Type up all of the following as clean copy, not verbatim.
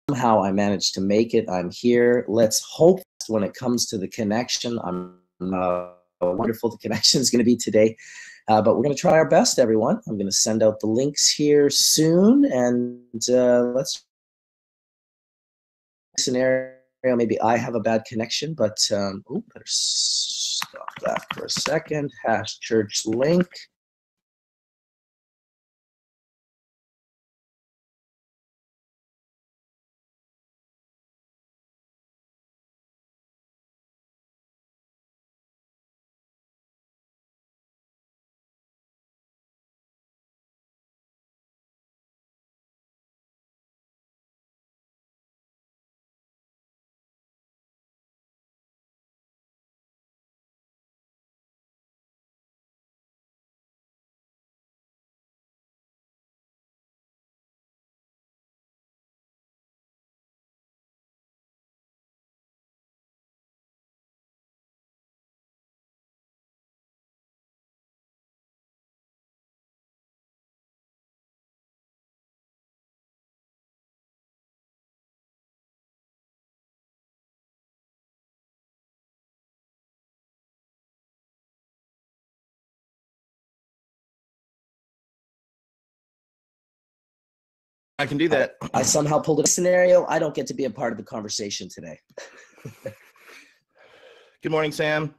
somehow I managed to make it. I'm here. Let's hope when it comes to the connection, I'm wonderful the connection is going to be today. But we're going to try our best, everyone. I'm going to send out the links here soon, and let's scenario. Maybe I have a bad connection, but better stop that for a second. Hash church link. I can do that. I somehow pulled a scenario. I don't get to be a part of the conversation today. Good morning, Sam.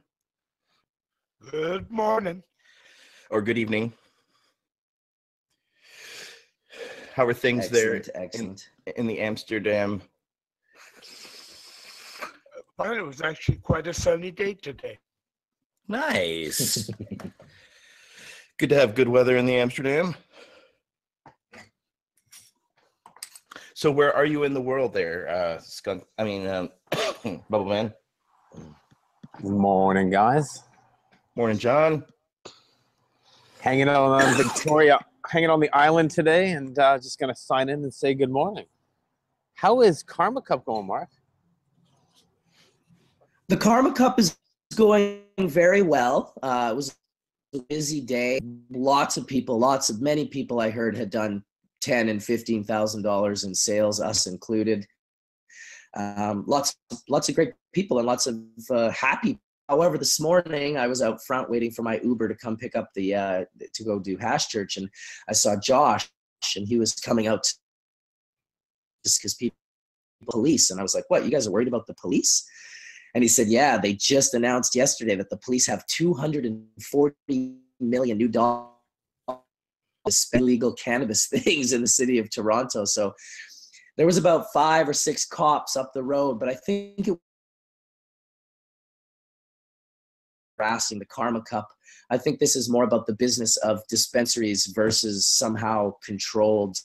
Good morning. Or good evening. How are things Excellent. in the Amsterdam? Well, it was actually quite a sunny day today. Nice. Good to have good weather in the Amsterdam. So where are you in the world there, Skunk? I mean, Bubble Man. Morning, guys. Morning, John. Hanging out on Victoria, hanging on the island today, and just going to sign in and say good morning. How is Karma Cup going, Mark? The Karma Cup is going very well. It was a busy day. Many people I heard had done $10,000 and $15,000 in sales, us included. Lots of great people and lots of happy. However, this morning I was out front waiting for my Uber to come pick up to go do Hash Church, and I saw Josh, and he was coming out just because police, and I was like, "What? You guys are worried about the police?" And he said, "Yeah, they just announced yesterday that the police have $240 million new dollars to spend illegal cannabis things in the city of Toronto." So there was about 5 or 6 cops up the road, but I think it was harassing the Karma Cup. I think this is more about the business of dispensaries versus somehow controlled.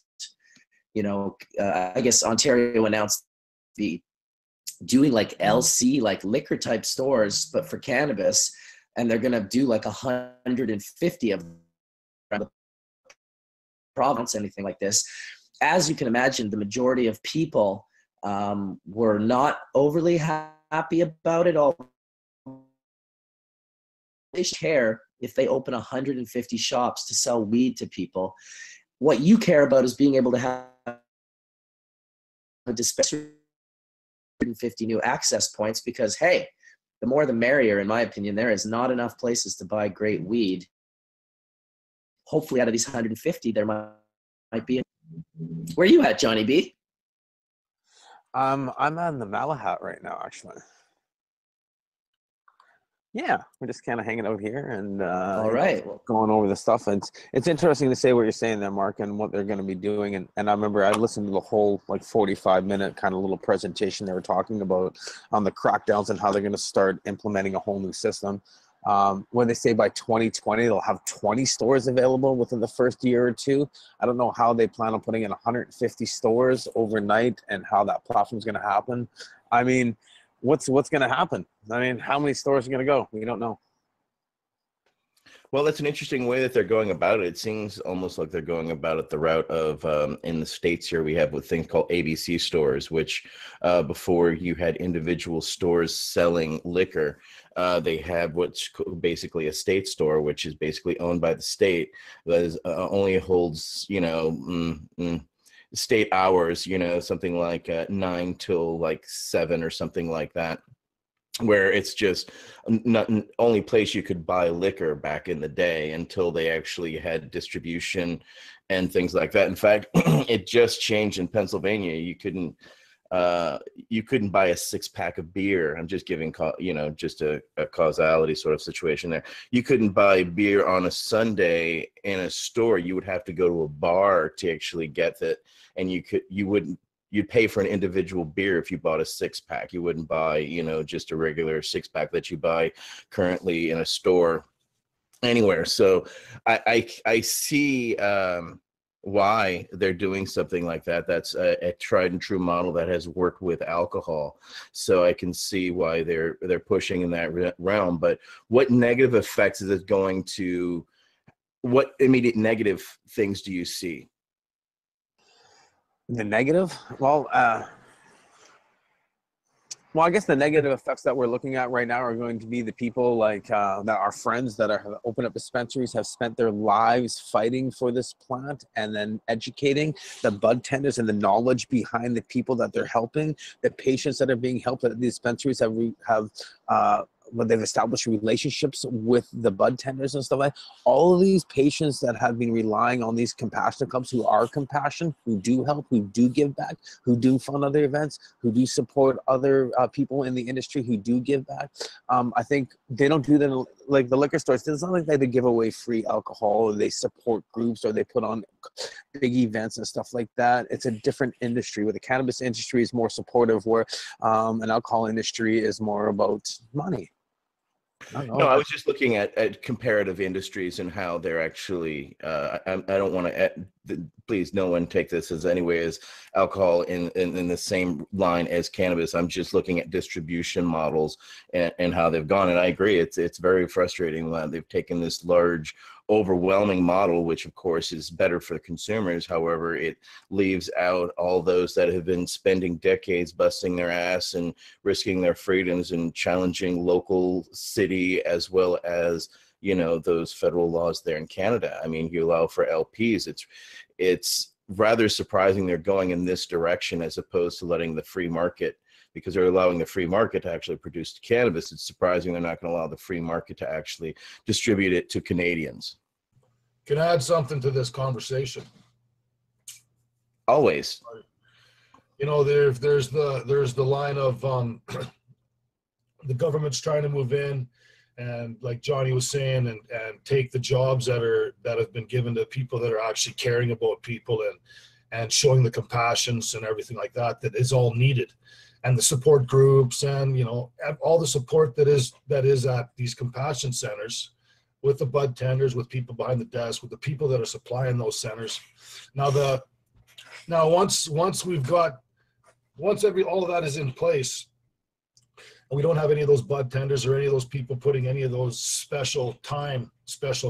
I guess Ontario announced doing like LC, like liquor type stores, but for cannabis, and they're gonna do like 150 of the province, anything like this. As you can imagine, the majority of people were not overly happy about it all. They care if they open 150 shops to sell weed to people. What you care about is being able to have a dispensary, 150 new access points, because hey, the more the merrier, in my opinion. There is not enough places to buy great weed. Hopefully out of these 150, there might be. Where are you at, Johnny B? I'm on the Malahat right now, actually. Yeah, we're just kind of hanging out here and all right, going over the stuff. And it's interesting to say what you're saying there, Mark, and what they're going to be doing. And I remember I listened to the whole 45-minute kind of little presentation they were talking about on the crackdowns and how they're going to start implementing a whole new system. When they say by 2020 they'll have 20 stores available within the first year or two. I don't know how they plan on putting in 150 stores overnight and how that platform is going to happen. I mean, what's going to happen? I mean, how many stores are going to go? We don't know. Well, that's an interesting way that they're going about it. It seems almost like they're going about it the route of, in the States here, we have what things called ABC stores, which before you had individual stores selling liquor, they have what's basically a state store, which is basically owned by the state, that is, only holds, state hours, you know, something like 9 till like 7 or something like that, where it's just not only place you could buy liquor back in the day until they actually had distribution and things like that. In fact, it just changed in Pennsylvania. You couldn't buy a 6-pack of beer. I'm just giving, just a causality sort of situation there. You couldn't buy beer on a Sunday in a store. You would have to go to a bar to actually get that. And you'd pay for an individual beer if you bought a 6-pack. You wouldn't buy, just a regular 6-pack that you buy currently in a store anywhere. So I see why they're doing something like that. That's a tried and true model that has worked with alcohol. So I can see why they're pushing in that realm. But what negative effects is it going to? What immediate negative things do you see? The negative? Well, I guess the negative effects that we're looking at right now are going to be the people like that our friends that have opened up dispensaries have spent their lives fighting for this plant and then educating the bud tenders and the knowledge behind the people that they're helping, the patients that are being helped at the dispensaries have when they've established relationships with the bud tenders and stuff like that. All of these patients that have been relying on these compassion clubs who are compassion, who do help, who do give back, who do fund other events, who do support other people in the industry who do give back. I think they don't do that like the liquor stores. It's not like they give away free alcohol or they support groups or they put on big events and stuff like that. It's a different industry where the cannabis industry is more supportive, where an alcohol industry is more about money. No, I was just looking at comparative industries and how they're actually. I don't want to. Please, no one take this as anyway as alcohol in the same line as cannabis. I'm just looking at distribution models and how they've gone. And I agree, it's very frustrating that they've taken this large, overwhelming model, which of course is better for the consumers. However, it leaves out all those that have been spending decades busting their ass and risking their freedoms and challenging local city as well as those federal laws there in Canada. I mean, you allow for LPs. It's rather surprising they're going in this direction as opposed to letting the free market, because they're allowing the free market to actually produce cannabis. It's surprising they're not going to allow the free market to actually distribute it to Canadians. Can I add something to this conversation? Always. There's the line of the government's trying to move in and, like Johnny was saying, and take the jobs that have been given to people that are actually caring about people and showing the compassions and everything like that is all needed. And the support groups and all the support that is at these compassion centers, with the bud tenders, with people behind the desk, with the people that are supplying those centers. Now once all of that is in place, and we don't have any of those bud tenders or any of those people putting any of those special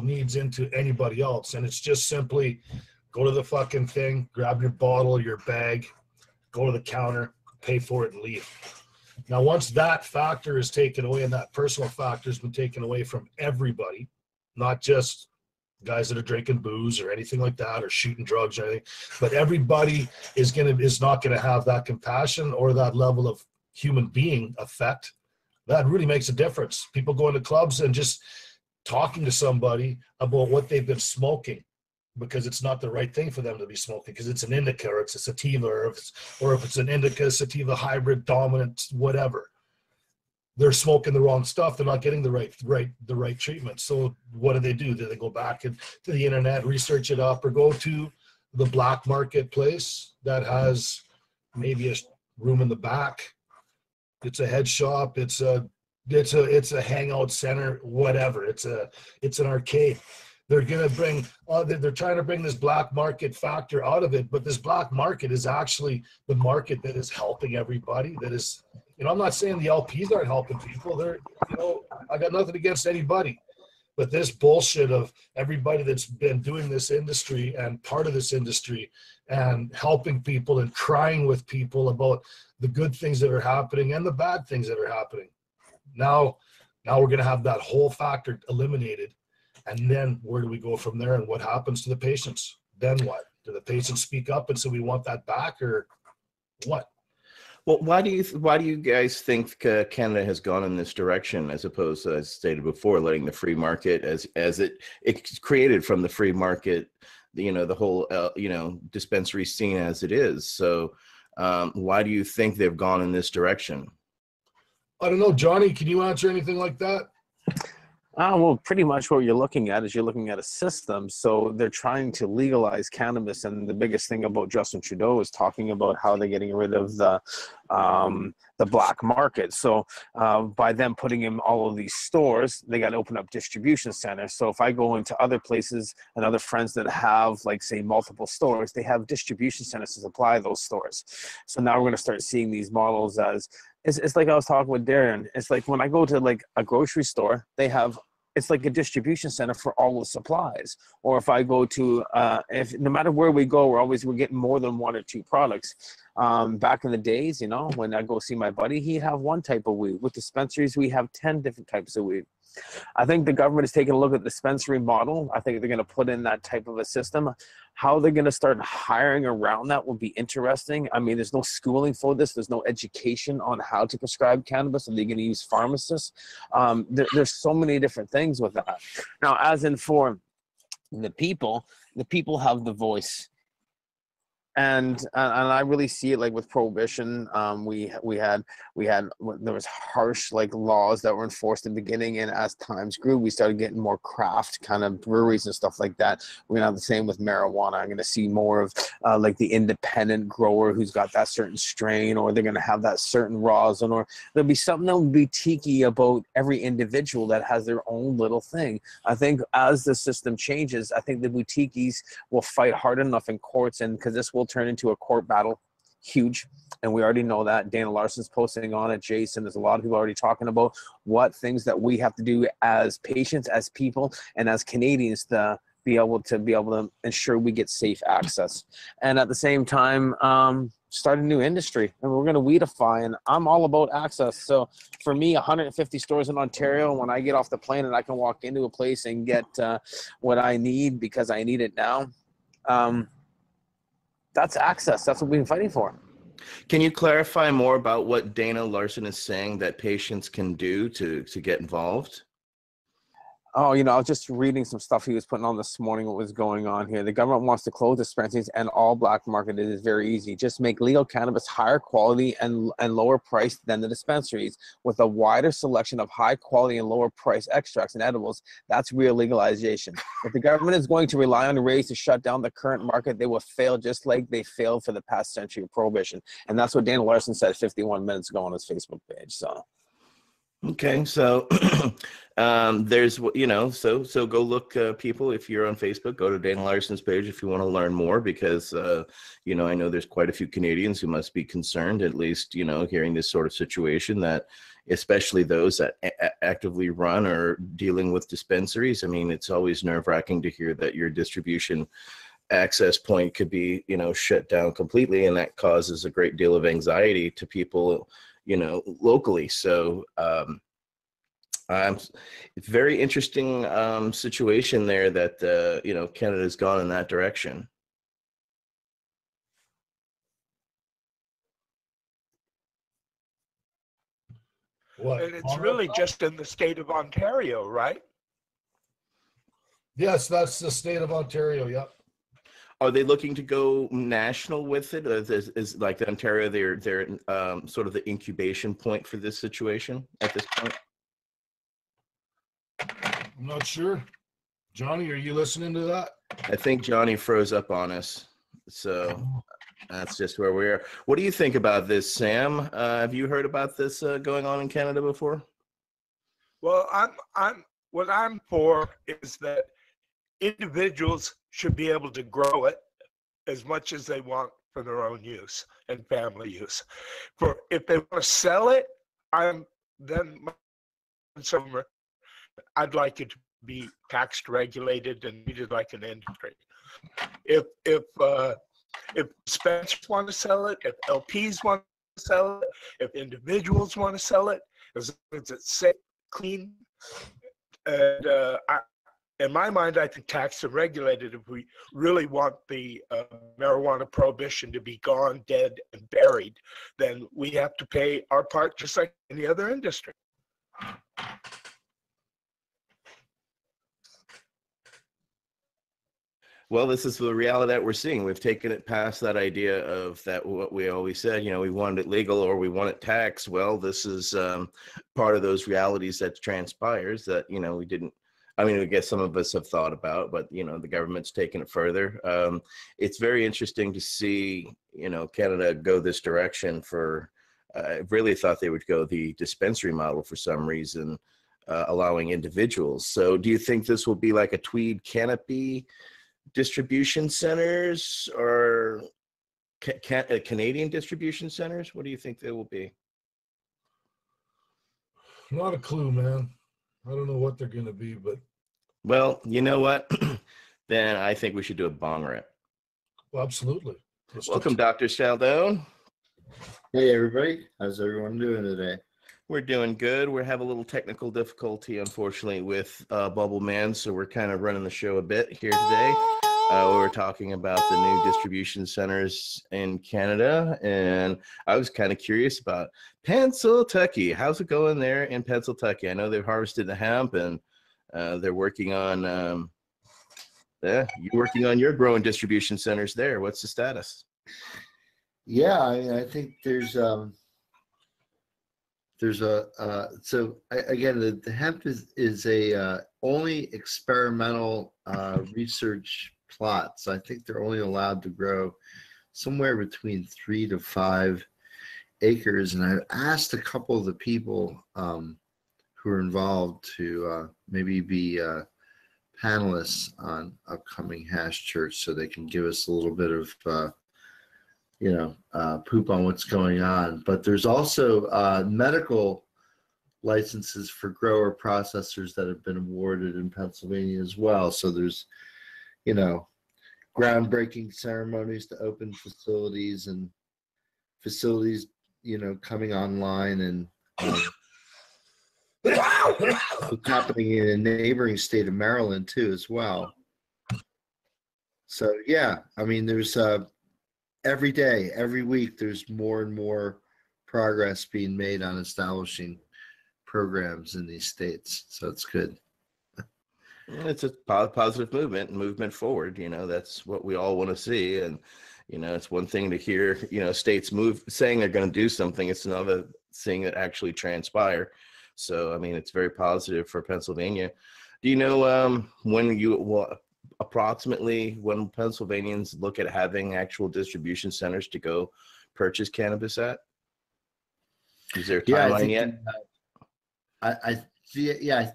needs into anybody else, and it's just simply go to the fucking thing, grab your bottle, your bag, go to the counter, pay for it, and leave. Now, once that factor is taken away and that personal factor has been taken away from everybody, not just guys that are drinking booze or anything like that or shooting drugs or anything, but everybody is not gonna have that compassion or that level of human being effect. That really makes a difference. People going to clubs and just talking to somebody about what they've been smoking, because it's not the right thing for them to be smoking, because it's an indica or it's a sativa, or if it's an indica sativa hybrid dominant whatever, they're smoking the wrong stuff. They're not getting the right treatment. So what do? Do they go back to the internet, research it up, or go to the black marketplace that has maybe a room in the back? It's a head shop. It's a hangout center. Whatever. It's an arcade. They're going to bring, they're trying to bring this black market factor out of it, but this black market is actually the market that is helping everybody. That is, I'm not saying the LPs aren't helping people. They're, I got nothing against anybody, but this bullshit of everybody that's been doing this industry and part of this industry and helping people and crying with people about the good things that are happening and the bad things that are happening. Now we're going to have that whole factor eliminated. And then where do we go from there, and what happens to the patients? Then what? Do the patients speak up and say we want that back, or what? Well, why do you guys think Canada has gone in this direction, as opposed to, as stated before, letting the free market as it's created from the free market, the whole dispensary scene as it is. So why do you think they've gone in this direction? I don't know, Johnny. Can you answer anything like that? Well, pretty much what you're looking at is you're looking at a system. So they're trying to legalize cannabis, and the biggest thing about Justin Trudeau is talking about how they're getting rid of the black market. So by them putting in all of these stores, they got to open up distribution centers. So if I go into other places and other friends that have, like, say, multiple stores, they have distribution centers to supply those stores. So now we're going to start seeing these models as it's like I was talking with Darren. It's like when I go to, like, a grocery store, it's like a distribution center for all the supplies. Or if I go to, no matter where we go, we're getting more than one or two products. Back in the days, when I go see my buddy, he'd have one type of weed. With dispensaries, we have 10 different types of weed. I think the government is taking a look at the dispensary model. I think they're going to put in that type of a system. How they're going to start hiring around that will be interesting. I mean, there's no schooling for this. There's no education on how to prescribe cannabis. Are they going to use pharmacists? There's so many different things with that. Now, as in for the people have the voice. And I really see it, like, with prohibition. We had there was harsh, like, laws that were enforced in the beginning, and as times grew, we started getting more craft kind of breweries and stuff like that. We're gonna have the same with marijuana. I'm gonna see more of like the independent grower who's got that certain strain, or they're gonna have that certain rosin, or there'll be something that will be tiki about every individual that has their own little thing. I think as the system changes, I think the boutiques will fight hard enough in courts, and because this will turn into a court battle, huge, and we already know that. Dana Larson's posting on it. Jason, there's a lot of people already talking about what things that we have to do as patients, as people, and as Canadians to be able to ensure we get safe access, and at the same time start a new industry. And we're going to weedify, and I'm all about access. So for me, 150 stores in Ontario, when I get off the plane and I can walk into a place and get what I need because I need it now, that's access. That's what we've been fighting for. Can you clarify more about what Dana Larson is saying that patients can do to get involved? Oh, I was just reading some stuff he was putting on this morning, what was going on here. The government wants to close dispensaries and all black market. It is very easy. Just make legal cannabis higher quality and lower priced than the dispensaries, with a wider selection of high quality and lower price extracts and edibles. That's real legalization. If the government is going to rely on raise to shut down the current market, they will fail just like they failed for the past century of prohibition. And that's what Dana Larson said 51 minutes ago on his Facebook page. So. Okay, so there's, so go look, people, if you're on Facebook, go to Dana Larson's page if you want to learn more, because, I know there's quite a few Canadians who must be concerned, at least, hearing this sort of situation, that especially those that actively run or dealing with dispensaries. I mean, it's always nerve-wracking to hear that your distribution access point could be, shut down completely, and that causes a great deal of anxiety to people locally. So it's a very interesting situation there that Canada's gone in that direction. What? And it's really just in the state of Ontario, right? Yes, that's the state of Ontario. Yep. Are they looking to go national with it? Is like Ontario, they're sort of the incubation point for this situation at this point? I'm not sure. Johnny, are you listening to that? I think Johnny froze up on us. So that's just where we are. What do you think about this, Sam? Have you heard about this going on in Canada before? Well, what I'm for is that individuals should be able to grow it as much as they want for their own use and family use. For if they want to sell it, I'd like it to be taxed, regulated, and treated like an industry. If dispensers want to sell it, if LPs want to sell it, if individuals want to sell it, as long as it's safe, clean, and in my mind, I think taxed and regulated, if we really want the marijuana prohibition to be gone, dead, and buried, then we have to pay our part just like any other industry. Well, this is the reality that we're seeing. We've taken it past that idea of that what we always said, we wanted it legal or we want it taxed. Well, this is part of those realities that transpires that, we didn't, I mean, I guess some of us have thought about, but, the government's taken it further. It's very interesting to see, Canada go this direction for, I really thought they would go the dispensary model for some reason, allowing individuals. So do you think this will be like a Tweed canopy distribution centers or Canadian distribution centers? What do you think they will be? Not a clue, man. I don't know what they're going to be, but. Well, you know what? Then I think we should do a bong rip. Well, absolutely. Welcome, Dr. Saldone. Hey, everybody. How's everyone doing today? We're doing good. We have a little technical difficulty, unfortunately, with Bubble Man, so we're kind of running the show a bit here today. We were talking about the new distribution centers in Canada, and I was kind of curious about Pennsylvania. How's it going there in Pennsylvania? I know they've harvested the hemp, and they're working on you're working on your growing distribution centers there. What's the status? Yeah, I think there's a again, the hemp is a only experimental research plot. So I think they're only allowed to grow somewhere between 3 to 5 acres. And I've asked a couple of the people who are involved to maybe be panelists on upcoming Hash Church, so they can give us a little bit of poop on what's going on. But there's also medical licenses for grower processors that have been awarded in Pennsylvania as well. So there's, groundbreaking ceremonies to open facilities and facilities, coming online, and it's happening in a neighboring state of Maryland too, as well. So yeah, I mean, there's every day, every week, there's more and more progress being made on establishing programs in these states. So it's good. It's a positive movement forward. That's what we all want to see. And, it's one thing to hear, states saying they're going to do something. It's another thing that actually transpire. So, I mean, it's very positive for Pennsylvania. Do you know approximately when Pennsylvanians look at having actual distribution centers to go purchase cannabis at? Is there a timeline yet?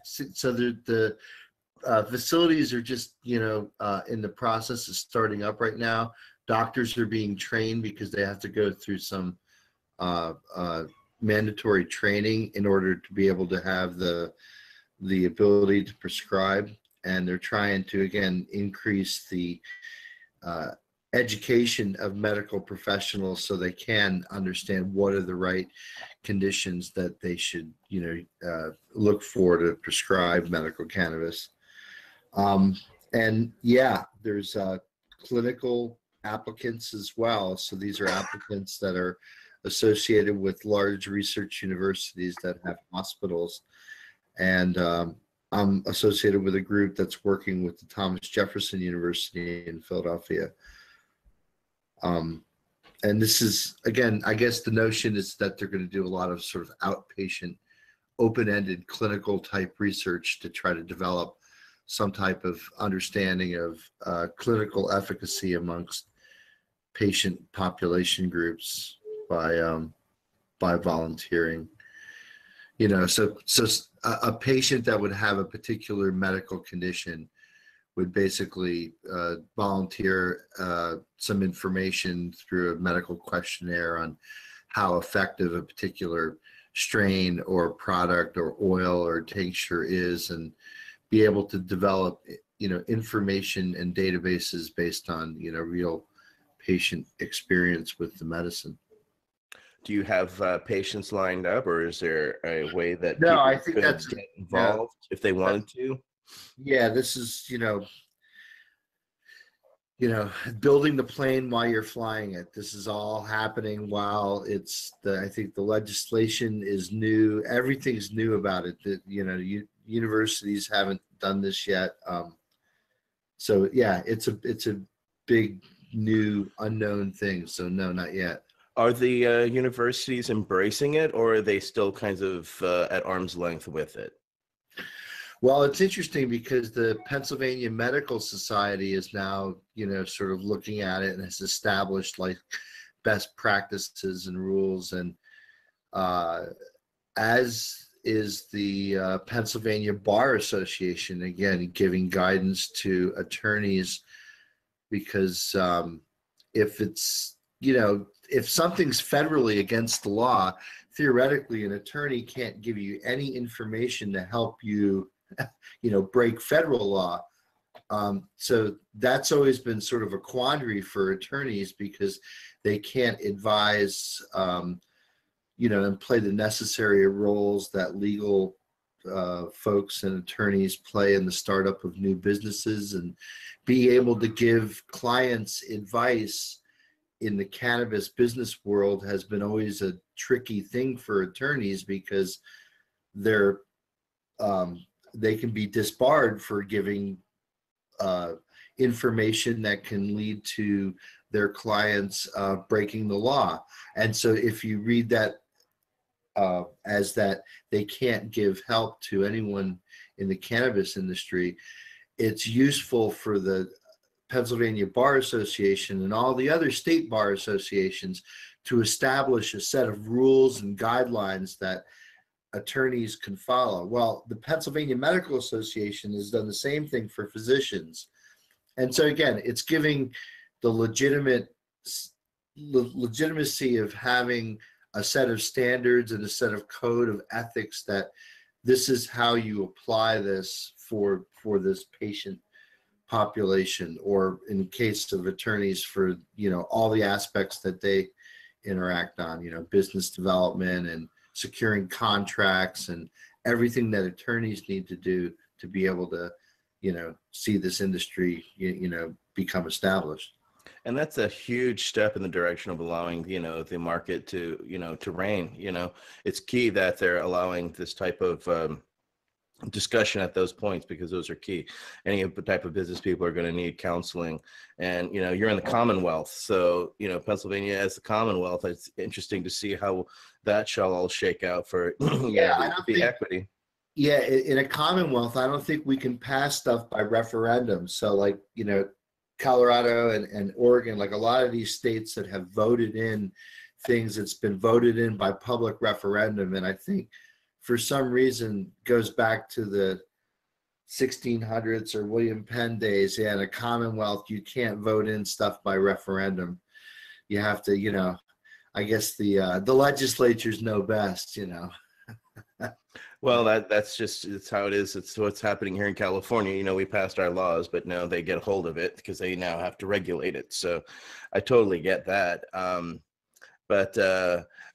So the facilities are just, in the process of starting up right now. Doctors are being trained because they have to go through some mandatory training in order to be able to have the ability to prescribe. And they're trying to, again, increase the education of medical professionals so they can understand what are the right conditions that they should, look for to prescribe medical cannabis. And yeah, there's clinical applicants as well. So these are applicants that are associated with large research universities that have hospitals. And I'm associated with a group that's working with the Thomas Jefferson University in Philadelphia. And this is, again, I guess the notion is that they're going to do a lot of sort of outpatient, open-ended clinical type research to try to develop some type of understanding of clinical efficacy amongst patient population groups by volunteering. So a patient that would have a particular medical condition would basically volunteer some information through a medical questionnaire on how effective a particular strain or product or oil or tincture is, and be able to develop, information and databases based on, real patient experience with the medicine. Do you have patients lined up, or is there a way that no, people I think could that's get involved if they wanted to? Yeah, this is, building the plane while you're flying it. This is all happening while I think the legislation is new. Everything's new about it. That, universities haven't done this yet. So yeah, it's a big new unknown thing. So no, not yet. Are the universities embracing it, or are they still kind of at arm's length with it? Well, it's interesting because the Pennsylvania Medical Society is now, sort of looking at it and has established like best practices and rules, and as is the Pennsylvania Bar Association, again, giving guidance to attorneys, because if it's, if something's federally against the law, theoretically, an attorney can't give you any information to help you, break federal law. So that's always been sort of a quandary for attorneys, because they can't advise, and play the necessary roles that legal folks and attorneys play in the startup of new businesses, and be able to give clients advice in the cannabis business world has been always a tricky thing for attorneys, because they're they can be disbarred for giving information that can lead to their clients breaking the law. And so if you read that as that they can't give help to anyone in the cannabis industry, it's useful for the Pennsylvania Bar Association and all the other state bar associations to establish a set of rules and guidelines that attorneys can follow. Well, the Pennsylvania Medical Association has done the same thing for physicians. And so again, it's giving the legitimacy of having a set of standards and a set of code of ethics that this is how you apply this for this patient population, or in case of attorneys for, all the aspects that they interact on, business development and securing contracts and everything that attorneys need to do to be able to, see this industry, become established. And that's a huge step in the direction of allowing, the market to, to reign. It's key that they're allowing this type of discussion at those points, because those are key. Any type of business people are going to need counseling, and you're in the Commonwealth, so Pennsylvania as the Commonwealth, it's interesting to see how that shall all shake out for the equity. Yeah, in a Commonwealth, I don't think we can pass stuff by referendum. So like, Colorado and Oregon, like a lot of these states that have voted in things, it's been voted in by public referendum. And I think for some reason goes back to the 1600s or William Penn days. Yeah, in a Commonwealth, you can't vote in stuff by referendum. You have to, I guess the legislatures know best, Well, it's how it is. It's what's happening here in California. We passed our laws, but now they get a hold of it because they now have to regulate it. So I totally get that. But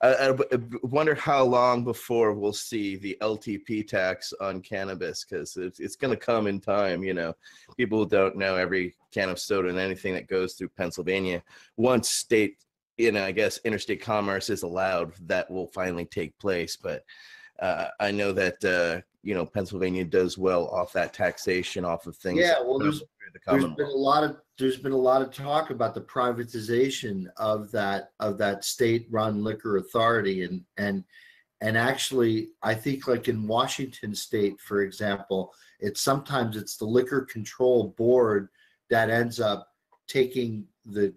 I wonder how long before we'll see the LTP tax on cannabis, because it's going to come in time. People don't know every can of soda and anything that goes through Pennsylvania. Once state, I guess interstate commerce is allowed, that will finally take place. But I know that Pennsylvania does well off that taxation, off of things. Yeah, well, there's been a lot of talk about the privatization of that state-run liquor authority, and actually, I think like in Washington State, for example, sometimes it's the Liquor Control Board that ends up taking the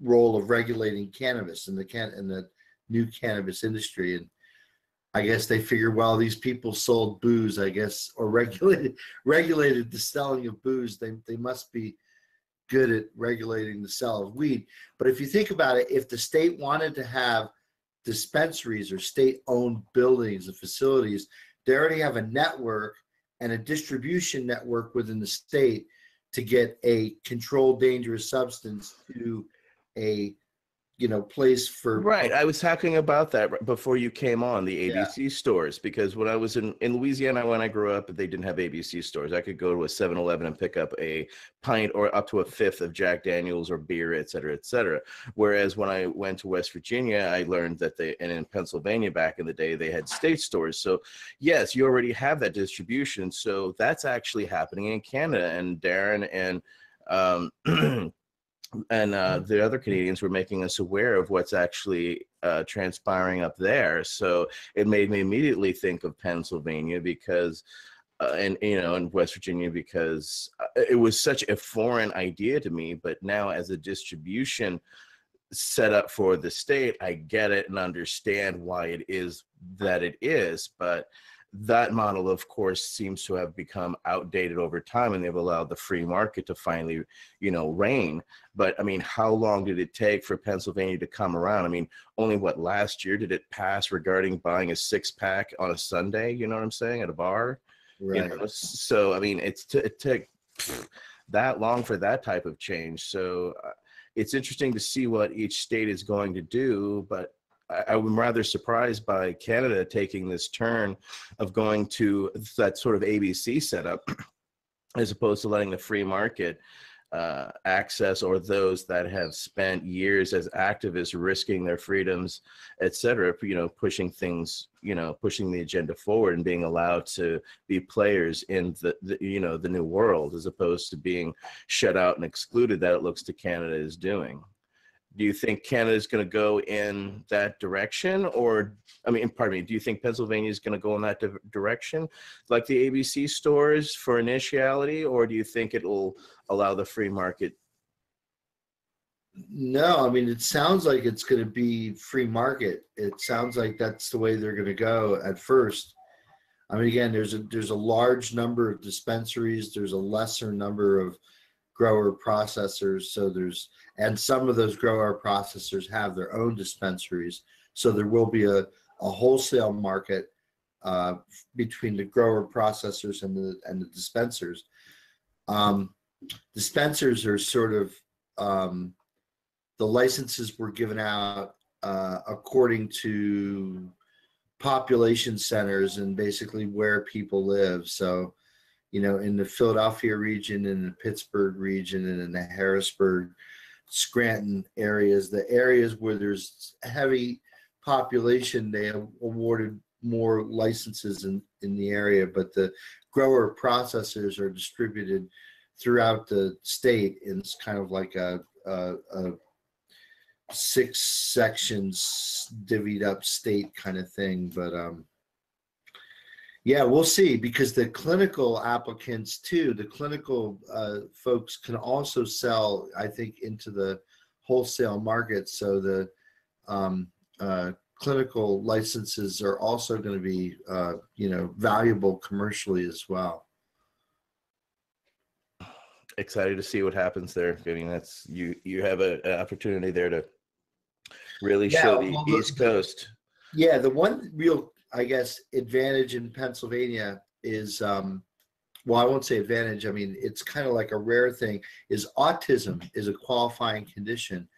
role of regulating cannabis in the new cannabis industry. And I guess they figure, well, these people sold booze, I guess, or regulated the selling of booze. They must be good at regulating the sale of weed. But if you think about it, if the state wanted to have dispensaries or state-owned buildings and facilities, they already have a network and a distribution network within the state to get a controlled dangerous substance to a place for Right. I was talking about that before you came on, the Yeah. ABC stores, because when I was in Louisiana, when I grew up, they didn't have ABC stores. I could go to a 7-Eleven and pick up a pint or up to a fifth of Jack Daniels or beer, et cetera, et cetera. Whereas when I went to West Virginia, I learned that and in Pennsylvania back in the day, they had state stores. So yes, you already have that distribution. So that's actually happening in Canada. And Darren and and the other Canadians were making us aware of what's actually transpiring up there. So it made me immediately think of Pennsylvania because, and West Virginia, because it was such a foreign idea to me. But now, as a distribution set up for the state, I get it and understand why it is that it is. But that model, of course, seems to have become outdated over time, and they've allowed the free market to finally, reign. But I mean, how long did it take for Pennsylvania to come around? I mean, only last year did it pass regarding buying a 6-pack on a Sunday? You know what I'm saying, at a bar? right. So I mean, it took that long for that type of change. So it's interesting to see what each state is going to do, but I'm rather surprised by Canada taking this turn of going to that sort of ABC setup as opposed to letting the free market access, or those that have spent years as activists risking their freedoms, et cetera, pushing things, pushing the agenda forward and being allowed to be players in the new world, as opposed to being shut out and excluded that it looks to Canada is doing. Do you think Canada is going to go in that direction, or, pardon me, do you think Pennsylvania is going to go in that direction, like the ABC stores for initiality, or do you think it will allow the free market? No, it sounds like it's going to be free market. It sounds like that's the way they're going to go at first. Again, there's a large number of dispensaries. There's a lesser number of grower processors. And some of those grower processors have their own dispensaries. So there will be a wholesale market between the grower processors and the dispensers. Dispensers are sort of, the licenses were given out according to population centers and basically where people live. So, in the Philadelphia region, in the Pittsburgh region, and in the Harrisburg, Scranton areas, the areas where there's heavy population, they have awarded more licenses in the area, but the grower processors are distributed throughout the state, and it's kind of like a 6 sections divvied up state kind of thing. But yeah, we'll see, because the clinical applicants too, the clinical folks can also sell, I think, into the wholesale market. So the clinical licenses are also going to be, valuable commercially as well. Excited to see what happens there. That's you have an opportunity there to really show the East Coast. Yeah, the one real, I guess, advantage in Pennsylvania is, I won't say advantage, it's kind of like a rare thing, is autism is a qualifying condition.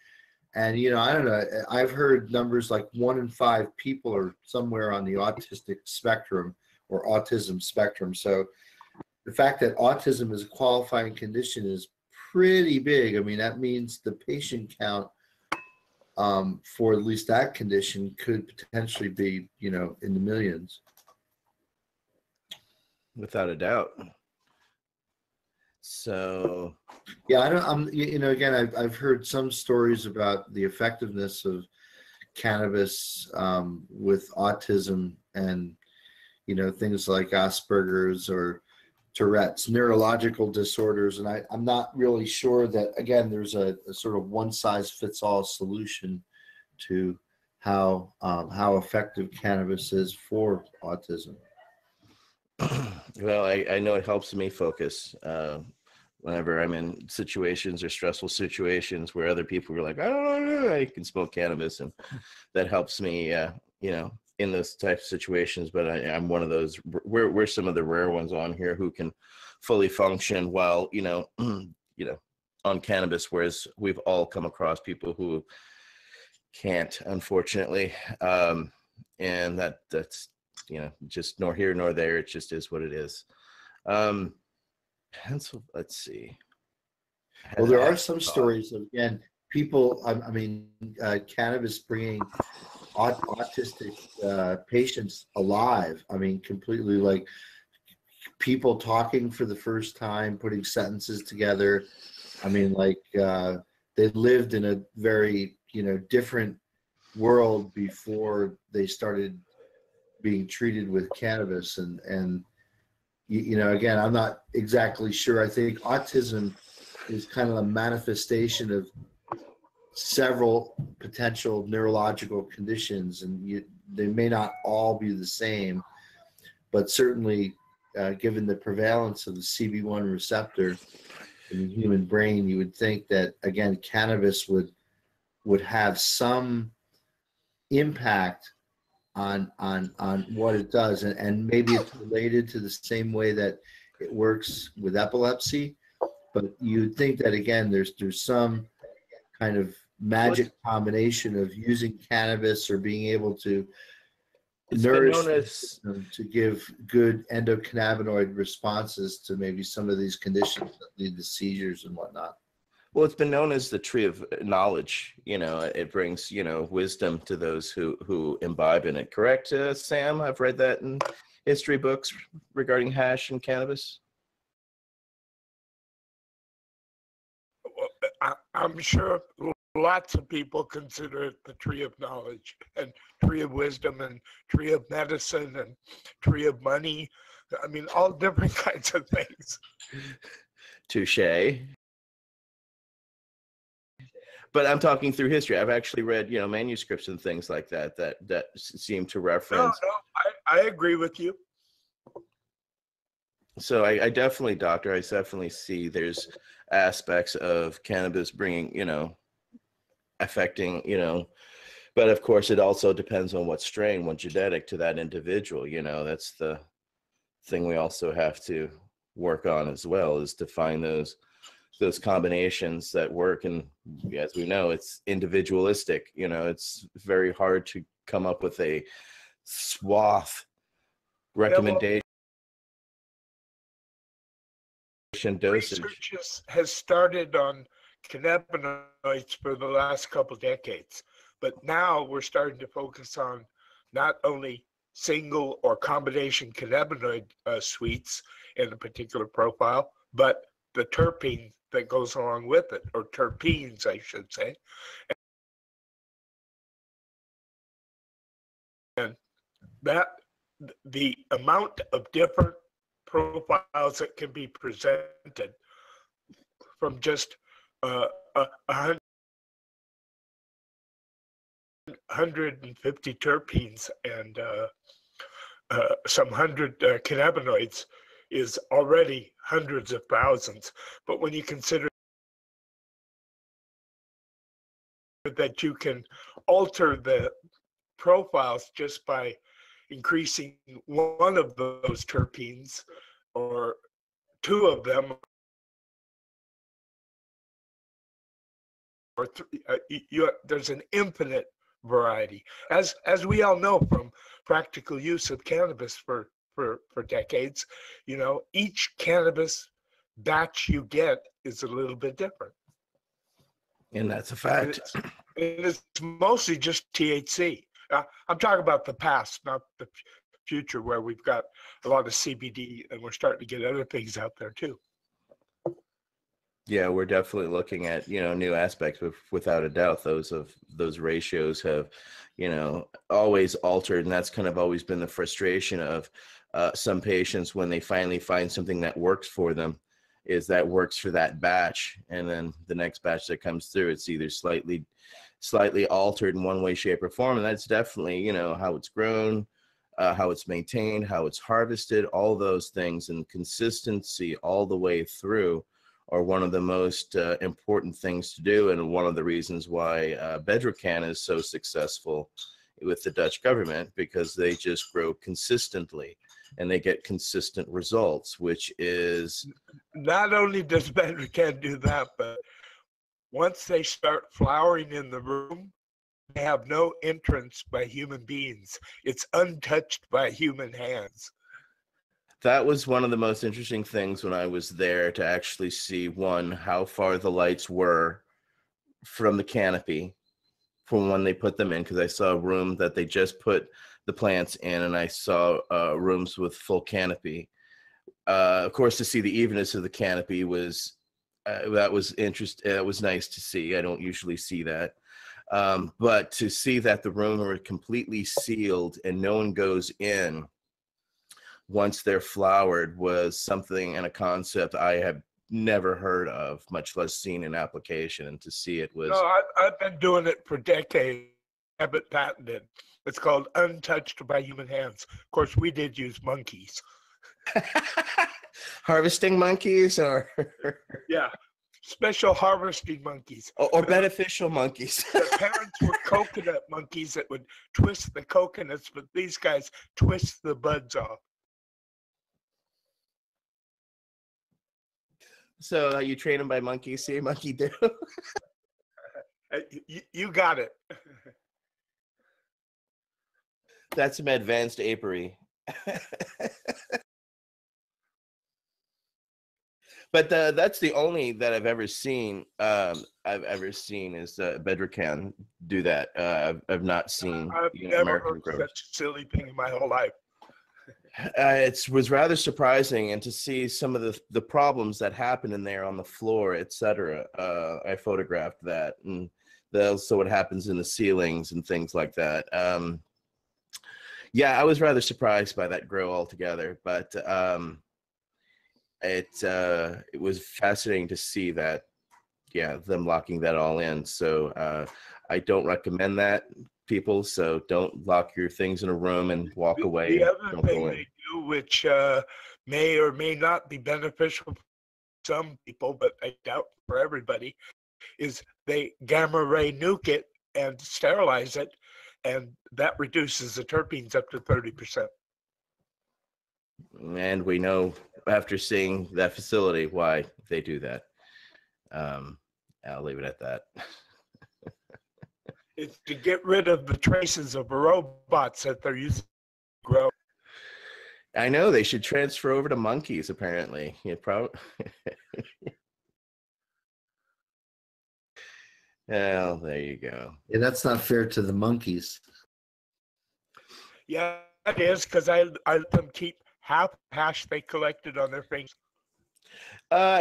And, I don't know, I've heard numbers like 1 in 5 people are somewhere on the autistic spectrum or autism spectrum. So the fact that autism is a qualifying condition is pretty big. That means the patient count for at least that condition could potentially be, in the millions. Without a doubt. So yeah, again, I've heard some stories about the effectiveness of cannabis with autism and, things like Asperger's or Tourette's, neurological disorders. And I'm not really sure that, again, there's a sort of one-size-fits-all solution to how effective cannabis is for autism. Well, I know it helps me focus whenever I'm in situations or stressful situations where other people are like, I don't know, I can smoke cannabis, and that helps me, in those types of situations. But I'm one of those. We're some of the rare ones on here who can fully function while on cannabis, whereas we've all come across people who can't, unfortunately. And that's, just nor here nor there. It just is what it is. Let's see. Well, there are some stories of, again, people, cannabis bringing autistic patients alive. I mean, completely, like people talking for the first time, putting sentences together. I mean, like they lived in a very, different world before they started being treated with cannabis. And again, I'm not exactly sure. I think autism is kind of a manifestation of several potential neurological conditions, and they may not all be the same, but certainly given the prevalence of the CB1 receptor in the human brain, you would think that, again, cannabis would have some impact on what it does, and maybe it's related to the same way that it works with epilepsy. But you'd think that, again, there's some kind of magic combination of using cannabis or being able to nourish the system to give good endocannabinoid responses to maybe some of these conditions that lead to seizures and whatnot. Well, it's been known as the tree of knowledge. It brings, wisdom to those who imbibe in it. Correct, Sam? I've read that in history books regarding hash and cannabis. I'm sure lots of people consider it the tree of knowledge and tree of wisdom and tree of medicine and tree of money. I mean, all different kinds of things. Touche. But I'm talking through history. I've actually read, manuscripts and things like that seem to reference. No, I agree with you. So I definitely, Doctor, I definitely see there's aspects of cannabis bringing, affecting, but of course it also depends on what strain, what genetic to that individual. That's the thing we also have to work on as well, is to find those combinations that work. And as we know, it's individualistic. It's very hard to come up with a swath recommendation. Dosage. Research has started on cannabinoids for the last couple decades, but now we're starting to focus on not only single or combination cannabinoid suites in a particular profile, but the terpene that goes along with it, or terpenes, I should say. And that the amount of different profiles that can be presented from just 150 terpenes and some 100 cannabinoids is already hundreds of thousands. But when you consider that you can alter the profiles just by increasing one of those terpenes or two of them, or there's an infinite variety. As we all know from practical use of cannabis for decades, each cannabis batch you get is a little bit different. And that's a fact. It's mostly just THC. I'm talking about the past, not the future, where we've got a lot of CBD and we're starting to get other things out there too. Yeah, we're definitely looking at, new aspects. Without a doubt, those ratios have, always altered. And that's kind of always been the frustration of some patients when they finally find something that works for them, is that works for that batch. And then the next batch that comes through, it's either slightly altered in one way, shape, or form. And that's definitely, how it's grown, how it's maintained, how it's harvested, all those things, and consistency all the way through are one of the most important things to do, and one of the reasons why Bedrocan is so successful with the Dutch government, because they just grow consistently and they get consistent results, which is... Not only does Bedrocan do that, but once they start flowering in the room, they have no entrance by human beings. It's untouched by human hands. That was one of the most interesting things when I was there, to actually see, one, how far the lights were from the canopy from when they put them in, because I saw a room that they just put the plants in, and I saw rooms with full canopy. Of course, to see the evenness of the canopy was that was interesting. It was nice to see. I don't usually see that. But to see that the rooms are completely sealed and no one goes in once they're flowered was something and a concept I have never heard of, much less seen in application. And to see it was... No, I've been doing it for decades. I have it patented. It's called untouched by human hands. Of course, we did use monkeys. Harvesting monkeys, or... Yeah, special harvesting monkeys. Or beneficial monkeys. The parents were coconut monkeys that would twist the coconuts, but these guys twist the buds off. So you train them by monkey see, monkey do. You got it. That's some advanced apiary. But that's the only that I've ever seen. Is Bedrocan do that. I've not seen. I've never American heard growers. such a silly thing in my whole life. It was rather surprising, and to see some of the problems that happen in there on the floor, etc. I photographed that, and also what happens in the ceilings and things like that. Yeah, I was rather surprised by that grow altogether, but it was fascinating to see that. Yeah, them locking that all in. So I don't recommend that, people. So don't lock your things in a room and walk away. The other thing they do, which may or may not be beneficial for some people, but I doubt for everybody, is they gamma ray nuke it and sterilize it, and that reduces the terpenes up to 30%. And we know after seeing that facility why they do that. I'll leave it at that. It's to get rid of the traces of robots that they're using to grow. I know they should transfer over to monkeys, apparently. Well, there you go. Yeah, that's not fair to the monkeys. Yeah, it is, because I let them keep half hash they collected on their fingers.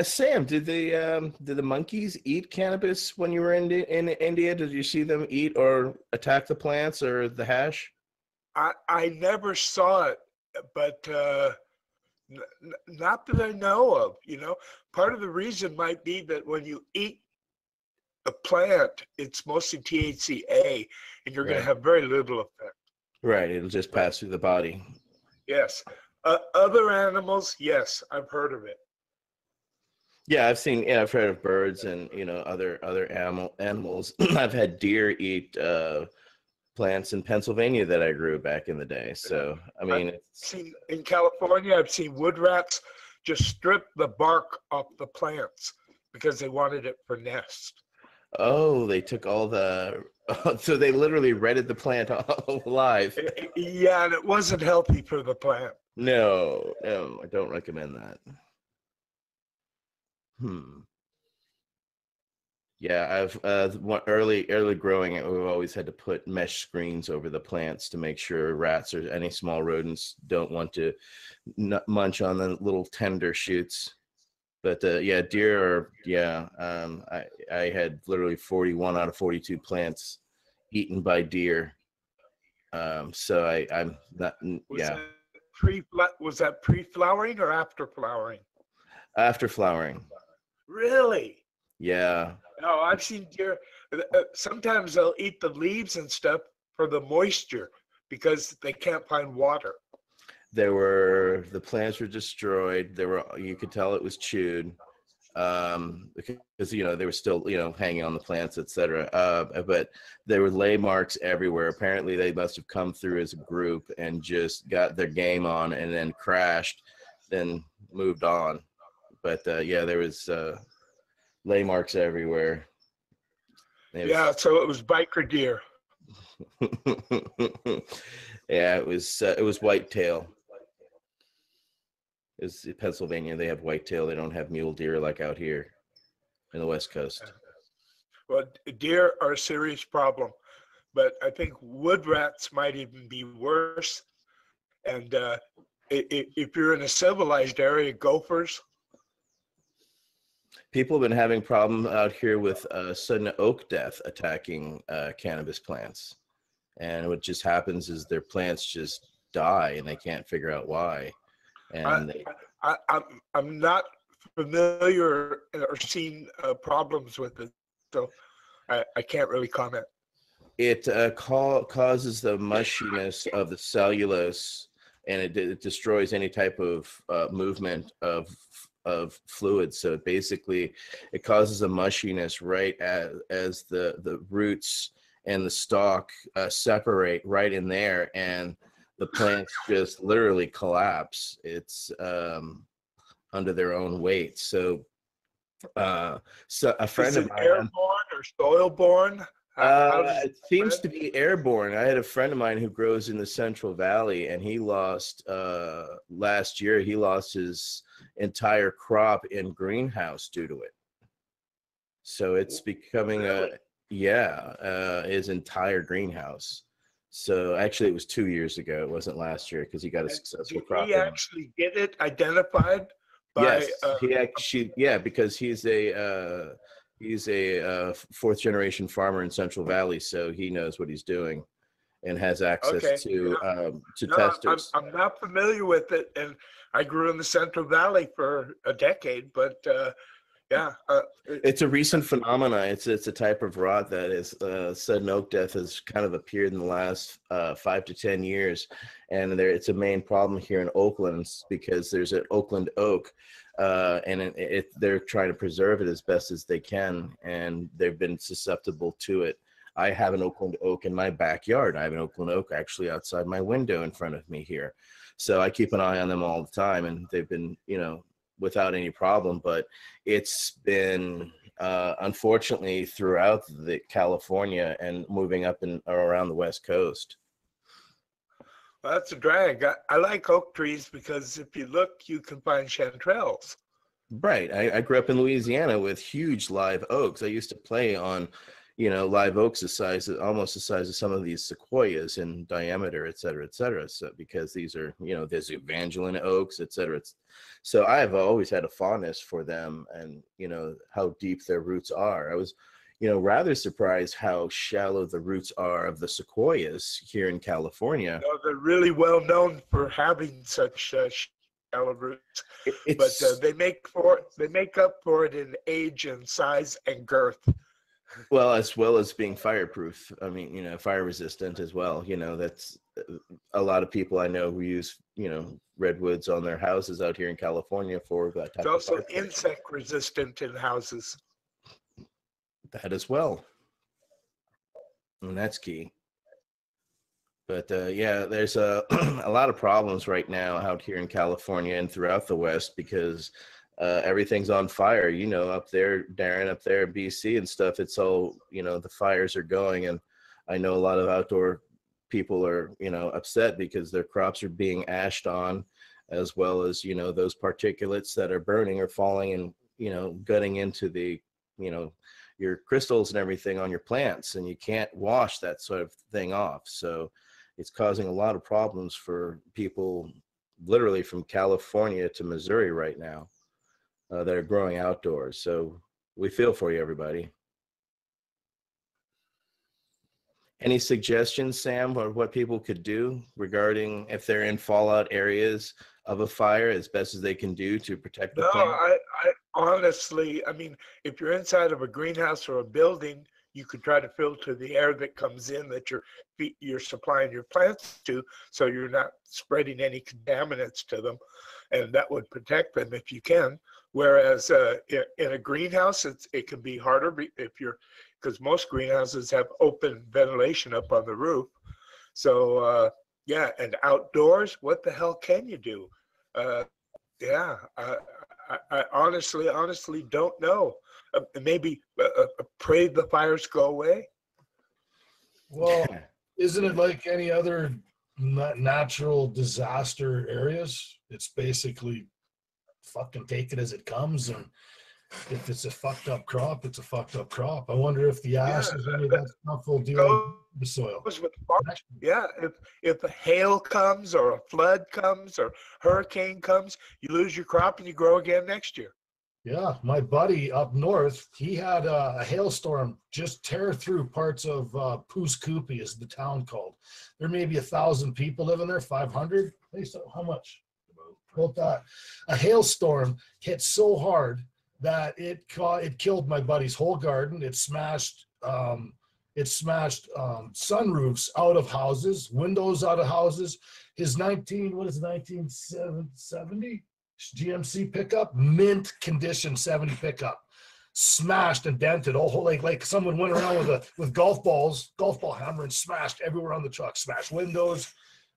Sam, did the monkeys eat cannabis when you were in India? Did you see them eat or attack the plants or the hash? I never saw it, but not that I know of. Part of the reason might be that when you eat a plant, it's mostly THCA, and you're going to have very little effect. Right, it'll just pass through the body. Yes. Other animals, yes, I've heard of it. Yeah, I've heard of birds and other animals. I've had deer eat plants in Pennsylvania that I grew back in the day. So I mean, in California, I've seen wood rats just strip the bark off the plants because they wanted it for nest. Oh, they took all so they literally redded the plant alive. Yeah, and it wasn't healthy for the plant. No, I don't recommend that. Yeah, I've early growing, we've always had to put mesh screens over the plants to make sure rats or any small rodents don't want to munch on the little tender shoots. But yeah, deer I had literally 41 out of 42 plants eaten by deer. So I'm not. Was that pre-flowering or after flowering? After flowering. Really? Yeah. No, I've seen deer. Sometimes they'll eat the leaves and stuff for the moisture because they can't find water. The plants were destroyed. You could tell it was chewed, because they were still hanging on the plants, etc. But there were lay marks everywhere. Apparently, they must have come through as a group and just got their game on and then crashed, then moved on. But yeah, there was lay marks everywhere. Yeah, so it was biker deer. Yeah, it was whitetail. It's Pennsylvania. They have whitetail. They don't have mule deer like out here in the West Coast. Well, deer are a serious problem, but I think wood rats might even be worse. And if you're in a civilized area, gophers. People have been having problem out here with sudden oak death attacking cannabis plants. And what just happens is their plants just die and they can't figure out why. And I'm not familiar or seen problems with it, so I can't really comment. It causes the mushiness of the cellulose, and it destroys any type of movement of fluid. So basically, it causes a mushiness right as the roots and the stalk separate right in there, and the plants just literally collapse. It's under their own weight. So a friend of mine, airborne or soil-borne? It seems to be airborne. I had a friend of mine who grows in the Central Valley, and he lost last year. He lost his entire crop in greenhouse due to it. So it's becoming his entire greenhouse. So actually, it was 2 years ago. It wasn't last year because he got a successful crop. Did he actually get it identified? Yes, he actually, because he's a fourth generation farmer in Central Valley, so he knows what he's doing and has access to testers. I'm not familiar with it, and I grew in the Central Valley for a decade, but it's a recent phenomenon. It's a type of rot that is sudden oak death has kind of appeared in the last 5 to 10 years, and it's a main problem here in Oakland because there's an Oakland oak, and they're trying to preserve it as best as they can, and they've been susceptible to it. I have an Oakland oak in my backyard. I have an Oakland oak actually outside my window in front of me here, so I keep an eye on them all the time, and they've been without any problem. But it's been unfortunately throughout the California and moving up and around the West Coast. Well, that's a drag. I like oak trees because if you look, you can find chanterelles. Right. I grew up in Louisiana with huge live oaks. I used to play on live oaks almost the size of some of these sequoias in diameter, et cetera, et cetera. So because these are, there's Evangeline oaks, et cetera. So I've always had a fondness for them and, how deep their roots are. I was, rather surprised how shallow the roots are of the sequoias here in California. They're really well known for having such shallow roots, but they make up for it in age and size and girth. Well as being fireproof. I mean, fire resistant as well. That's a lot of people I know who use, redwoods on their houses out here in California for that type of also fire. Insect resistant in houses. That as well. And that's key. But there's a lot of problems right now out here in California and throughout the West because everything's on fire, up there, Darren, up there in BC and stuff. It's all, the fires are going. And I know a lot of outdoor people are, upset because their crops are being ashed on, as well as, those particulates that are burning or falling and, gutting into the, your crystals and everything on your plants. And you can't wash that sort of thing off. So it's causing a lot of problems for people literally from California to Missouri right now. That are growing outdoors. So we feel for you, everybody. Any suggestions, Sam, or what people could do regarding if they're in fallout areas of a fire as best as they can do to protect the plant? I honestly, if you're inside of a greenhouse or a building, you could try to filter the air that comes in that you're supplying your plants to, so you're not spreading any contaminants to them, and that would protect them if you can. Whereas in a greenhouse, it can be harder because most greenhouses have open ventilation up on the roof. So and outdoors, what the hell can you do? I honestly don't know. Maybe pray the fires go away. Well, isn't it like any other natural disaster areas? It's basically fucking take it as it comes, and if it's a fucked up crop, it's a fucked up crop. I wonder if the ashes, any of that stuff will do anything to the soil. With yeah, if a hail comes or a flood comes or hurricane comes, you lose your crop and you grow again next year. Yeah, my buddy up north, he had a hailstorm just tear through parts of Pooskoopi, is the town called. There may be 1,000 people living there, 500. How much? About that. A hailstorm hit so hard that it killed my buddy's whole garden. It smashed sunroofs out of houses, windows out of houses. His 1970 GMC pickup, mint condition 70 pickup, smashed and dented. Like someone went around with golf ball hammer and smashed everywhere on the truck. Smashed windows,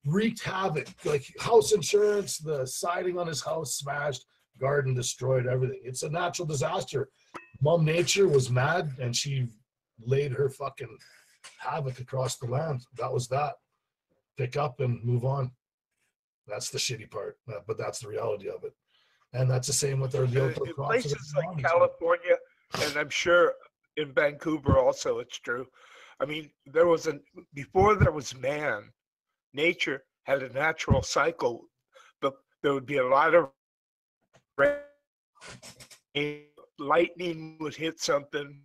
wreaked havoc. Like house insurance, the siding on his house smashed, garden destroyed, everything. It's a natural disaster. Mom Nature was mad and she laid her fucking havoc across the land. That was that. Pick up and move on. That's the shitty part, but that's the reality of it. And that's the same with our in places like California, and I'm sure in Vancouver also it's true. I mean, before there was man, nature had a natural cycle, but there would be a lot of rain, lightning would hit something,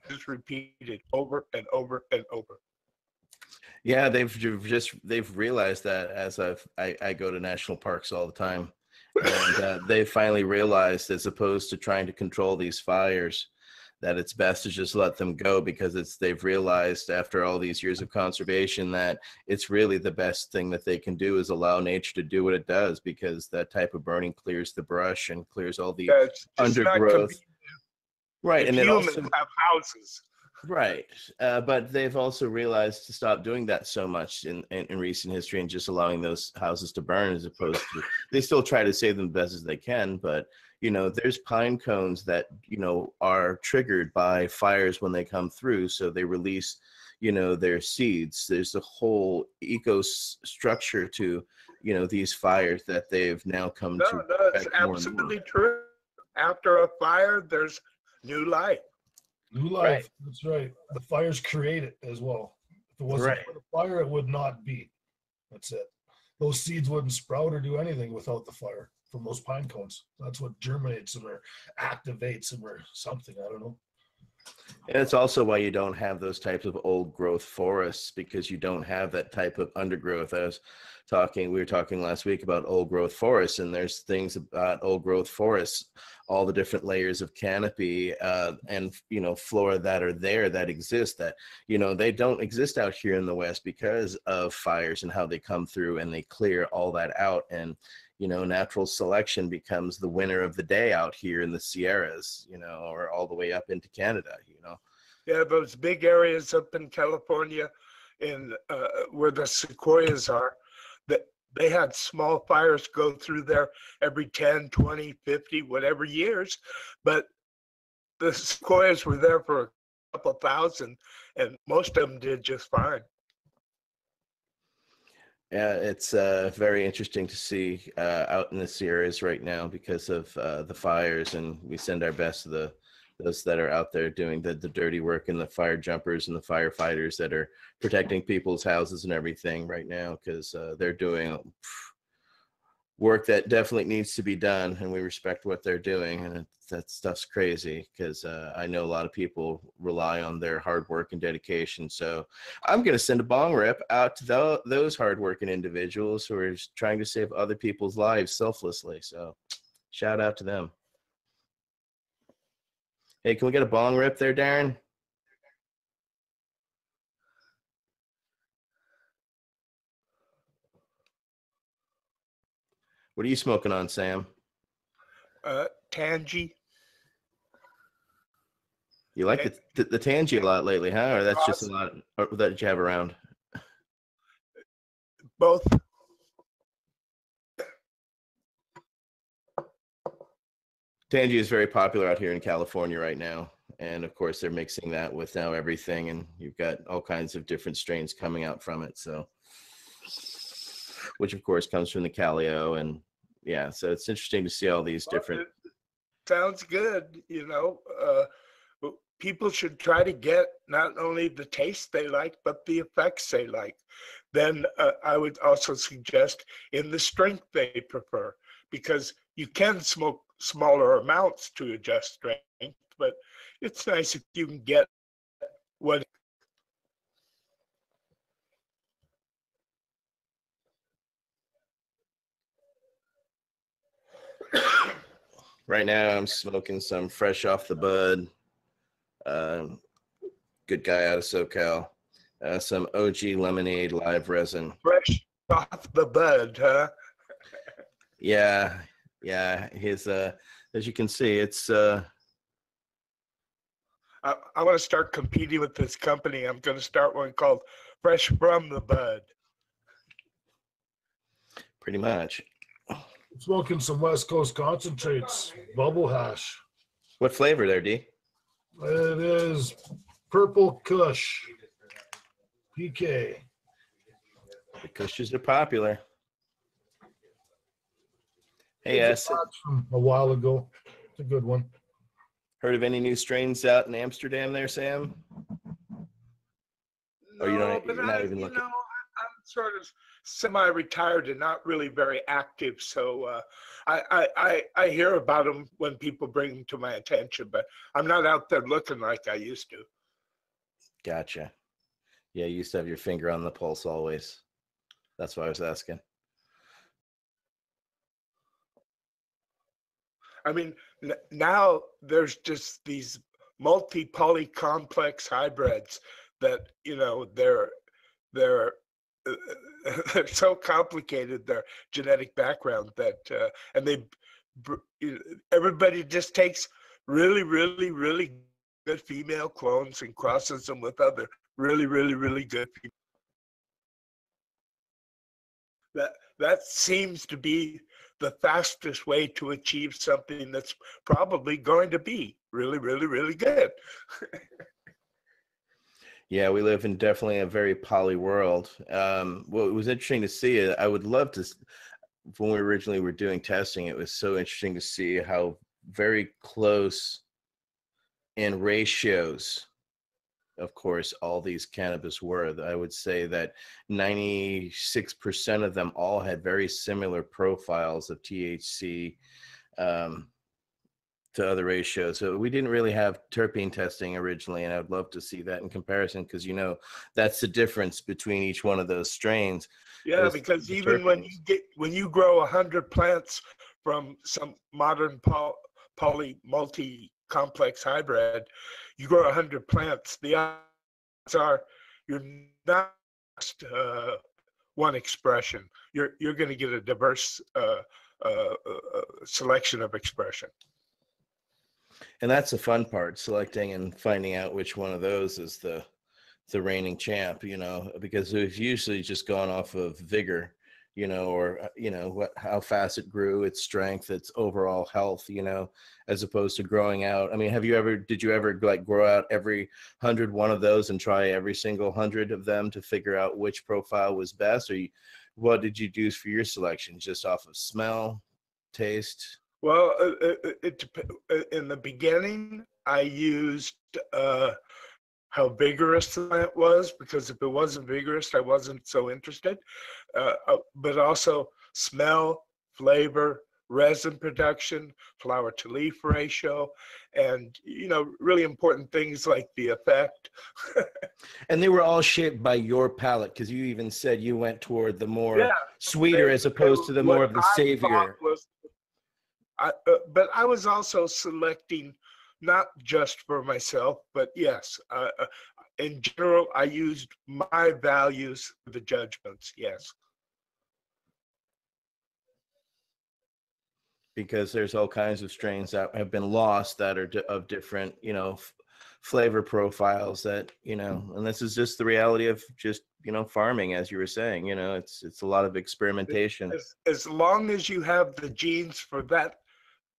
just repeated over and over and over. Yeah, they've realized that as I go to national parks all the time, and they finally realized, as opposed to trying to control these fires, that it's best to just let them go, because they've realized after all these years of conservation that it's really the best thing that they can do is allow nature to do what it does, because that type of burning clears the brush and clears all the undergrowth. Right, and humans have houses. Right, but they've also realized to stop doing that so much in recent history and just allowing those houses to burn, as opposed to, they still try to save them the best as they can, but there's pine cones that are triggered by fires when they come through, so they release their seeds. There's a whole structure to these fires that they've now come to. No, it's absolutely true. After a fire, there's new life. New life, right. That's right. The fire's created as well. If it wasn't for the fire, it would not be. That's it. Those seeds wouldn't sprout or do anything without the fire from those pine cones. That's what germinates them or activates them or something. I don't know. And it's also why you don't have those types of old growth forests, because you don't have that type of undergrowth. We were talking last week about old growth forests, and there's things about old growth forests, all the different layers of canopy and flora that are there that exist that they don't exist out here in the West because of fires and how they come through and they clear all that out, and natural selection becomes the winner of the day out here in the Sierras, or all the way up into Canada, Yeah, those big areas up in California in where the sequoias are, that they had small fires go through there every 10, 20, 50, whatever years, but the sequoias were there for a couple thousand, and most of them did just fine. Yeah, it's very interesting to see out in the Sierras right now because of the fires, and we send our best to those that are out there doing the dirty work, and the fire jumpers and the firefighters that are protecting people's houses and everything right now, because they're doing work that definitely needs to be done, and we respect what they're doing, and that stuff's crazy, because I know a lot of people rely on their hard work and dedication. So I'm going to send a bong rip out to those hardworking individuals who are trying to save other people's lives selflessly. So shout out to them. Hey, can we get a bong rip there, Darren? What are you smoking on, Sam? Tangy. You like the Tangy a lot lately, huh? Or that's just a lot that you have around? Both. Tangy is very popular out here in California right now. And of course, they're mixing that with now everything, and you've got all kinds of different strains coming out from it. So, which of course comes from the Calio, and yeah, so it's interesting to see all these different. Sounds good. People should try to get not only the taste they like, but the effects they like. Then I would also suggest in the strength they prefer, because you can smoke smaller amounts to adjust strength, but it's nice if you can get what. Right now, I'm smoking some fresh off the bud. Good guy out of SoCal. Some OG Lemonade live resin. Fresh off the bud, huh? Yeah. His as you can see, it's I want to start competing with this company. I'm going to start one called Fresh from the Bud. pretty much. Smoking some West Coast concentrates, bubble hash. What flavor there, D? It is Purple Kush, PK. The Kushes are popular. Hey, It's a batch from a while ago. It's a good one. heard of any new strains out in Amsterdam there, Sam? Or you're not even looking? I'm sort of semi-retired and not really very active, so I hear about them when people bring them to my attention, but I'm not out there looking like I used to. Gotcha. Yeah, you used to have your finger on the pulse always. That's why I was asking. I mean, now there's just these multi-poly complex hybrids that, they're so complicated, their genetic background, that and everybody just takes really, really, really good female clones and crosses them with other really, really, really good people. That seems to be the fastest way to achieve something that's probably going to be really, really, really good. Yeah, we live in definitely a very poly world. Well, it was interesting to see. I would love to, when we originally were doing testing, it was so interesting to see how very close in ratios, of course, all these cannabis were. I would say that 96% of them all had very similar profiles of THC to other ratios. So we didn't really have terpene testing originally, and I'd love to see that in comparison, because that's the difference between each one of those strains. Yeah, because even when you grow 100 plants from some modern multi-complex hybrid, you grow 100 plants, the odds are you're not just one expression. You're going to get a diverse selection of expression. And that's the fun part, selecting and finding out which one of those is the reigning champ, because it's usually just gone off of vigor, or how fast it grew, its strength, its overall health, as opposed to growing out. I mean, did you ever like grow out every 101 of those and try every single 100 of them to figure out which profile was best? Or what did you do for your selection? Just off of smell, taste? Well, in the beginning, I used how vigorous the plant was, because if it wasn't vigorous, I wasn't so interested. But also smell, flavor, resin production, flower to leaf ratio, and really important things like the effect. And they were all shaped by your palate, because you even said you went toward the more sweeter as opposed to the more of the savior. But I was also selecting not just for myself, but yes, in general, I used my values for the judgments. Yes. Because there's all kinds of strains that have been lost that are of different, flavor profiles that, and this is just the reality of just, farming, as you were saying, it's a lot of experimentation. As long as you have the genes for that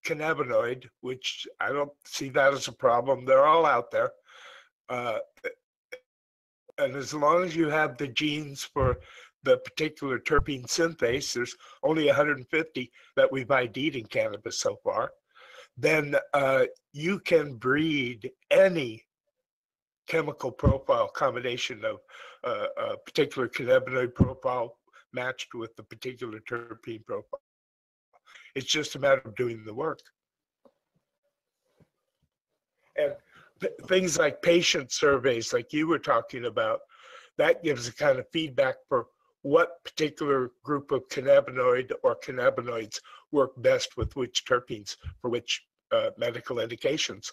cannabinoid, which I don't see that as a problem. They're all out there. And as long as you have the genes for the particular terpene synthase, there's only 150 that we've ID'd in cannabis so far, then you can breed any chemical profile combination of a particular cannabinoid profile matched with the particular terpene profile. It's just a matter of doing the work. And things like patient surveys, like you were talking about, that gives a kind of feedback for what particular group of cannabinoid or cannabinoids work best with which terpenes for which medical indications.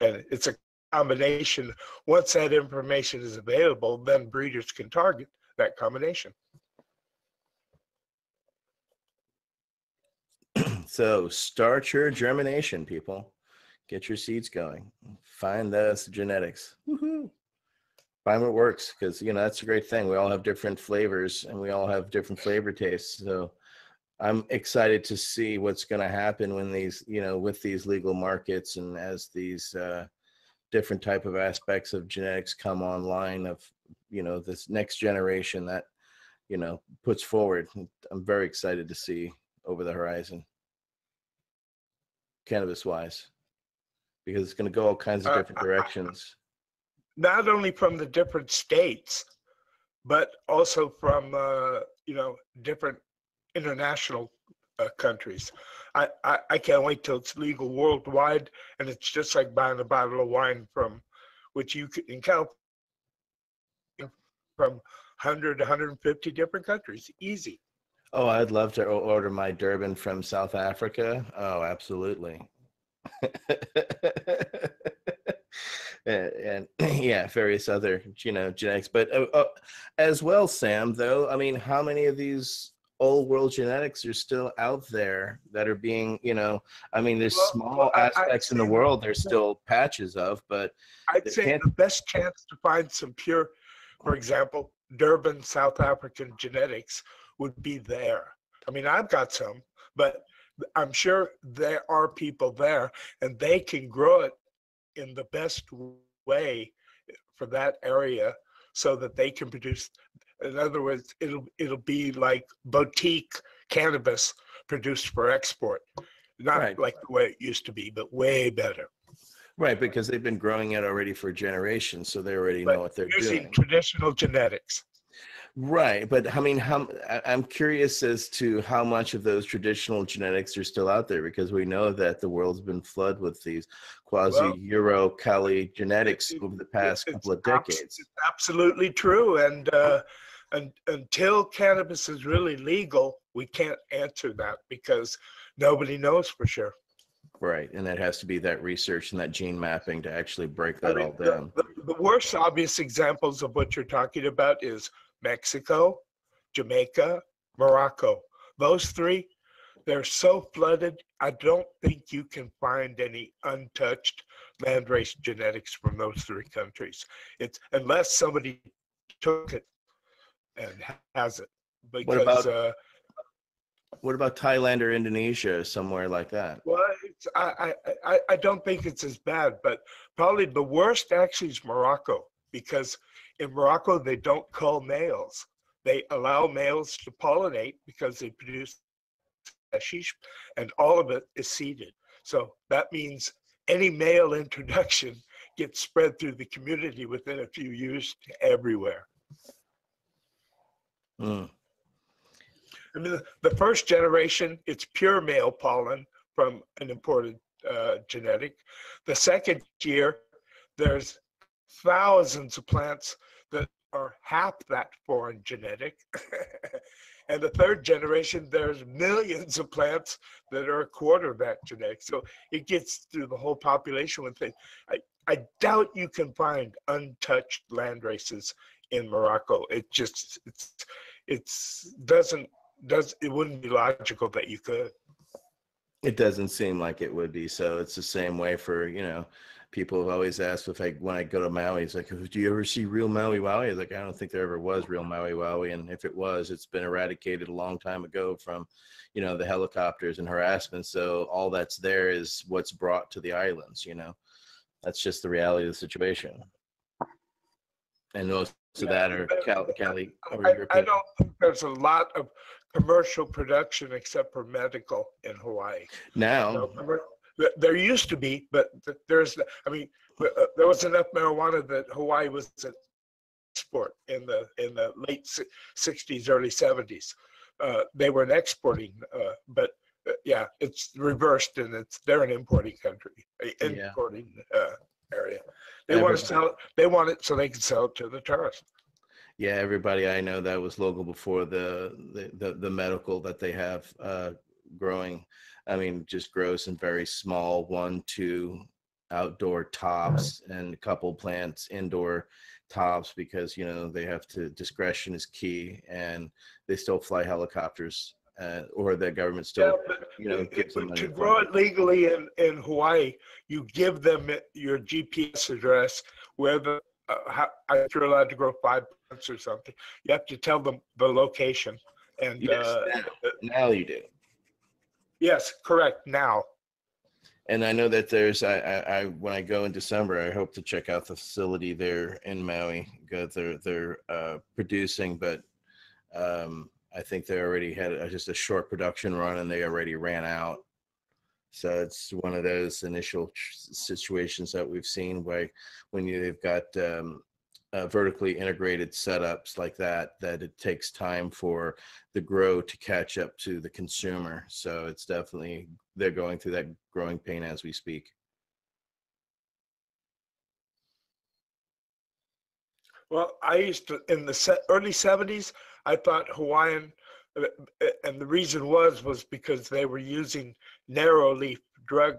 And it's a combination. Once that information is available, then breeders can target that combination. So start your germination, people. Get your seeds going. Find those genetics. Woohoo! Find what works, because that's a great thing. We all have different flavors and we all have different flavor tastes. So I'm excited to see what's going to happen when these, with these legal markets and as these different type of aspects of genetics come online of, this next generation that, puts forward. I'm very excited to see over the horizon, cannabis wise, because it's going to go all kinds of different directions. Not only from the different states, but also from, different international countries. I can't wait till it's legal worldwide, and it's just like buying a bottle of wine from, which you could, in California, from 100 to 150 different countries, easy. Oh, I'd love to order my Durban from South Africa. Oh, absolutely. and yeah, various other genetics, but as well, Sam, though, I mean, how many of these old world genetics are still out there that are being, I mean, there's small aspects in the world there's still patches of, but I'd say the best chance to find some pure, for example, Durban South African genetics would be there. I mean, I've got some, but I'm sure there are people there and they can grow it in the best way for that area so that they can produce. In other words, it'll be like boutique cannabis produced for export, not like the way it used to be, but way better. Right, because they've been growing it already for generations, so they already know what they're using doing. Traditional genetics. Right, but I mean, I'm curious as to how much of those traditional genetics are still out there, because we know that the world's been flooded with these quasi-Euro Cali genetics over the past couple of decades. It's absolutely true, and until cannabis is really legal, we can't answer that because nobody knows for sure. Right, and that has to be that research and that gene mapping to actually break that all down. The worst obvious examples of what you're talking about is Mexico, Jamaica, Morocco. Those three, they're so flooded, I don't think you can find any untouched landrace genetics from those three countries. It's unless somebody took it and has it. Because what about Thailand or Indonesia, somewhere like that? Well, I don't think it's as bad, but probably the worst actually is Morocco, because in Morocco they don't cull males. They allow males to pollinate because they produce hashish, and all of it is seeded. So that means any male introduction gets spread through the community within a few years to everywhere. Mm. I mean, the first generation, it's pure male pollen from an imported genetic. The second year, there's thousands of plants that are half that foreign genetic. And the third generation, there's millions of plants that are a quarter of that genetic. So it gets through the whole population with it. I doubt you can find untouched land races in Morocco. It wouldn't be logical that you could. It doesn't seem like it would be. So it's the same way for, people have always asked when I go to Maui, it's like, do you ever see real Maui Wowie? It's like, I don't think there ever was real Maui Wowie. And if it was, it's been eradicated a long time ago from, the helicopters and harassment. So all that's there is what's brought to the islands, that's just the reality of the situation. And most of that are Cali or European. I don't think there's a lot of commercial production except for medical in Hawaii. Now, there used to be, but there was enough marijuana that Hawaii was an export in the late 60s, early 70s. They were an exporting, but yeah, it's reversed, and they're an importing country, importing area. They want to sell it. They want it so they can sell it to the tourists. Yeah, everybody I know that was local before the medical that they have growing. I mean, just grows in very small 1-2 outdoor tops and a couple plants indoor tops because they have to, discretion is key, and they still fly helicopters or the government still gives them money to grow it legally in Hawaii. You give them your GPS address where if you're allowed to grow 5 plants or something. You have to tell them the location. And yes, now you do. Yes, correct. Now. And I know that there's I when I go in December, I hope to check out the facility there in Maui because they're producing, but I think they already had just a short production run and they already ran out. So it's one of those initial situations that we've seen when they've got vertically integrated setups like that it takes time for the grow to catch up to the consumer. So it's definitely, they're going through that growing pain as we speak. Well, I used to, in the early 70s, I thought Hawaiian, and the reason was because they were using narrow leaf drug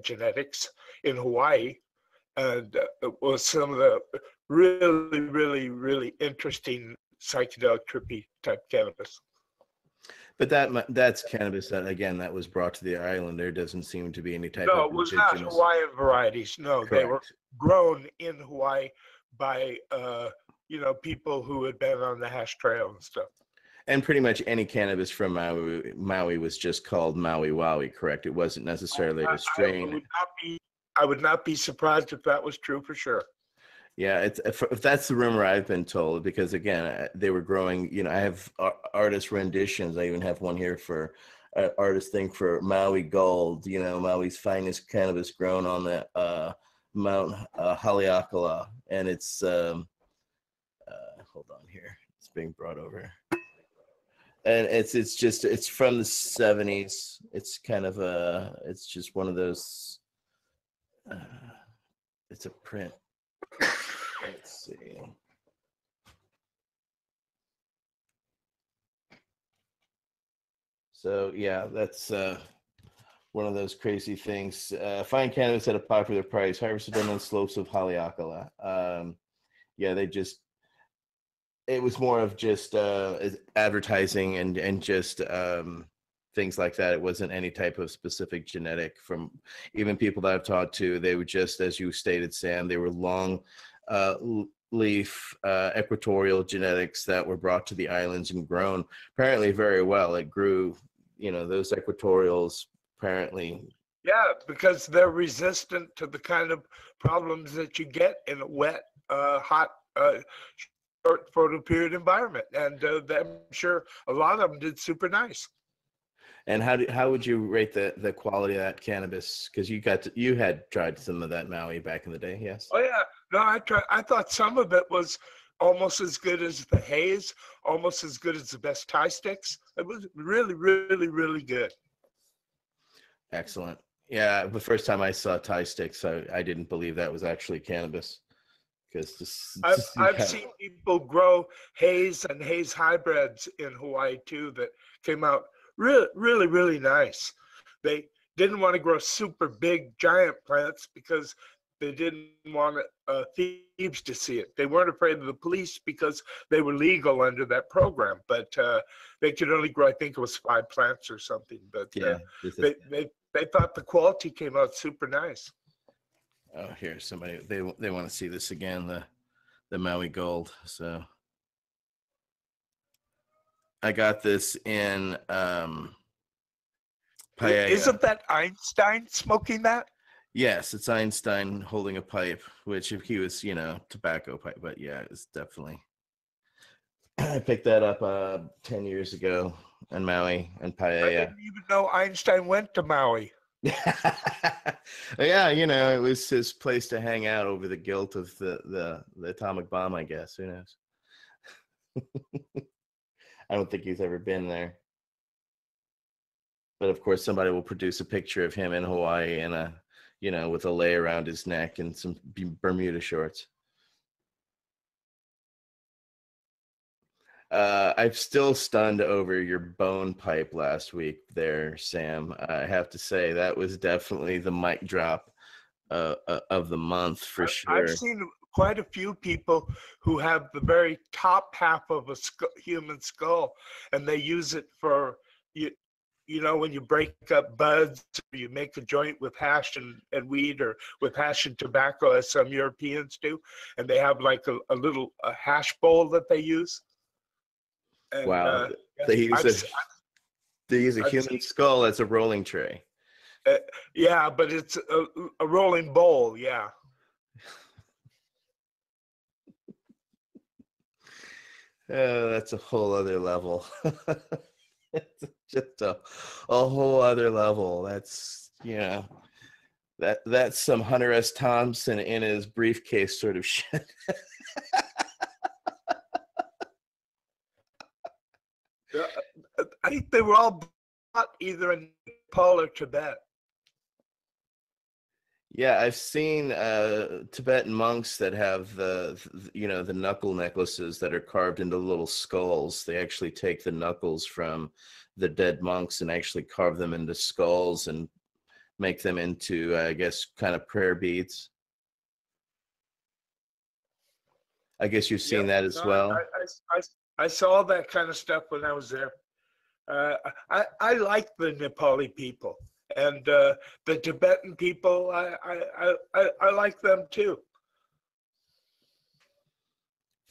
genetics in Hawaii. And it was some of the really, really, really interesting psychedelic trippy type cannabis. But that's cannabis that was brought to the island. There doesn't seem to be any type No, of it was not Hawaiian varieties. No, Correct. They were grown in Hawaii by people who had been on the hash trail and stuff. And pretty much any cannabis from Maui was just called Maui Wowie, correct? It wasn't necessarily a strain. I would not be surprised if that was true for sure. Yeah, if that's the rumor I've been told, because again, they were growing, I have artist renditions. I even have one here for artist thing for Maui Gold, Maui's finest cannabis grown on the Mount Haleakala. And it's, hold on here. It's being brought over. And it's from the 70s. It's kind of it's just one of those, it's a print. Let's see. So yeah, that's one of those crazy things. Fine cannabis at a popular price, harvested on the slopes of Haleakala. It was more of just advertising and just things like that. It wasn't any type of specific genetic. From even people that I've talked to, they were just, as you stated, Sam, they were long leaf equatorial genetics that were brought to the islands and grown apparently very well. It grew, those equatorials apparently. Yeah, because they're resistant to the kind of problems that you get in a wet, hot, short photo period environment. And I'm sure a lot of them did super nice. And how would you rate the quality of that cannabis? Because you had tried some of that Maui back in the day, yes? Oh yeah, no, I thought some of it was almost as good as the haze, almost as good as the best Thai sticks. It was really, really, really good. Excellent. Yeah, the first time I saw Thai sticks, I didn't believe that was actually cannabis. Because I've seen people grow haze and haze hybrids in Hawaii too that came out really, really, really nice. They didn't want to grow super big giant plants because they didn't want thieves to see it. They weren't afraid of the police because they were legal under that program. But they could only grow, I think it was 5 plants or something. But they thought the quality came out super nice. Oh, here's somebody. They want to see this again. The Maui Gold. So I got this in Paella. Isn't that Einstein smoking that? Yes, it's Einstein holding a pipe, which if he was, tobacco pipe, but yeah, it's definitely. I picked that up 10 years ago in Maui and Paella. I didn't even know Einstein went to Maui. Yeah, it was his place to hang out over the guilt of the atomic bomb, I guess. Who knows? I don't think he's ever been there. But of course, somebody will produce a picture of him in Hawaii and with a lei around his neck and some Bermuda shorts. I'm still stunned over your bone pipe last week there, Sam. I have to say that was definitely the mic drop of the month for sure. I've seen quite a few people who have the very top half of a human skull, and they use it for when you break up buds, or you make a joint with hash and weed, or with hash and tobacco, as some Europeans do, and they have like a little hash bowl that they use. And, wow, they use a human skull as a rolling tray. Yeah, but it's a rolling bowl. Yeah. That's a whole other level. It's just a whole other level. That's that's some Hunter S. Thompson in his briefcase sort of shit. I think they were all bought either in Nepal or Tibet. Yeah, I've seen Tibetan monks that have the knuckle necklaces that are carved into little skulls. They actually take the knuckles from the dead monks and actually carve them into skulls and make them into, I guess, kind of prayer beads. I guess you've seen that as well. I saw that kind of stuff when I was there. I like the Nepali people. And the Tibetan people, I like them too.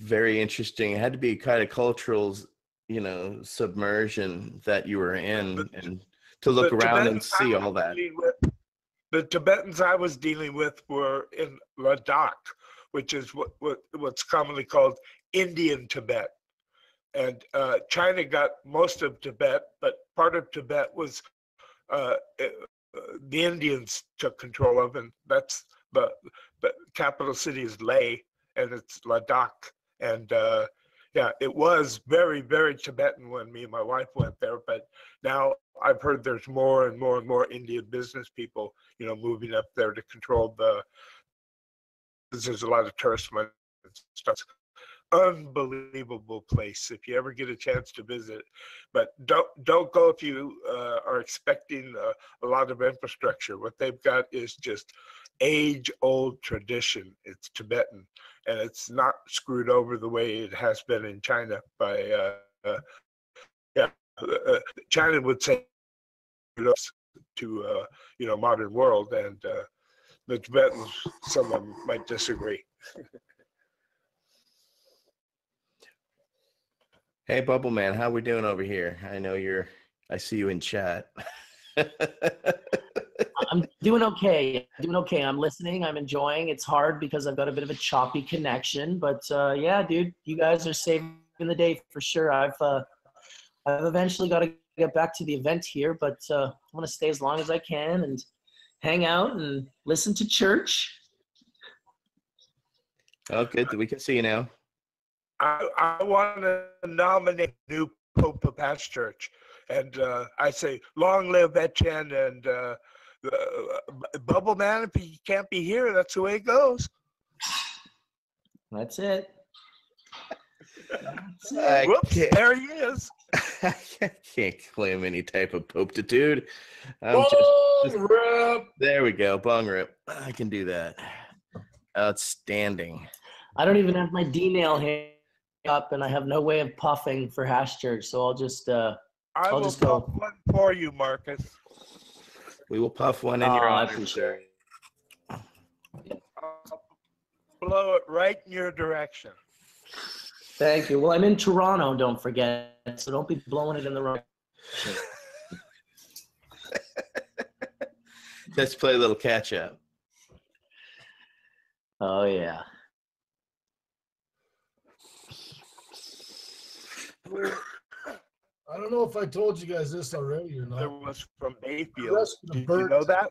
Very interesting. It had to be kind of cultural, submersion that you were in, and to look around and see all that. The Tibetans I was dealing with were in Ladakh, which is what's commonly called Indian Tibet. And China got most of Tibet, but part of Tibet was the Indians took control of, and that's the capital city is Leh, and it's Ladakh. And it was very, very Tibetan when me and my wife went there, but now I've heard there's more and more and more Indian business people, moving up there to control there's a lot of tourist money and stuff. Unbelievable place if you ever get a chance to visit, but don't go if you are expecting a lot of infrastructure. What they've got is just age-old tradition. It's Tibetan, and it's not screwed over the way it has been in China by China would say to modern world, and the Tibetans, some of them might disagree. Hey, Bubble Man, how we doing over here? I see you in chat. I'm doing okay. I'm listening. I'm enjoying. It's hard because I've got a bit of a choppy connection, but yeah, dude, you guys are saving the day for sure. I've eventually got to get back to the event here, but I want to stay as long as I can and hang out and listen to church. Oh, good. We can see you now. I want to nominate new Pope of Patch Church, and I say, long live Etienne and Bubble Man. If he can't be here, that's the way it goes. That's it. Whoops, there he is. I can't claim any type of popitude. Bong rip. There we go, bong rip. I can do that. Outstanding. I don't even have my D-nail hand up, and I have no way of puffing for hash church, so I'll just I will just go. puff one for you, Marcus. We will puff one in Oh, your I honor, appreciate sir. I'll blow it right in your direction. Thank you. Well, I'm in Toronto, don't forget, so don't be blowing it in the wrong direction. Let's play a little catch up. Oh, yeah. I don't know if I told you guys this already or There not. was from Bayfield. Rescued a Did you bird. know that?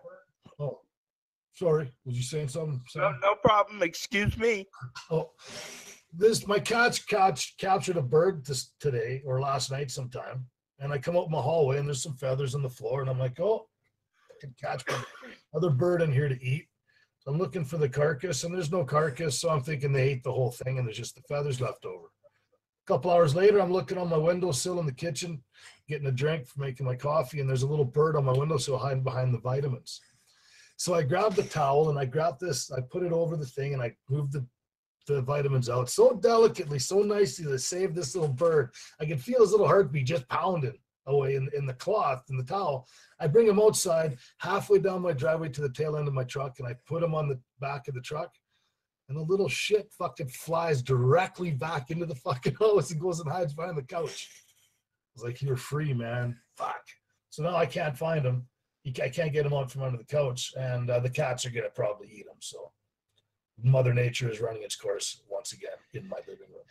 Oh, sorry. Was you saying something? No, Sam? no problem. Excuse me. Oh, my cat's captured a bird today or last night sometime, and I come out my hallway and there's some feathers on the floor, and I'm like, oh, I can catch another bird in here to eat. So I'm looking for the carcass, and there's no carcass, so I'm thinking they ate the whole thing, and there's just the feathers left over. A couple hours later, I'm looking on my windowsill in the kitchen, getting a drink for making my coffee, and there's a little bird on my windowsill hiding behind the vitamins. So I grabbed the towel and I grabbed this, I put it over the thing, and I moved the vitamins out so delicately, so nicely to save this little bird. I could feel his little heartbeat just pounding away in the cloth, in the towel. I bring him outside halfway down my driveway to the tail end of my truck, and I put him on the back of the truck. And the little shit fucking flies directly back into the fucking house and goes and hides behind the couch. I was like, you're free, man. Fuck. So now I can't find him. I can't get him out from under the couch, and the cats are going to probably eat him. So Mother Nature is running its course once again in my living room.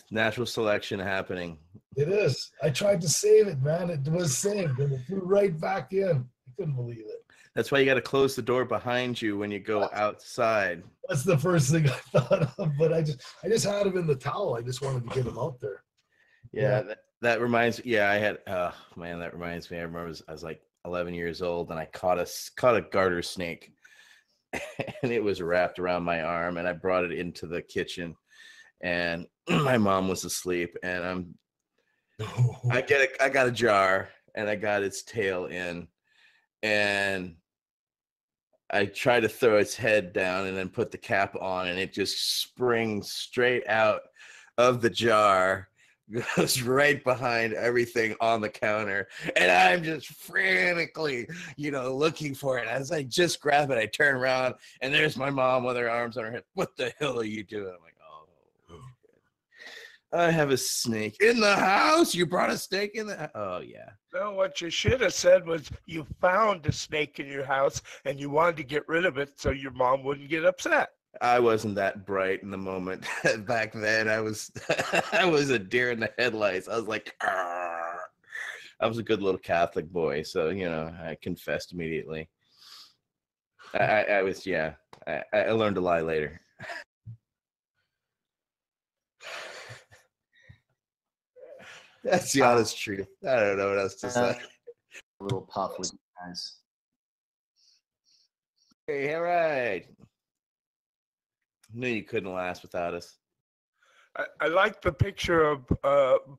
Natural selection happening. It is. I tried to save it, man. It was saved, and it flew right back in. I couldn't believe it. That's why you got to close the door behind you when you go outside. That's the first thing I thought of, but I just had him in the towel. I just wanted to get him out there. Yeah, that reminds. Yeah, I had. Oh man, that reminds me. I remember I was like 11 years old, and I caught a garter snake, and it was wrapped around my arm, and I brought it into the kitchen, and my mom was asleep, and I got a jar, and I got its tail in, and I tried to throw its head down and then put the cap on, and it just springs straight out of the jar, goes right behind everything on the counter. And I'm just frantically, looking for it. As I just grab it, I turn around, and there's my mom with her arms on her head. What the hell are you doing? I'm like, oh, I have a snake in the house. You brought a snake in the house? Oh, yeah. No, what you should have said was you found a snake in your house and you wanted to get rid of it so your mom wouldn't get upset. I wasn't that bright in the moment. Back then, I was I was a deer in the headlights. I was like, argh. I was a good little Catholic boy, so I confessed immediately. I was, yeah. I learned to lie later. That's the honest truth. I don't know what else to say. A little puff with you guys. Hey, all right. Knew you couldn't last without us. I like the picture of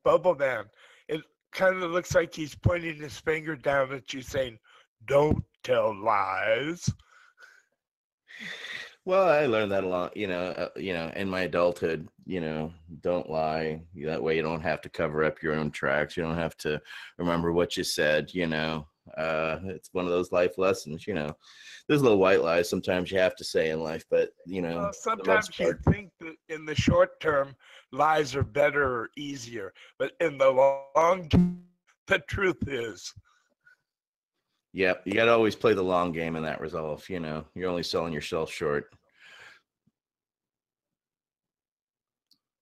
Bubble Man. It kind of looks like he's pointing his finger down at you saying, don't tell lies. Well, I learned that a lot, in my adulthood, don't lie. That way you don't have to cover up your own tracks. You don't have to remember what you said, It's one of those life lessons, There's little white lies sometimes you have to say in life, but, sometimes you think that in the short term, lies are better or easier. But in the long term, the truth is. Yeah, you got to always play the long game in that resolve. You're only selling yourself short.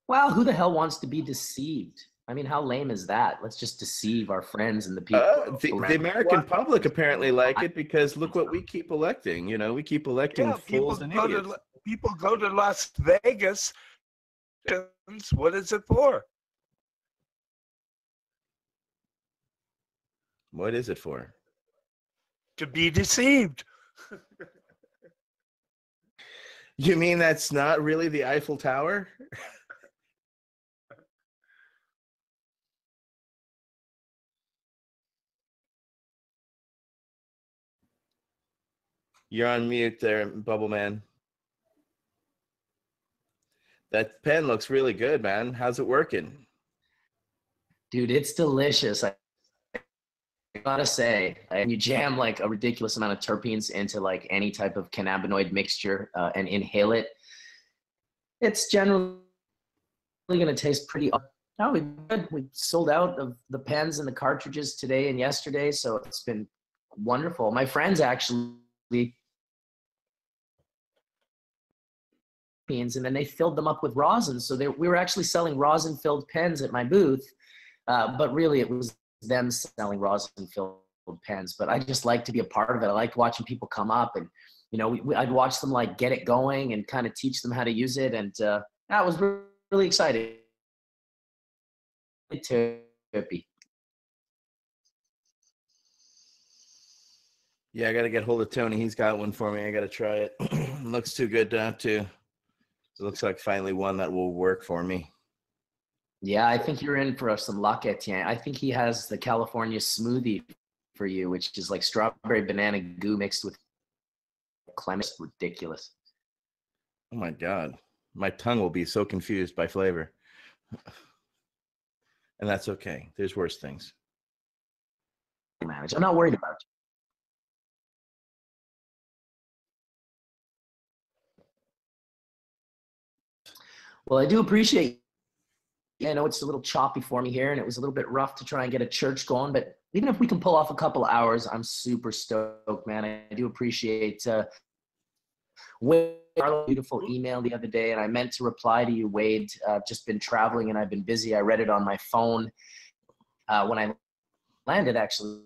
Well, who the hell wants to be deceived? I mean, how lame is that? Let's just deceive our friends and the people. The American public apparently like it because look what we keep electing. We keep electing fools and idiots. People go to Las Vegas. What is it for? What is it for? To be deceived. You mean that's not really the Eiffel Tower? You're on mute there, Bubble Man. That pen looks really good, man. How's it working? Dude, it's delicious. I gotta say, and you jam like a ridiculous amount of terpenes into like any type of cannabinoid mixture and inhale it. It's generally gonna taste pretty. No, we sold out of the pens and the cartridges today and yesterday, so it's been wonderful. My friends actually, and then they filled them up with rosin. So we were actually selling rosin-filled pens at my booth, but really it was them selling rosin-filled pens. But I just like to be a part of it. I like watching people come up, and I'd watch them like get it going and kind of teach them how to use it, and that was really exciting. Trippy. Yeah, I got to get hold of Tony. He's got one for me. I got to try it. Looks too good to it looks like finally one that will work for me. Yeah, I think you're in for some luck, Etienne. I think he has the California smoothie for you, which is like strawberry banana goo mixed with clements. Ridiculous. Oh my God. My tongue will be so confused by flavor. And that's okay. There's worse things. I'm not worried about you. Well, I do appreciate. I know it's a little choppy for me here, and it was a little bit rough to try and get a church going. But even if we can pull off a couple hours, I'm super stoked, man. I do appreciate Wade, our beautiful email the other day, and I meant to reply to you, Wade. I've just been traveling and I've been busy. I read it on my phone when I landed, actually.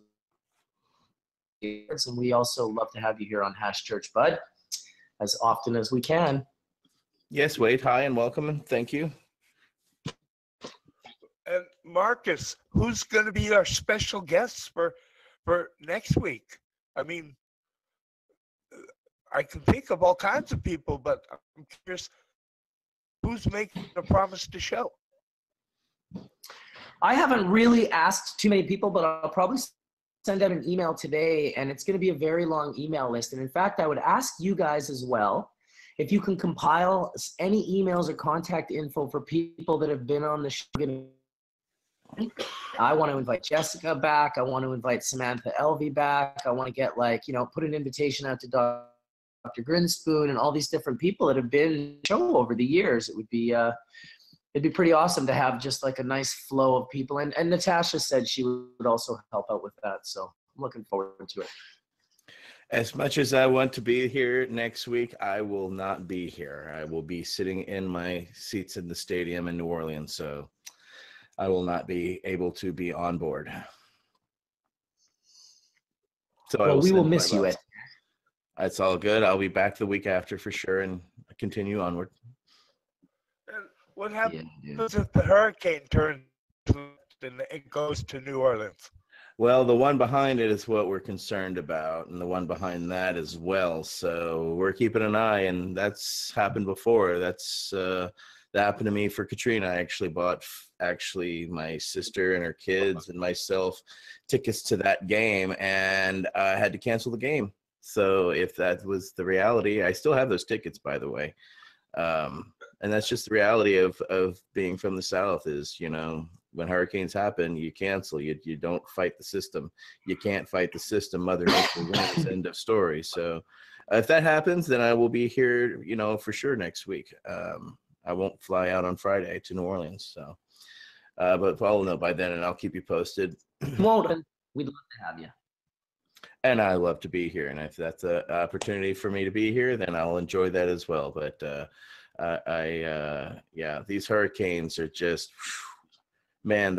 And we also love to have you here on Hash Church, Bud, as often as we can. Yes, Wade. Hi and welcome, and thank you. And Marcus, who's going to be our special guests for next week? I mean, I can think of all kinds of people, but I'm curious, who's making a promise to show? I haven't really asked too many people, but I'll probably send out an email today, and it's going to be a very long email list. And in fact, I would ask you guys as well, if you can compile any emails or contact info for people that have been on the show. I want to invite Jessica back. I want to invite Samantha Elvey back. I want to get put an invitation out to Dr. Grinspoon and all these different people that have been on the show over the years. It would be it'd be pretty awesome to have just like a nice flow of people. And Natasha said she would also help out with that. So I'm looking forward to it. As much as I want to be here next week, I will not be here. I will be sitting in my seats in the stadium in New Orleans. So I will not be able to be on board. So we will miss you, Ed. That's all good. I'll be back the week after for sure and continue onward. And what happens if the hurricane turns and it goes to New Orleans? Well, the one behind it is what we're concerned about, and the one behind that as well. So we're keeping an eye, and that's happened before. That happened to me for Katrina. I actually bought my sister and her kids and myself tickets to that game, and I had to cancel the game. So if that was the reality, I still have those tickets, by the way. And that's just the reality of being from the South is, when hurricanes happen, you cancel. You don't fight the system. You can't fight the system. Mother Nature wins. End of story. So if that happens, then I will be here, for sure next week. I won't fly out on Friday to New Orleans. So, but I'll know by then, and I'll keep you posted. Won't. We'd love to have you. And I love to be here. And if that's an opportunity for me to be here, then I'll enjoy that as well. But these hurricanes are just, man,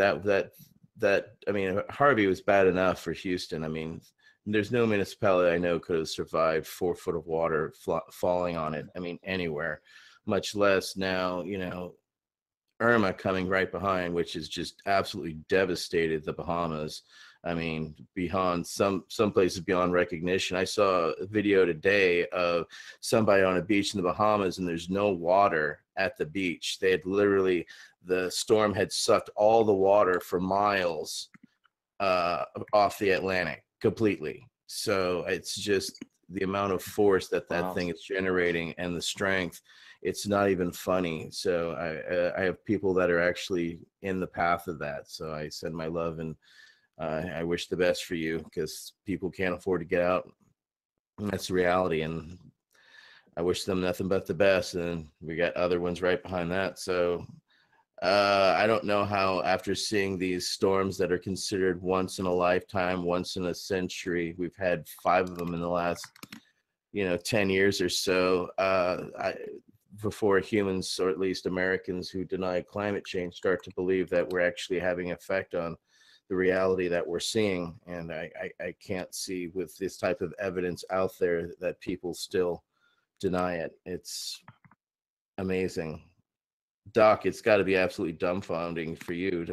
Harvey was bad enough for Houston. I mean, there's no municipality I know could have survived 4 foot of water falling on it. I mean, anywhere, much less now, Irma coming right behind, which has just absolutely devastated the Bahamas. I mean, beyond some places beyond recognition. I saw a video today of somebody on a beach in the Bahamas, and there's no water at the beach. They had the storm had sucked all the water for miles off the Atlantic completely. So it's just the amount of force that Wow. thing is generating and the strength, it's not even funny. So I have people that are actually in the path of that. So I send my love, and I wish the best for you, because people can't afford to get out. And that's the reality. And I wish them nothing but the best. And we got other ones right behind that. So I don't know how, after seeing these storms that are considered once in a lifetime, once in a century, we've had 5 of them in the last, 10 years or so, before humans, or at least Americans who deny climate change, start to believe that we're actually having effect on the reality that we're seeing. And I can't see, with this type of evidence out there, that people still deny it. It's amazing. Doc, it's got to be absolutely dumbfounding for you,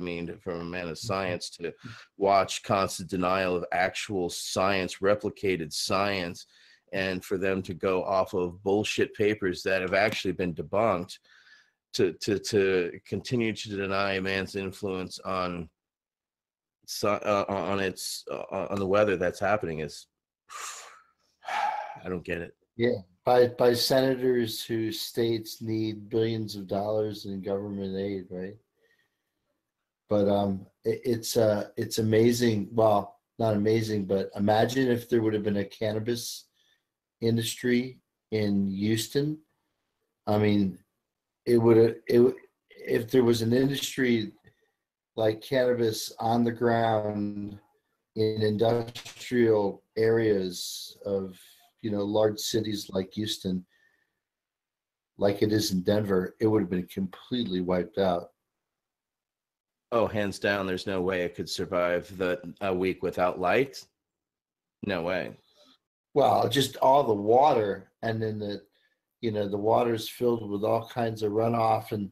from a man of science, to watch constant denial of actual science, replicated science, and for them to go off of bullshit papers that have actually been debunked, to continue to deny man's influence on the weather that's happening is, I don't get it. Yeah, by senators whose states need billions of dollars in government aid, right? But it's amazing. Well, not amazing, but imagine if there would have been a cannabis industry in Houston. I mean, if there was an industry like cannabis on the ground in industrial areas of large cities like Houston, like it is in Denver, it would have been completely wiped out. Oh, hands down, there's no way it could survive a week without light. No way. Well, just all the water, and then the water is filled with all kinds of runoff and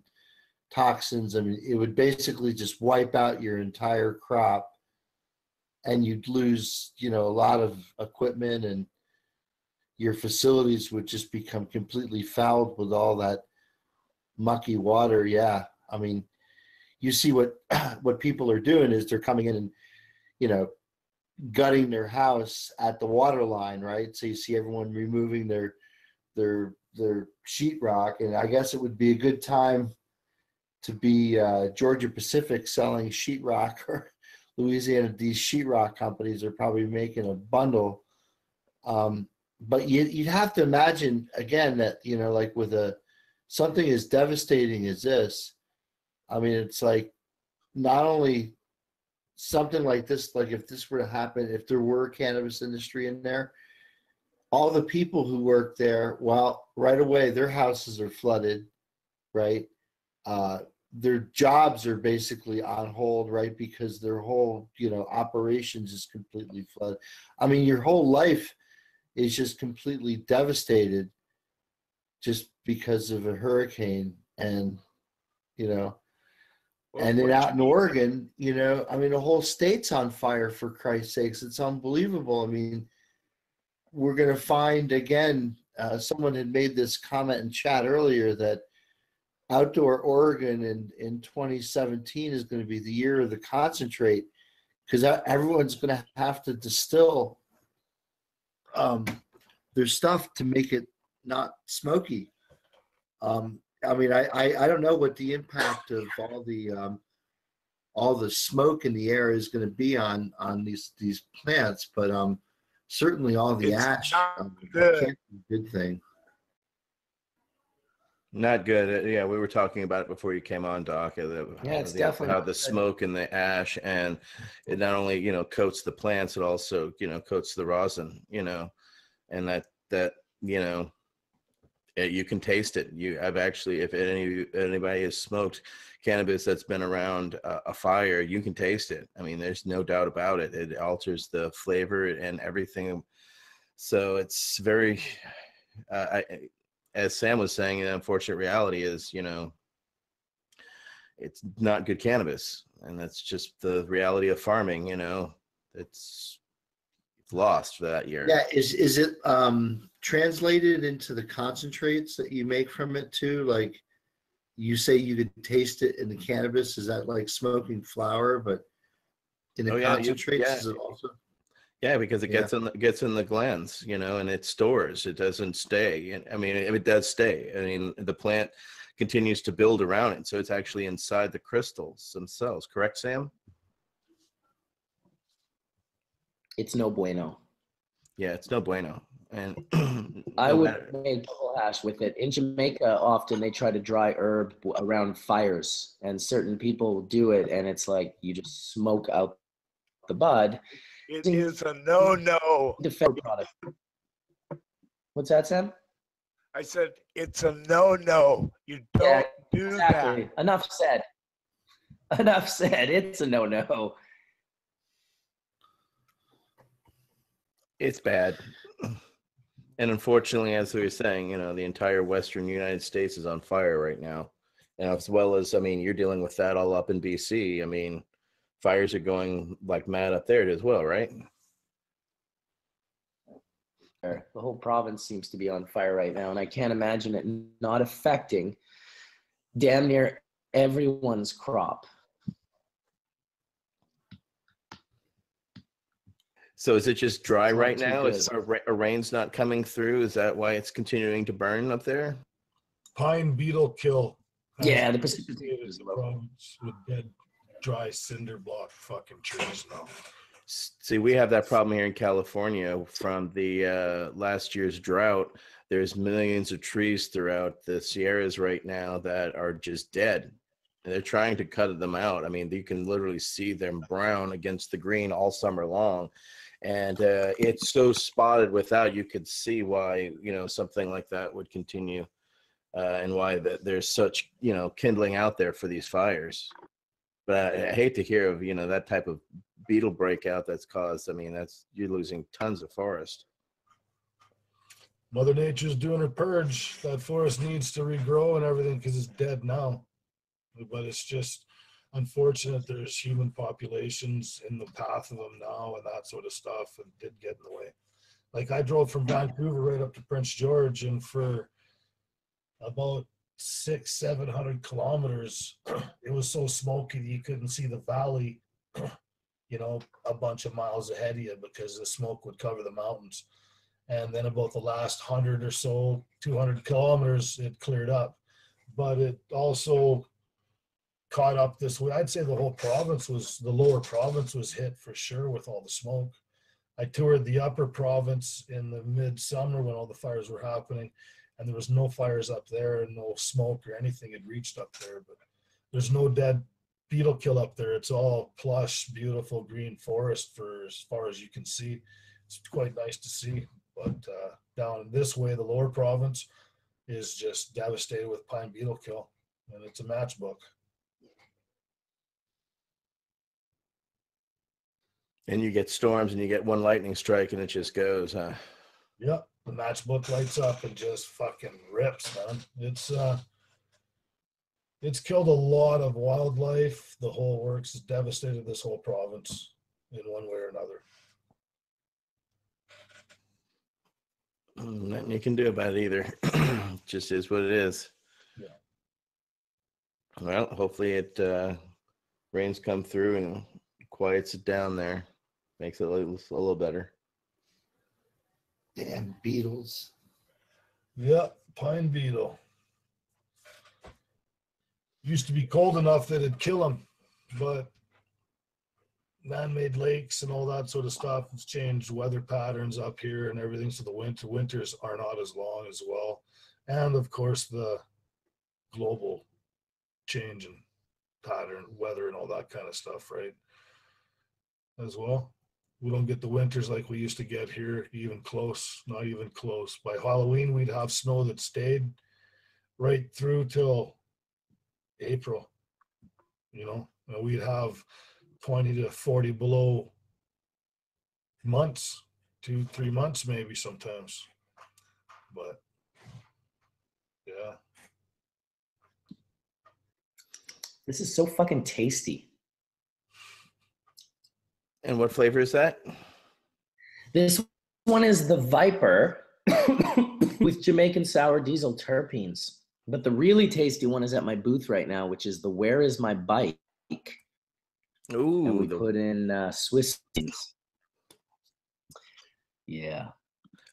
toxins. I mean, it would basically just wipe out your entire crop, and you'd lose, a lot of equipment, and your facilities would just become completely fouled with all that mucky water. Yeah. I mean, you see what people are doing is they're coming in and, gutting their house at the water line, right? So you see everyone removing their sheetrock, and I guess it would be a good time to be Georgia Pacific selling sheetrock, or Louisiana. These sheetrock companies are probably making a bundle. But you'd have to imagine, again, that, like with something as devastating as this, I mean, it's like, not only something like this, like if this were to happen, if there were a cannabis industry in there, all the people who work there, well, right away, their houses are flooded, right? Their jobs are basically on hold, right? Because their whole, operations is completely flooded. I mean, your whole life is just completely devastated just because of a hurricane. And and then out in Oregon, I mean, the whole state's on fire, for Christ's sakes. It's unbelievable. I mean, we're going to find, again, someone had made this comment in chat earlier, that outdoor Oregon in 2017 is going to be the year of the concentrate, because everyone's going to have to distill their stuff to make it not smoky. I mean, I don't know what the impact of all the smoke in the air is going to be on these plants, but certainly all the ash can't be a good thing. Not good. Yeah, we were talking about it before you came on, Doc. It's definitely how the smoke and the ash, and it not only coats the plants, it also coats the rosin, and that you can taste it. I've actually, if anybody has smoked cannabis that's been around a fire, you can taste it. I mean, there's no doubt about it. It alters the flavor and everything. So it's very, as Sam was saying, the unfortunate reality is, it's not good cannabis, and that's just the reality of farming. It's lost for that year. Yeah, is it translated into the concentrates that you make from it too? Like, you say you could taste it in the cannabis. Is that like smoking flour, but in the concentrates? Is it also? Yeah, because it gets in the glands, you know, and it stores. It doesn't stay. And I mean, it does stay. I mean, the plant continues to build around it, so it's actually inside the crystals themselves. Correct, Sam? It's no bueno. Yeah, it's no bueno. And I would make purple hash with it. In Jamaica, often they try to dry herb around fires, and certain people do it, and it's like you just smoke out the bud. It is a no-no. Product. What's that, Sam? I said it's a no-no. You don't do exactly. that. Enough said. Enough said. It's a no-no. It's bad. And unfortunately, as we were saying, you know, the entire Western United States is on fire right now. And as well as, I mean, you're dealing with that all up in BC. I mean, fires are going like mad up there as well, right? The whole province seems to be on fire right now, and I can't imagine it not affecting damn near everyone's crop. So is it just dry It's right not too now? good. Is a rain's not coming through? Is that why it's continuing to burn up there? Pine beetle kill. has Yeah, the devastated precipitation is the low. province with dead, dry cinder block fucking trees now. See, we have that problem here in California from the last year's drought. There's millions of trees throughout the Sierras right now that are just dead. And they're trying to cut them out. I mean, you can literally see them brown against the green all summer long. And it's so spotted without, you could see why, you know, something like that would continue and why there's such, you know, kindling out there for these fires. But I hate to hear of, you know, that type of beetle breakout that's caused. I mean, you're losing tons of forest. Mother Nature's doing her purge. That forest needs to regrow and everything because it's dead now. But it's just unfortunate there's human populations in the path of them now and that sort of stuff, and did get in the way. Like I drove from Vancouver right up to Prince George, and for about 600-700 kilometers, it was so smoky that you couldn't see the valley, you know, a bunch of miles ahead of you because the smoke would cover the mountains. And then about the last 100 or so, 200 kilometers, it cleared up. But it also caught up this way. I'd say the whole province the lower province was hit for sure with all the smoke. I toured the upper province in the midsummer when all the fires were happening, and there was no fires up there and no smoke or anything had reached up there. But there's no dead beetle kill up there. It's all plush, beautiful green forest for as far as you can see. It's quite nice to see. But down this way, the lower province is just devastated with pine beetle kill, and it's a matchbook. And you get storms and you get one lightning strike and it just goes, huh? Yep, the matchbook lights up and just fucking rips, man. It's killed a lot of wildlife. The whole works. It's devastated this whole province in one way or another. Nothing you can do about it either. It just is what it is. Yeah. Well, hopefully it rains come through and quiets it down there. Makes it a little better. Damn beetles. Yep, pine beetle. Used to be cold enough that it'd kill them, but man-made lakes and all that sort of stuff has changed weather patterns up here and everything, so the winters are not as long as well. And of course the global change in pattern, weather and all that kind of stuff, right? As well. We don't get the winters like we used to get here, even close, not even close. By Halloween, we'd have snow that stayed right through till April, you know, and we'd have 20 to 40 below months, 2-3 months maybe sometimes. But yeah. This is so fucking tasty. And what flavor is that? This one is the Viper with Jamaican sour diesel terpenes. But the really tasty one is at my booth right now, which is the Where Is My Bike? Ooh, And we put in Swiss seeds. Yeah.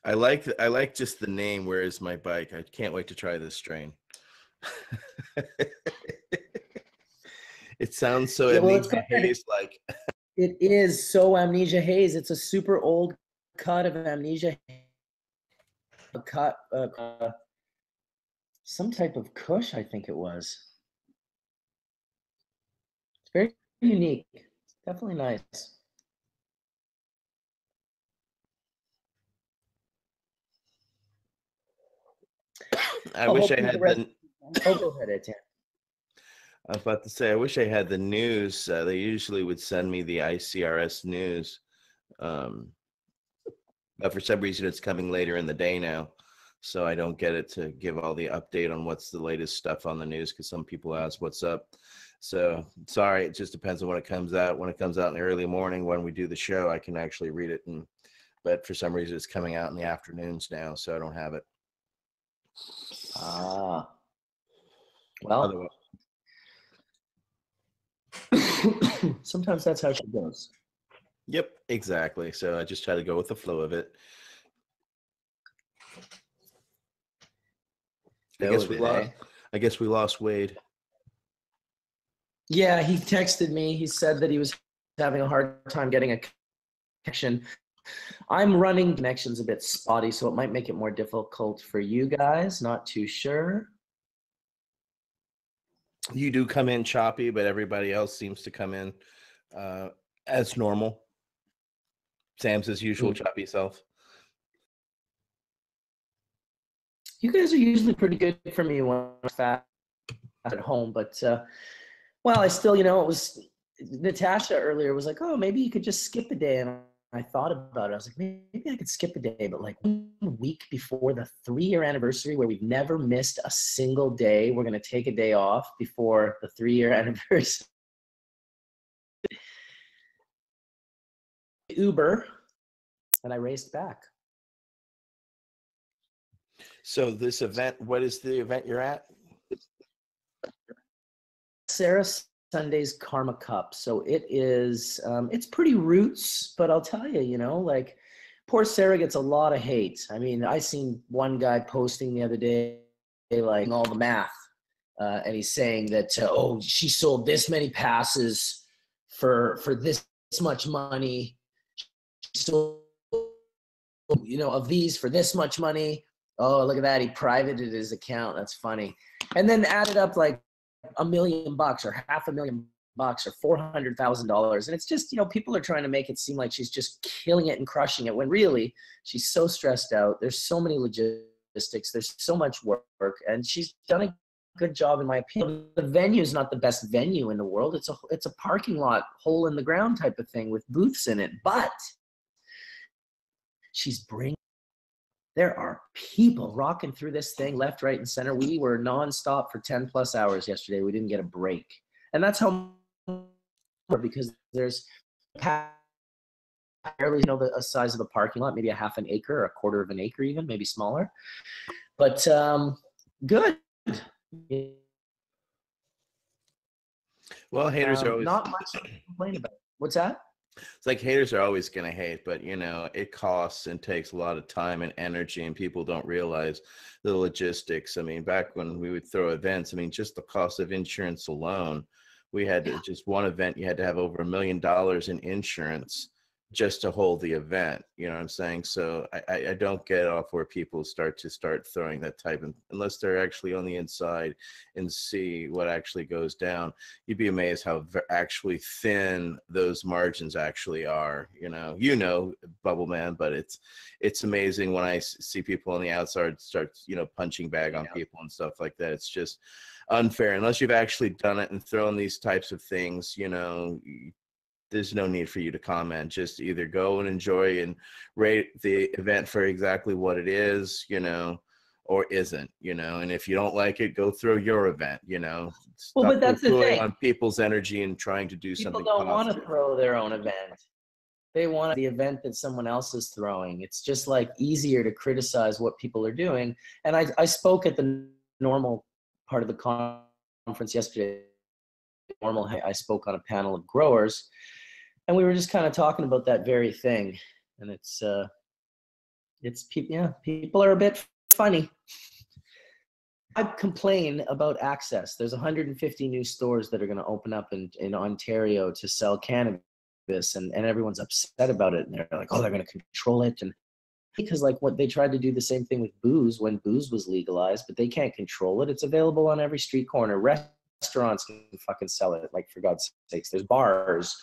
I like just the name. Where is my bike? I can't wait to try this strain. It sounds so Yeah, well, it's Amnesia got that. Haze like. It is so Amnesia Haze. It's a super old cut of Amnesia. A cut, some type of Kush, I think it was. It's very unique. Definitely nice. I wish I had the. Oh, go ahead, Etienne. I was about to say, I wish I had the news. They usually would send me the ICRS news, but for some reason it's coming later in the day now, so I don't get it to give all the update on what's the latest stuff on the news, because some people ask what's up. So sorry, it just depends on when it comes out. When it comes out in the early morning when we do the show, I can actually read it, but for some reason it's coming out in the afternoons now, so I don't have it. Ah. Well, Otherwise, sometimes that's how she goes. yep, exactly. So I just try to go with the flow of it. I guess we lost Wade. Yeah, he texted me. He said that he was having a hard time getting a connection. I'm running connections a bit spotty, so it might make it more difficult for you guys. Not too sure. You do come in choppy, but everybody else seems to come in as normal. Sam's his usual choppy self. You guys are usually pretty good for me when I'm fast at home, but well, I still, it was Natasha earlier was like, oh, maybe you could just skip a day. And I thought about it. I was like, maybe I could skip a day, but like 1 week before the 3-year anniversary where we've never missed a single day, we're going to take a day off before the 3-year anniversary. Uber, and I raced back. So this event, what is the event you're at? Sarah Sunday's Karma Cup. So it is, it's pretty roots, but I'll tell you, like poor Sarah gets a lot of hate. I mean, I seen one guy posting the other day, like all the math, and he's saying that, oh, she sold this many passes for this much money. She sold, of these for this much money. Oh, look at that. He privated his account. That's funny. And then added up like $1 million or $500,000 or $400,000. And it's just, people are trying to make it seem like she's just killing it and crushing it when really she's so stressed out. There's so many logistics. There's so much work, and she's done a good job in my opinion. The venue is not the best venue in the world. It's a parking lot, hole in the ground type of thing with booths in it, but she's bringing. There are people rocking through this thing left, right, and center. We were nonstop for 10 plus hours yesterday. We didn't get a break. And that's how, because there's barely, the size of a parking lot, maybe a half an acre, or a quarter of an acre even, maybe smaller. But good. Well, haters are always not much to complain about. What's that? It's like haters are always going to hate, but it costs and takes a lot of time and energy, and people don't realize the logistics. I mean, back when we would throw events, I mean, just the cost of insurance alone, we had to, just one event, you had to have over $1 million in insurance just to hold the event. You know what I'm saying? So I don't get off where people start throwing that type of, unless they're actually on the inside and see what actually goes down. You'd be amazed how actually thin those margins actually are. Bubble Man, but it's amazing when I see people on the outside start punching bag on people and stuff like that. It's just unfair unless you've actually done it and thrown these types of things. There's no need for you to comment. Just either go and enjoy and rate the event for exactly what it is, or isn't, and if you don't like it, go throw your event, Well, Stop but that's the thing. on people's energy and trying to do something People don't want to positive. throw their own event. They want the event that someone else is throwing. It's just like easier to criticize what people are doing. And I spoke at the normal part of the conference yesterday. I spoke on a panel of growers, and we were just kind of talking about that very thing. And it's It's people. Yeah, people are a bit funny. I complain about access. There's 150 new stores that are going to open up in Ontario to sell cannabis, and everyone's upset about it. And they're like, oh, they're going to control it. And because like what they tried to do the same thing with booze when booze was legalized, but they can't control it. It's available on every street corner. Restaurants can fucking sell it. Like, for God's sakes, there's bars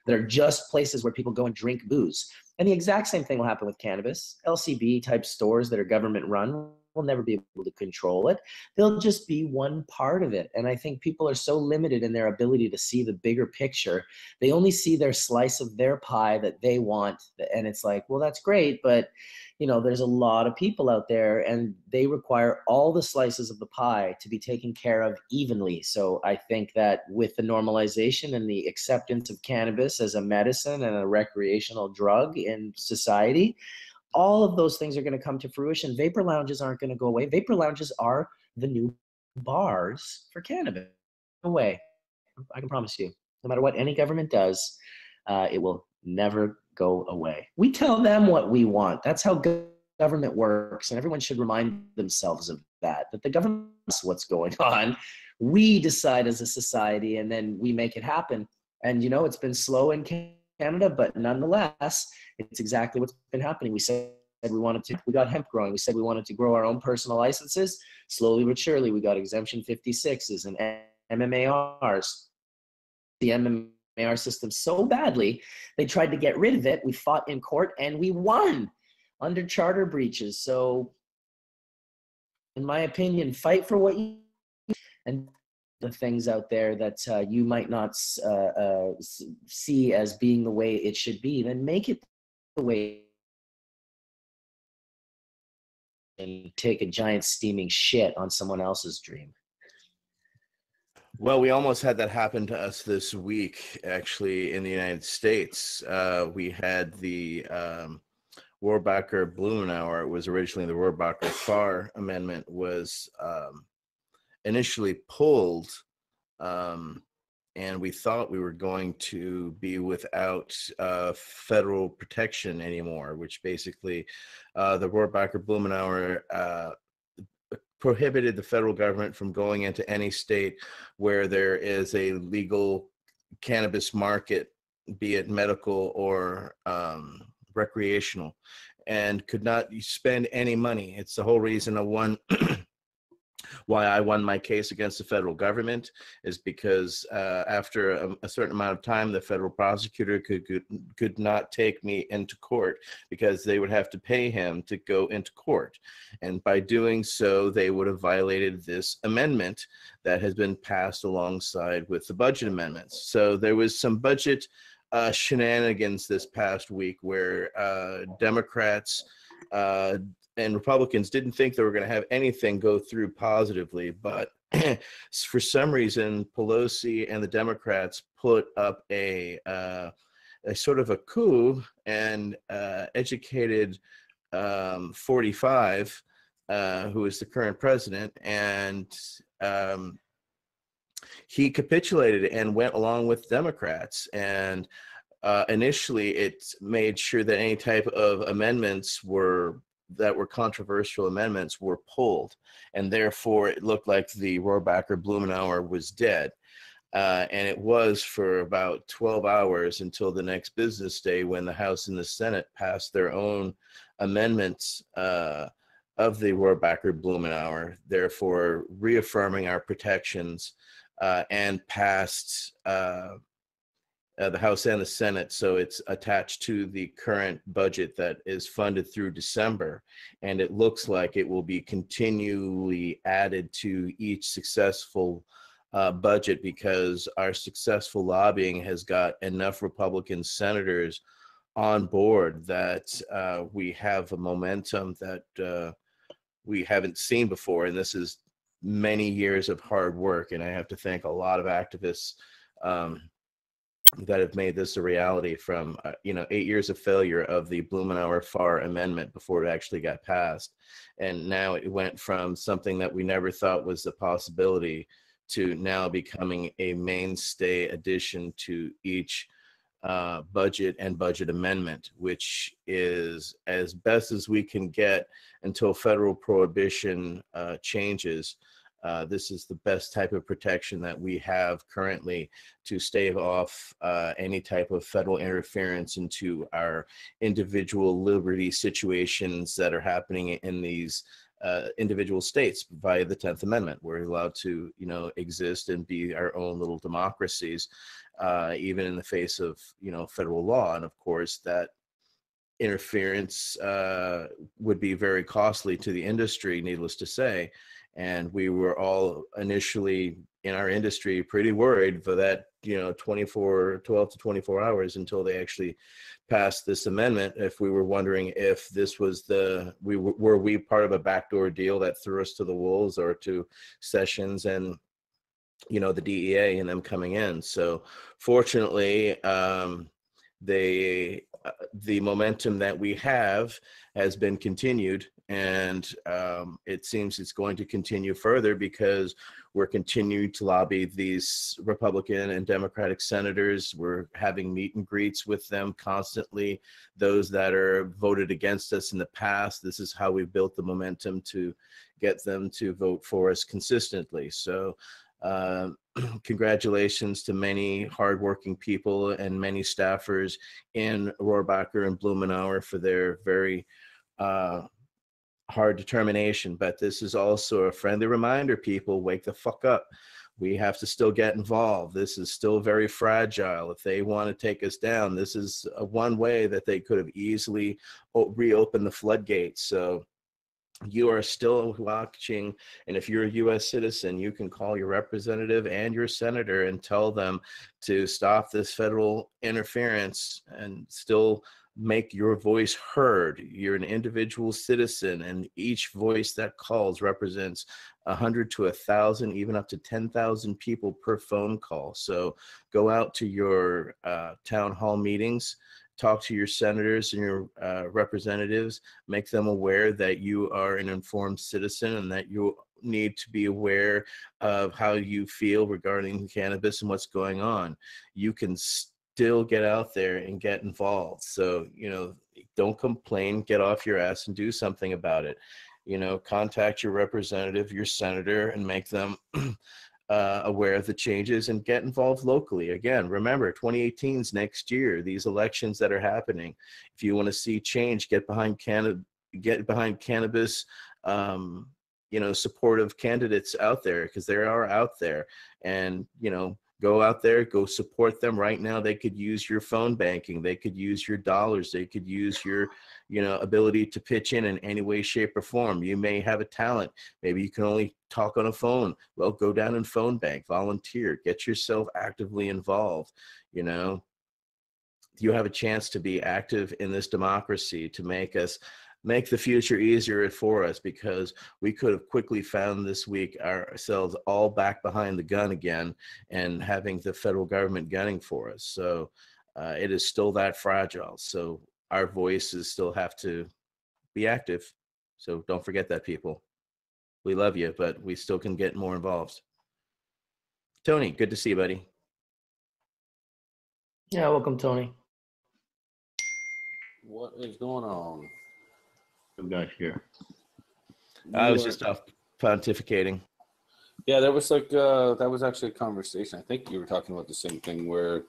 that are just places where people go and drink booze. And the exact same thing will happen with cannabis. LCB type stores that are government run will never be able to control it. They'll just be one part of it. And I think people are so limited in their ability to see the bigger picture. They only see their slice of their pie that they want. And it's like, well, that's great, but there's a lot of people out there and they require all the slices of the pie to be taken care of evenly. So I think that with the normalization and the acceptance of cannabis as a medicine and a recreational drug in society, all of those things are going to come to fruition. Vapor lounges aren't going to go away. Vapor lounges are the new bars for cannabis. No way. I can promise you. No matter what any government does, it will never go away. We tell them what we want. That's how government works. And everyone should remind themselves of that the government knows what's going on. We decide as a society, and then we make it happen. And, it's been slow in Canada, but nonetheless, it's exactly what's been happening. We said we got hemp growing. We said we wanted to grow our own personal licenses. Slowly but surely, we got exemption 56s and MMARs. The MMAR system so badly, they tried to get rid of it. We fought in court and we won under charter breaches. So, in my opinion, fight for what you and the things out there that you might not see as being the way it should be, then make it the way. And take a giant steaming shit on someone else's dream. Well, we almost had that happen to us this week, actually, in the United States. We had the Rohrabacher-Blumenauer. It was originally the Rohrabacher-Farr Amendment was initially pulled, and we thought we were going to be without federal protection anymore, which basically the Rohrabacher-Blumenauer prohibited the federal government from going into any state where there is a legal cannabis market, be it medical or recreational, and could not spend any money. It's the whole reason why I won my case against the federal government, is because after a certain amount of time, the federal prosecutor could not take me into court because they would have to pay him to go into court. And by doing so, they would have violated this amendment that has been passed alongside with the budget amendments. So there was some budget shenanigans this past week where Democrats and Republicans didn't think they were going to have anything go through positively, but for some reason, Pelosi and the Democrats put up a sort of a coup and educated 45, who is the current president, and he capitulated and went along with Democrats. And initially, it made sure that any type of amendments that were controversial amendments were pulled, and therefore it looked like the Rohrabacher-Blumenauer was dead. And it was for about 12 hours until the next business day, when the House and the Senate passed their own amendments of the Rohrabacher-Blumenauer, therefore reaffirming our protections, and passed the House and the Senate, so it's attached to the current budget that is funded through December, and it looks like it will be continually added to each successful budget, because our successful lobbying has got enough Republican senators on board that we have a momentum that we haven't seen before, and this is many years of hard work, and I have to thank a lot of activists that have made this a reality, from 8 years of failure of the Blumenauer-Farr amendment before it actually got passed, and now it went from something that we never thought was a possibility to now becoming a mainstay addition to each budget and budget amendment, which is as best as we can get until federal prohibition changes. This is the best type of protection that we have currently to stave off any type of federal interference into our individual liberty situations that are happening in these individual states via the 10th Amendment. We're allowed to, exist and be our own little democracies, even in the face of, federal law. And of course, that interference would be very costly to the industry, needless to say. And we were all initially in our industry pretty worried for that, 12 to 24 hours until they actually passed this amendment. If we were wondering if this was were we part of a backdoor deal that threw us to the wolves, or to Sessions and, the DEA and them coming in. So fortunately, the momentum that we have has been continued, and it seems it's going to continue further because we're continuing to lobby these Republican and Democratic senators. We're having meet and greets with them constantly. Those that are voted against us in the past, this is how we've built the momentum to get them to vote for us consistently. So congratulations to many hardworking people and many staffers in Rohrabacher and Blumenauer for their very hard determination. But this is also a friendly reminder, people, wake the fuck up. We have to still get involved. This is still very fragile. If they want to take us down, this is one way that they could have easily reopened the floodgates. So you are still watching, and if you're a U.S. citizen, you can call your representative and your senator and tell them to stop this federal interference and still make your voice heard. You're an individual citizen, and each voice that calls represents 100 to 1,000, even up to 10,000 people per phone call. So go out to your town hall meetings, talk to your senators and your representatives, make them aware that you are an informed citizen and that you need to be aware of how you feel regarding cannabis and what's going on. You can still get out there and get involved. So, don't complain, get off your ass and do something about it. Contact your representative, your senator, and make them aware of the changes and get involved locally. Again, remember, 2018 is next year. These elections that are happening, if you want to see change, get behind cannabis, supportive candidates out there, because they are out there. And go out there, go support them. Right now, they could use your phone banking, they could use your dollars, they could use your ability to pitch in any way, shape, or form. You may have a talent, maybe you can only talk on a phone. Well, go down and phone bank, volunteer, get yourself actively involved. You have a chance to be active in this democracy, to make the future easier for us, because we could have quickly found this week ourselves all back behind the gun again and having the federal government gunning for us. So it is still that fragile. So our voices still have to be active. So don't forget that, people. We love you, but we still can get more involved. Tony, good to see you, buddy. Yeah, welcome, Tony. What is going on? I'm not here. I was just off pontificating. Yeah, there was that was actually a conversation. I think you were talking about the same thing, where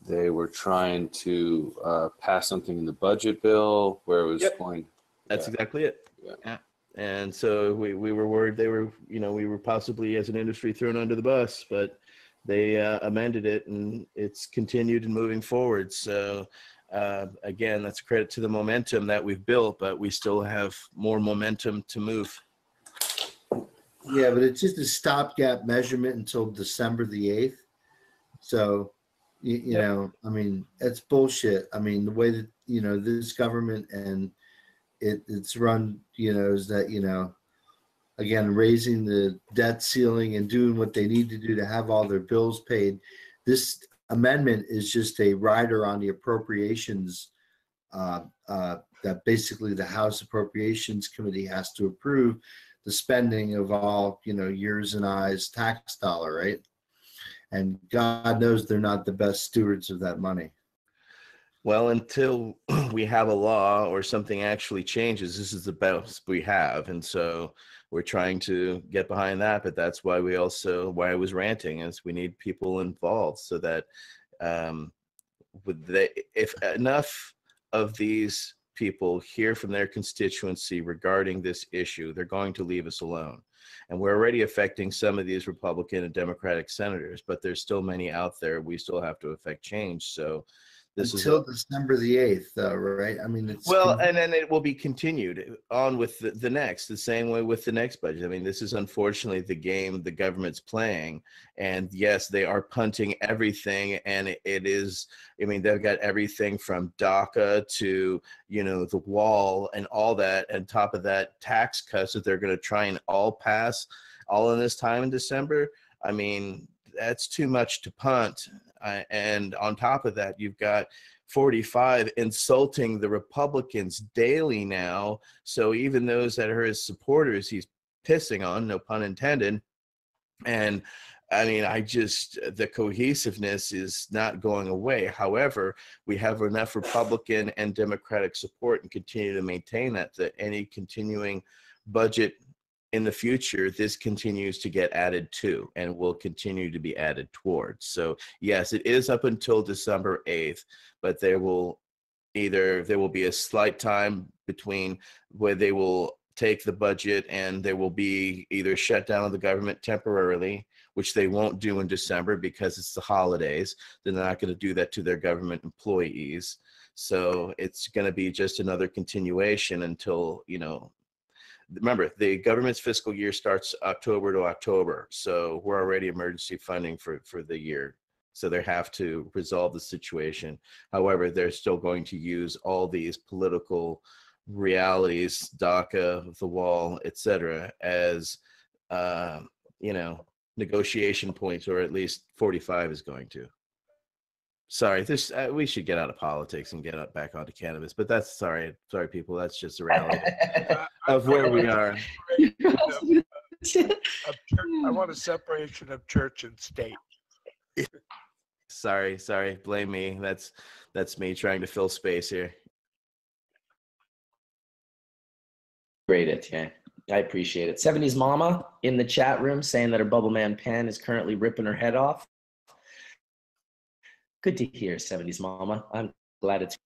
they were trying to pass something in the budget bill where it was going. That's exactly it. Yeah. And so we were worried they were, we were possibly as an industry thrown under the bus, but they amended it and it's continued and moving forward. So again, that's a credit to the momentum that we've built, but we still have more momentum to move. Yeah, but it's just a stopgap measurement until December the 8th. So, you know, I mean, that's bullshit. I mean, the way that, this government and it's run, is that, again, raising the debt ceiling and doing what they need to do to have all their bills paid. This amendment is just a rider on the appropriations that basically the House Appropriations Committee has to approve the spending of all, yours and I's tax dollar, right? And God knows they're not the best stewards of that money. Well, until we have a law or something actually changes, this is the best we have. And so we're trying to get behind that. But that's why why I was ranting, is we need people involved so that um, if enough of these people hear from their constituency regarding this issue, they're going to leave us alone. And we're already affecting some of these Republican and Democratic senators, but there's still many out there. We still have to affect change. So this until December the 8th, though, right? I mean, it's well, and then it will be continued on with the same way with the next budget. I mean, this is unfortunately the game the government's playing. And yes, they are punting everything. And it is, I mean, they've got everything from DACA to, the wall and all that. And top of that, tax cuts that they're going to try and all pass all in this time in December. I mean, that's too much to punt. And on top of that, you've got 45 insulting the Republicans daily now. So even those that are his supporters, he's pissing on, no pun intended. And I mean, the cohesiveness is not going away. However, we have enough Republican and Democratic support and continue to maintain that any continuing budget in the future, this continues to get added to and will continue to be added towards. So yes, it is up until December 8th, but there will be a slight time between where they will take the budget and there will be either shut down of the government temporarily, which they won't do in December because it's the holidays. They're not going to do that to their government employees. So it's going to be just another continuation until, remember, the government's fiscal year starts October to October. So we're already emergency funding for the year. So they have to resolve the situation. However, they're still going to use all these political realities, DACA, the wall, etc., as, negotiation points, or at least 45 is going to. Sorry, we should get out of politics and get back onto cannabis, but that's sorry, people. That's just the reality of where we are. I want a separation of church and state. Sorry, blame me. That's me trying to fill space here. Great, yeah. I appreciate it. 70s Mama in the chat room saying that her Bubble Man pen is currently ripping her head off. Good to hear, 70s Mama. I'm glad it's.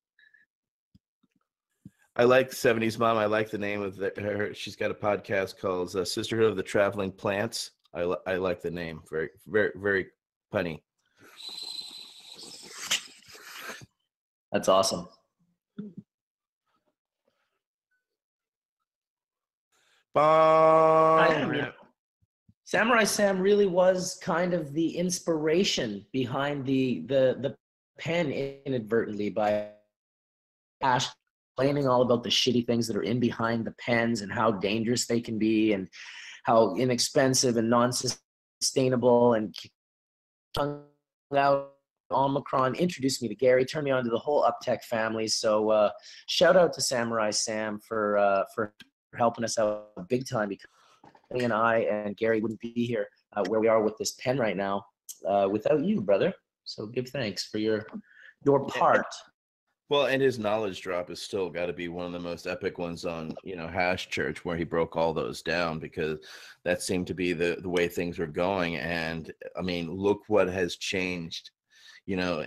I like 70s Mom. I like the name of her. She's got a podcast called Sisterhood of the Traveling Plants. I like the name. Very, very, very punny. That's awesome. Samurai Sam really was kind of the inspiration behind the pen inadvertently, by Ash explaining all about the shitty things that are in behind the pens and how dangerous they can be and how inexpensive and non-sustainable, and out Omicron introduced me to Gary, turned me on to the whole Uptech family. So shout out to Samurai Sam for helping us out big time, because he and I and Gary wouldn't be here where we are with this pen right now without you, brother. So give thanks for your part. Well, and his knowledge drop has still got to be one of the most epic ones on, Hash Church, where he broke all those down, because that seemed to be the way things were going. And I mean, look what has changed,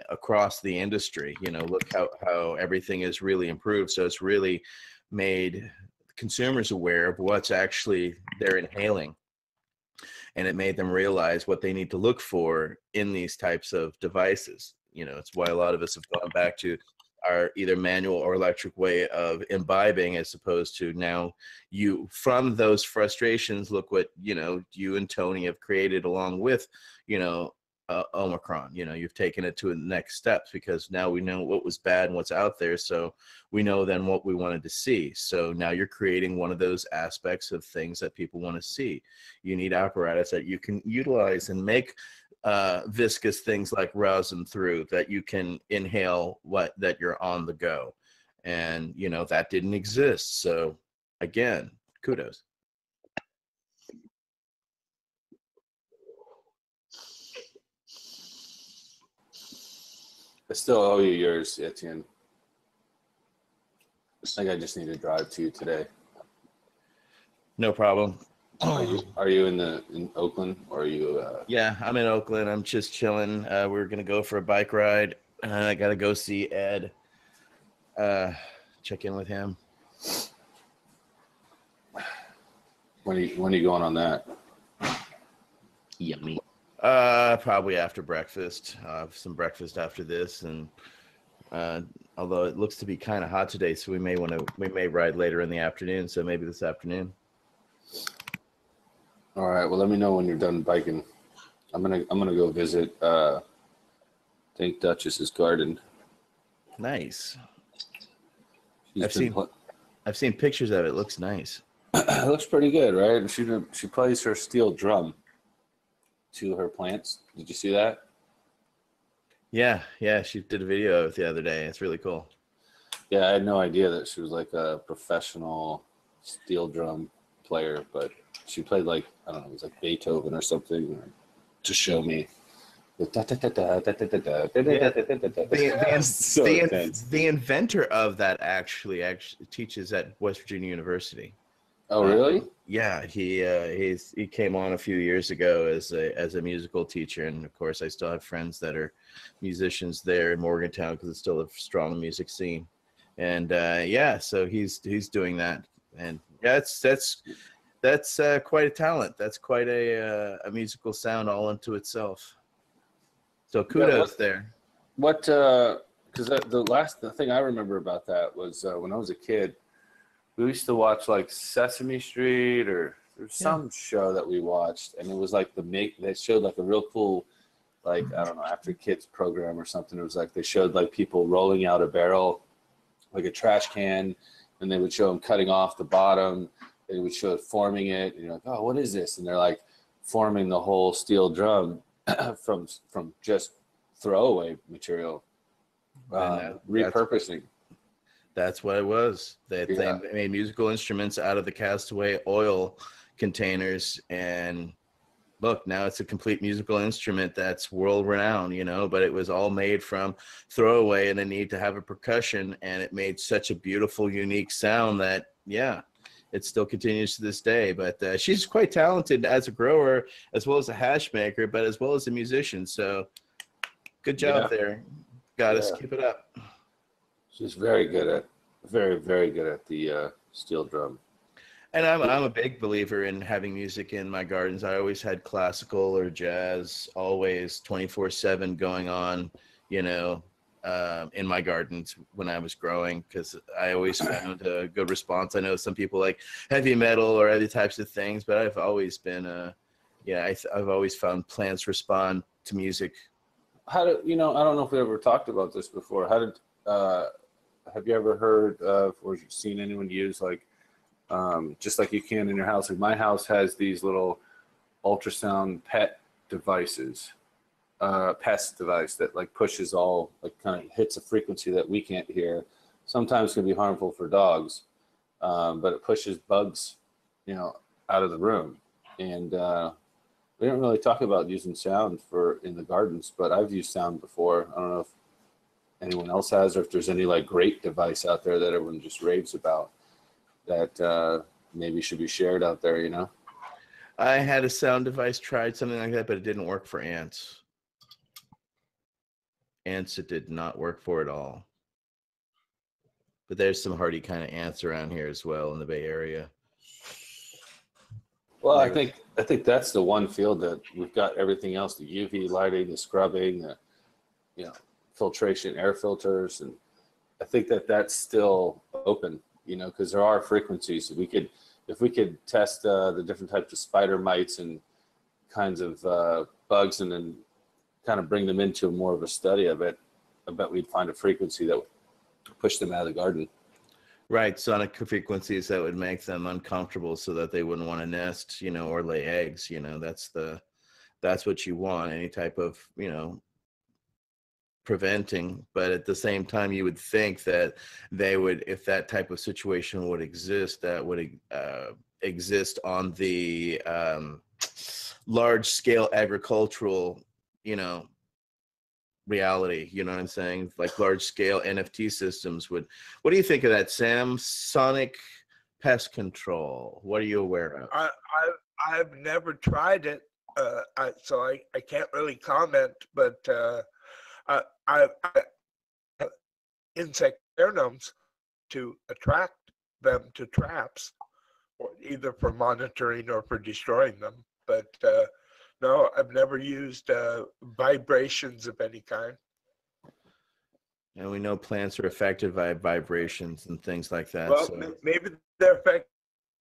across the industry. Look how everything has really improved. So it's really made consumers aware of what's actually they're inhaling. And it made them realize what they need to look for in these types of devices. It's why a lot of us have gone back to our either manual or electric way of imbibing, as opposed to now from those frustrations, look what, you and Tony have created along with, Omicron. You've taken it to the next steps, because now we know what was bad and what's out there. So we know then what we wanted to see. So now you're creating one of those aspects of things that people want to see. You need apparatus that you can utilize and make viscous things like rosin through, that you can inhale that you're on the go. And, that didn't exist. So again, kudos. I still owe you yours, Etienne. think I just need to drive to you today. No problem. Are you in Oakland, or are you? Yeah, I'm in Oakland. I'm just chilling. We're gonna go for a bike ride. I gotta go see Ed. Check in with him. When are you going on that? Yummy. Probably after breakfast. Have some breakfast after this, and although it looks to be kind of hot today, so we may ride later in the afternoon. So maybe this afternoon. All right. Well, let me know when you're done biking. I'm gonna go visit. I think Duchess's garden. Nice. She's I've seen pictures of it. It looks nice. It looks pretty good, right? And she plays her steel drum to her plants. Did you see that? Yeah. She did a video of it the other day. It's really cool. Yeah, I had no idea that she was like a professional steel drum player, but she played like, I don't know, it was like Beethoven or something to show me. The inventor of that actually teaches at West Virginia University. Oh, really? Yeah, he came on a few years ago as a musical teacher, and of course I still have friends that are musicians there in Morgantown because it's still a strong music scene. And so he's doing that, and yeah, that's quite a talent. That's quite a musical sound all unto itself. So kudos there. What? Because the thing I remember about that was when I was a kid, we used to watch like Sesame Street, or there's some show that we watched, and it was like they showed like a real cool, like, I don't know, after kids program or something. It was like they showed like people rolling out a barrel, like a trash can, and they would show them cutting off the bottom. They would show it forming it, and you're like, oh, what is this? And they're like forming the whole steel drum from just throwaway material, repurposing. That's what it was. They made musical instruments out of the castaway oil containers, and look, now it's a complete musical instrument that's world renowned, but it was all made from throwaway and the need to have a percussion, and it made such a beautiful, unique sound that, it still continues to this day. But she's quite talented as a grower, as well as a hash maker, but as well as a musician. So good job there. Goddess, keep it up. She's very good at the steel drum. And I'm a big believer in having music in my gardens. I always had classical or jazz, always 24/7 going on, in my gardens when I was growing, because I always found a good response. I know some people like heavy metal or other types of things, but I've always been, I've always found plants respond to music. I don't know if we ever talked about this before. Have you ever heard of or seen anyone use like, just like you can in your house? Like my house has these little ultrasound pest device that like pushes all, like kind of hits a frequency that we can't hear. Sometimes can be harmful for dogs, but it pushes bugs, out of the room. And we don't really talk about using sound in the gardens, but I've used sound before. I don't know if anyone else has, or if there's any like great device out there that everyone just raves about that maybe should be shared out there. I had a sound device, tried something like that, but it didn't work for ants. Ants, it did not work for at all. But there's some hardy kind of ants around here as well in the Bay Area. Well, I think that's the one field that we've got everything else: the UV lighting, the scrubbing, the filtration, air filters, and I think that's still open. Because there are frequencies if we could test the different types of spider mites and kinds of bugs, and then kind of bring them into more of a study of it, I bet we'd find a frequency that would push them out of the garden. Right, sonic frequencies that would make them uncomfortable so that they wouldn't want to nest, or lay eggs. That's what you want, any type of, preventing. But at the same time, you would think that they would, if that type of situation would exist, that would exist on the large scale agricultural, reality. You know what I'm saying? Like large scale NFT systems would. What do you think of that, Sam? Sonic pest control. What are you aware of? I've never tried it, so I can't really comment. But I insect pheromones to attract them to traps, or either for monitoring or for destroying them. But no, I've never used vibrations of any kind. And we know plants are affected by vibrations and things like that. Well, So. maybe they're affected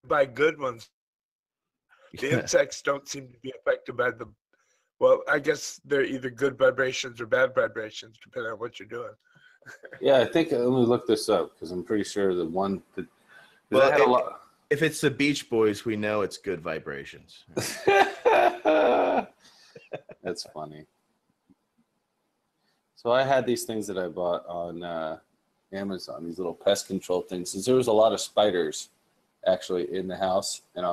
by good ones. The Yeah. insects don't seem to be affected by the. Well, I guess they're either good vibrations or bad vibrations, depending on what you're doing. Yeah, I think let me look this up because I'm pretty sure the one that. Well, I had a lot. If it's the Beach Boys, we know it's good vibrations. That's funny. So I had these things that I bought on Amazon, these little pest control things. Since there was a lot of spiders actually in the house, and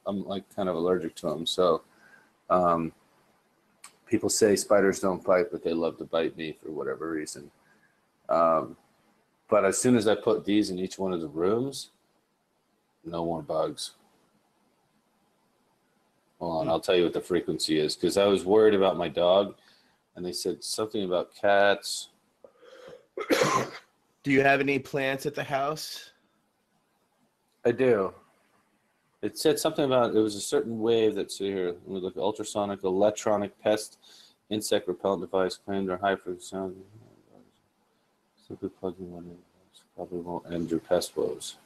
I'm like kind of allergic to them. So people say spiders don't bite, but they love to bite me for whatever reason. But as soon as I put these in each one of the rooms, no more bugs. Hold on, I'll tell you what the frequency is, because I was worried about my dog, and they said something about cats. Do you have any plants at the house? I do. It said something about, it was a certain wave that's here. Let me look, ultrasonic, electronic pest, insect repellent device claimed or high frequency sound. Simply plugging one in. Probably won't end your pest woes.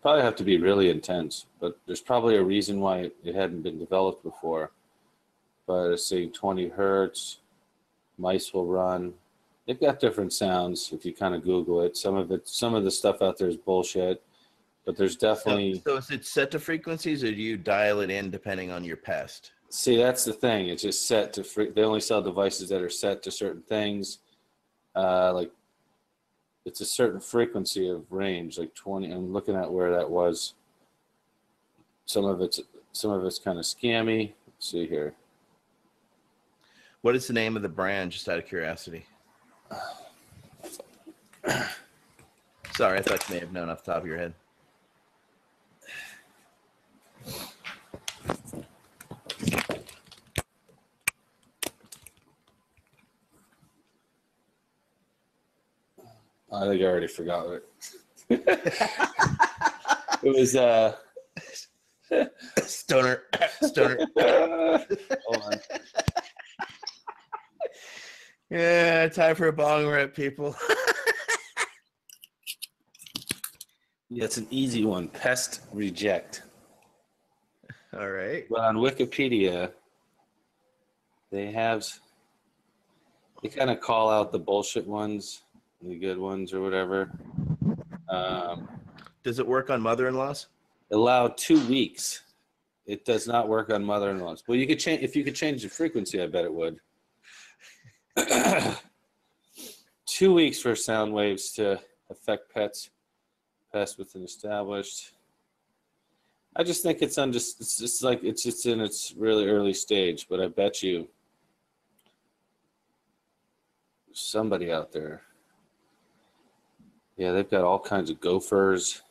Probably have to be really intense, but there's probably a reason why it hadn't been developed before. But it's saying 20 hertz, mice will run. They've got different sounds if you kind of Google it. Some of the stuff out there is bullshit, but there's definitely. So is it set to frequencies, or do you dial it in depending on your pest? See, that's the thing. It's just set to. They only sell devices that are set to certain things. Like it's a certain frequency of range, like 20. I'm looking at where that was. Some of it's kind of scammy. Let's see here. What is the name of the brand, just out of curiosity? Sorry, I thought you may have known off the top of your head. I think I already forgot it. It was Stoner. hold on. Yeah, time for a bong rip, people. Yeah, it's an easy one. Pest reject. All right. But on Wikipedia, they kind of call out the bullshit ones, the good ones, or whatever. Does it work on mother-in-laws? Allow 2 weeks. It does not work on mother-in-laws. Well, you could change if you could change the frequency. I bet it would. 2 weeks for sound waves to affect pests within established. I just think it's just in its really early stage, but I bet you somebody out there. Yeah, they've got all kinds of gophers.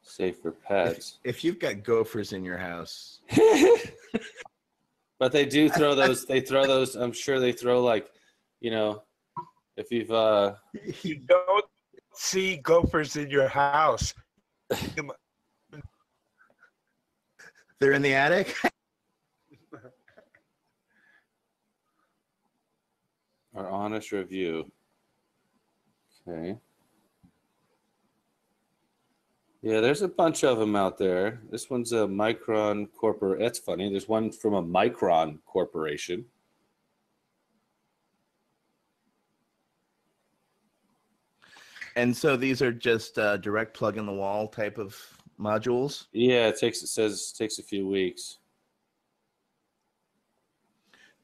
Safe for pets. If you've got gophers in your house. But they do throw those. They throw those. I'm sure they throw like, if you've. You don't see gophers in your house. They're in the attic? Our honest review. Okay. Yeah, there's a bunch of them out there. This one's a Micron Corporation. That's funny. There's one from a Micron Corporation. And so these are just direct plug in the wall type of modules? Yeah, it takes a few weeks.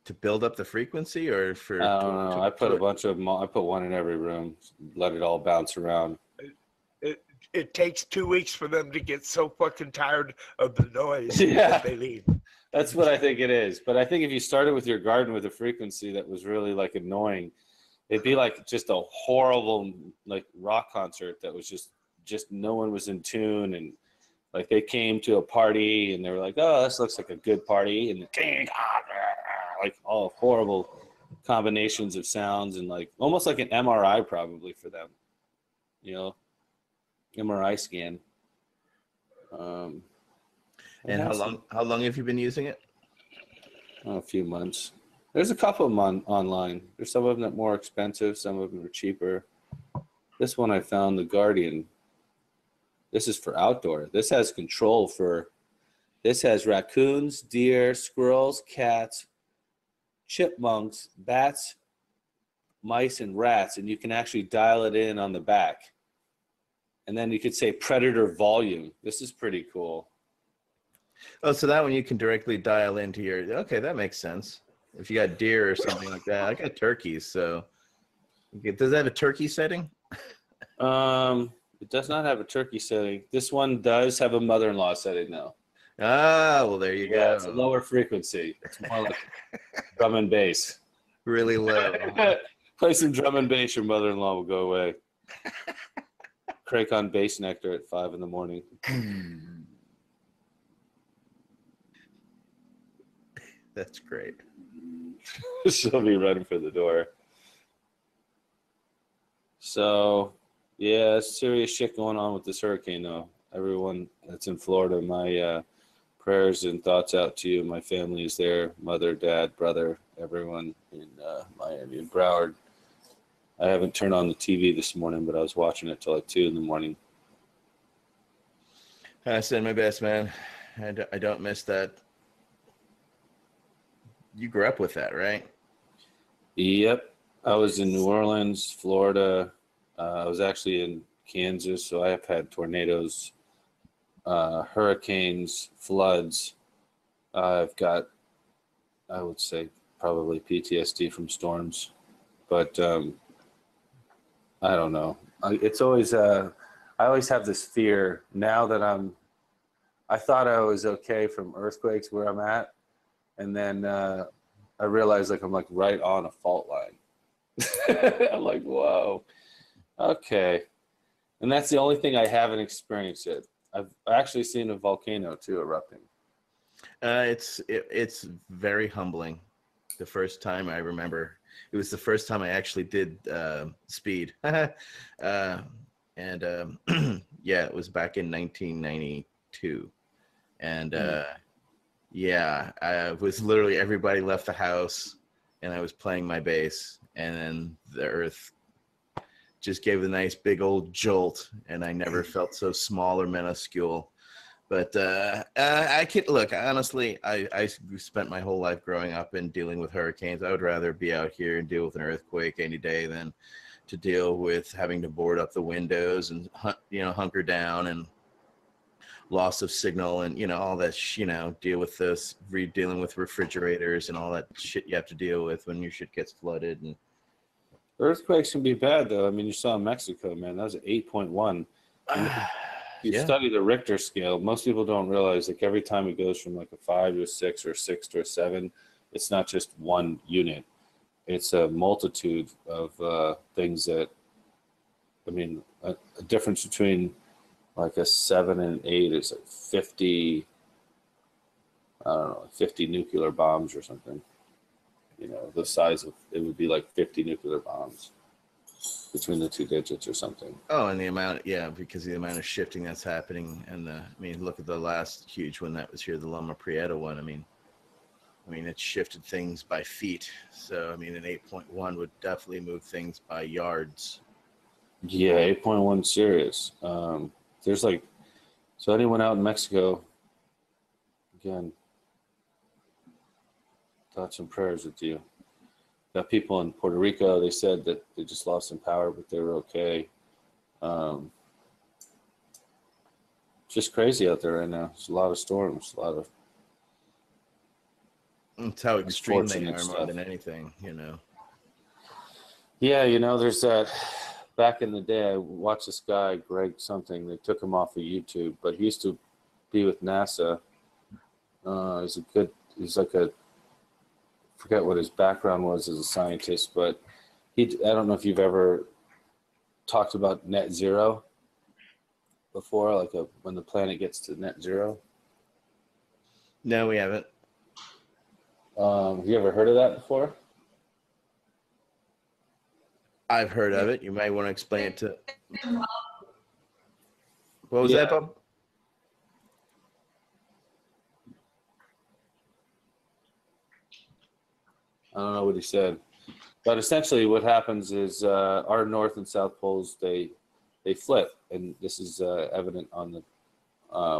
To build up the frequency, or for? I don't know. I put a bunch of them. I put one in every room. Let it all bounce around. It takes 2 weeks for them to get so fucking tired of the noise Yeah. that they leave. That's what I think it is. But I think if you started with your garden with a frequency that was really like annoying, it'd be like just a horrible like rock concert that was just no one was in tune, and like they came to a party and they were like, oh, this looks like a good party, and like all horrible combinations of sounds, and like almost like an MRI probably for them, you know, MRI scan. And how long have you been using it? A few months. There's a couple of them online. There's some of them that are more expensive, some of them are cheaper. This one I found, the Guardian. This is for outdoor. This has control for, this has raccoons, deer, squirrels, cats, chipmunks, bats, mice, and rats, and you can actually dial it in on the back. And then you could say predator volume. This is pretty cool. Oh, so that one you can directly dial into your, okay, that makes sense. If you got deer or something like that. I got turkeys, so. Does it have a turkey setting? It does not have a turkey setting. This one does have a mother-in-law setting, though. Ah, well, there you go. It's a lower frequency. It's more like drum and bass. Really low. Play some drum and bass, your mother-in-law will go away. Crank on bass nectar at 5 in the morning. That's great. She'll be running for the door. So, yeah, serious shit going on with this hurricane, though. Everyone that's in Florida, my prayers and thoughts out to you. My family is there, mother, dad, brother, everyone in Miami and Broward. I haven't turned on the TV this morning, but I was watching it till like 2 in the morning. I said my best, man. I don't miss that. You grew up with that, right? Yep. I was in New Orleans, Florida. I was actually in Kansas, so I have had tornadoes, hurricanes, floods. I've got, I would say, probably PTSD from storms. But I don't know. It's always, I always have this fear now that I thought I was okay from earthquakes where I'm at. And then I realized like I'm like right on a fault line. I'm like, whoa, okay. And that's the only thing I haven't experienced yet. I've actually seen a volcano too erupting. It's very humbling. The first time I remember, it was the first time I actually did speed. Yeah, it was back in 1992. And yeah, I was literally, everybody left the house and I was playing my bass, and then the earth just gave a nice big old jolt, and I never felt so small or minuscule. But I can look, honestly, I spent my whole life growing up and dealing with hurricanes. I would rather be out here and deal with an earthquake any day than to deal with having to board up the windows and, hunker down and loss of signal and, all that, deal with this, dealing with refrigerators and all that shit you have to deal with when your shit gets flooded. And earthquakes can be bad, though. I mean, you saw in Mexico, man, that was an 8.1. You study the Richter scale. Most people don't realize, like, every time it goes from like a 5 to a 6 or a 6 to a 7, it's not just one unit. It's a multitude of things that, I mean, a difference between like a 7 and an 8 is like 50, I don't know, 50 nuclear bombs or something. The size of, it would be like 50 nuclear bombs between the two digits or something. Oh, and the amount, because the amount of shifting that's happening. And look at the last huge one that was here, the Loma Prieta one. I mean, it shifted things by feet. So, an 8.1 would definitely move things by yards. Yeah, 8.1 serious. There's like, so anyone out in Mexico, again, thoughts and prayers with you. Got people in Puerto Rico, they said that they just lost some power, but they were okay. Just crazy out there right now. There's a lot of storms, a lot of. It's how extreme they are stuff. More than anything, Yeah, there's that. Back in the day, I watched this guy, Greg something. They took him off of YouTube, but he used to be with NASA. He's a good he's like forget what his background was as a scientist, but I don't know if you've ever talked about net zero before, like when the planet gets to net zero. No, we haven't. Have you ever heard of that before? I've heard of it. You might want to explain it to. What was that, Bob? I don't know what he said, but essentially what happens is our north and south poles they flip, and this is evident on the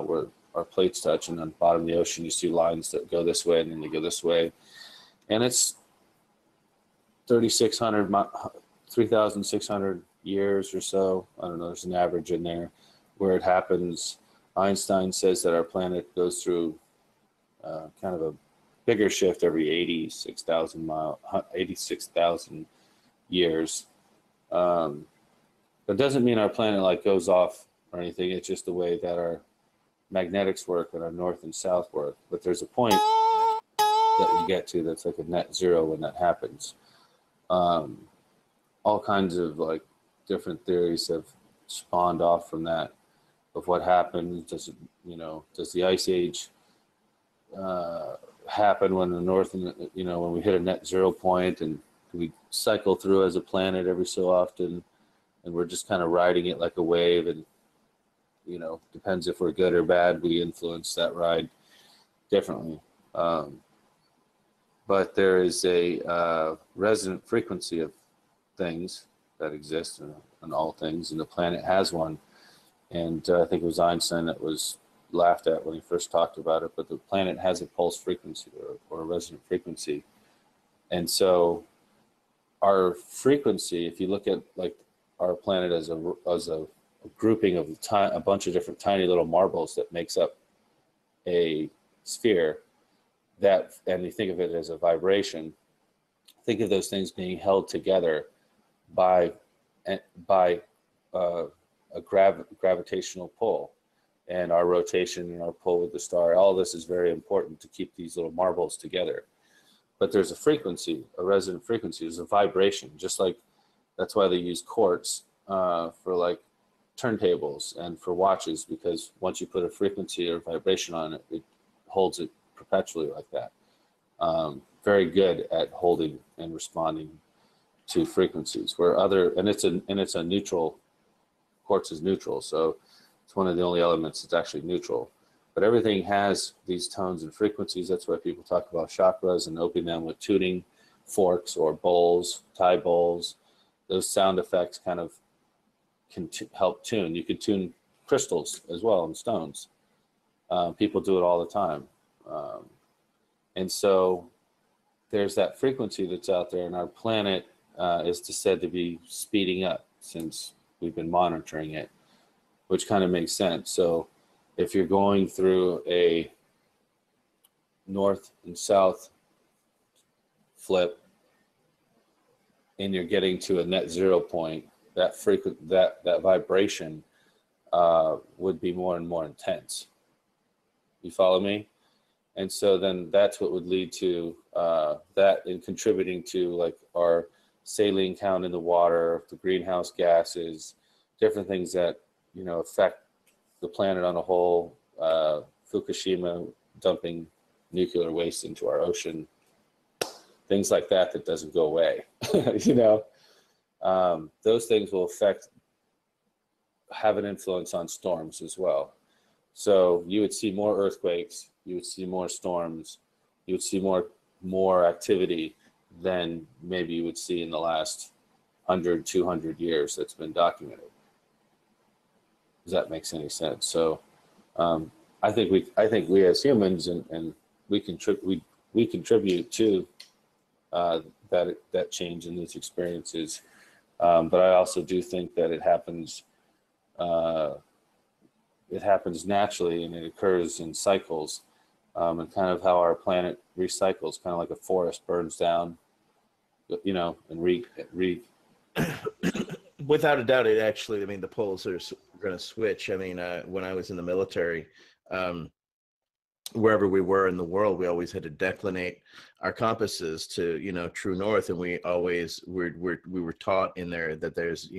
where our plates touch, and on the bottom of the ocean you see lines that go this way and then they go this way, and it's 3,600 years or so. I don't know. There's an average in there where it happens. Einstein says that our planet goes through kind of a bigger shift every 86,000 years. But it doesn't mean our planet like goes off or anything. It's just the way that our magnetics work and our north and south work. But there's a point that we get to that's like a net zero when that happens. All kinds of like different theories have spawned off from that of what happens. Does the ice age happen when the north and when we hit a net zero point, and we cycle through as a planet every so often, and we're just kind of riding it like a wave, and depends if we're good or bad, we influence that ride differently. But there is a resonant frequency of things that exist in all things, and the planet has one. And I think it was Einstein that was laughed at when he first talked about it, but the planet has a pulse frequency or a resonant frequency. And so our frequency, if you look at like our planet as a grouping of a bunch of different tiny little marbles that makes up a sphere, and you think of it as a vibration, think of those things being held together by a gravitational pull, and our rotation and our pull with the star. All this is very important to keep these little marbles together. But there's a frequency, a resonant frequency. There's a vibration, just like that's why they use quartz for like turntables and for watches, because once you put a frequency or vibration on it, it holds it perpetually like that. Very good at holding and responding to frequencies. It's a neutral. Quartz is neutral, so it's one of the only elements that's actually neutral. But everything has these tones and frequencies. That's why people talk about chakras and opening them with tuning forks or bowls, Thai bowls. Those sound effects kind of can help tune. You can tune crystals as well and stones. People do it all the time. And so there's that frequency that's out there, and our planet is said to be speeding up since we've been monitoring it, which kind of makes sense. So if you're going through a north and south flip and you're getting to a net zero point, that vibration would be more and more intense. You follow me? And so then that's what would lead to that, in contributing to like our saline count in the water, the greenhouse gases, different things that affect the planet on a whole. Fukushima dumping nuclear waste into our ocean, things like that doesn't go away. Those things will have an influence on storms as well. So you would see more earthquakes, you would see more storms, you would see more activity than maybe you would see in the last 100, 200 years that's been documented. Does that make any sense? So I think we as humans and we contribute to that change in these experiences. But I also do think that it happens naturally, and it occurs in cycles, and kind of how our planet recycles, kind of like a forest burns down, and Without a doubt, it actually, the poles are going to switch. When I was in the military, wherever we were in the world, we always had to declinate our compasses to, true north. And we were taught in there that there's,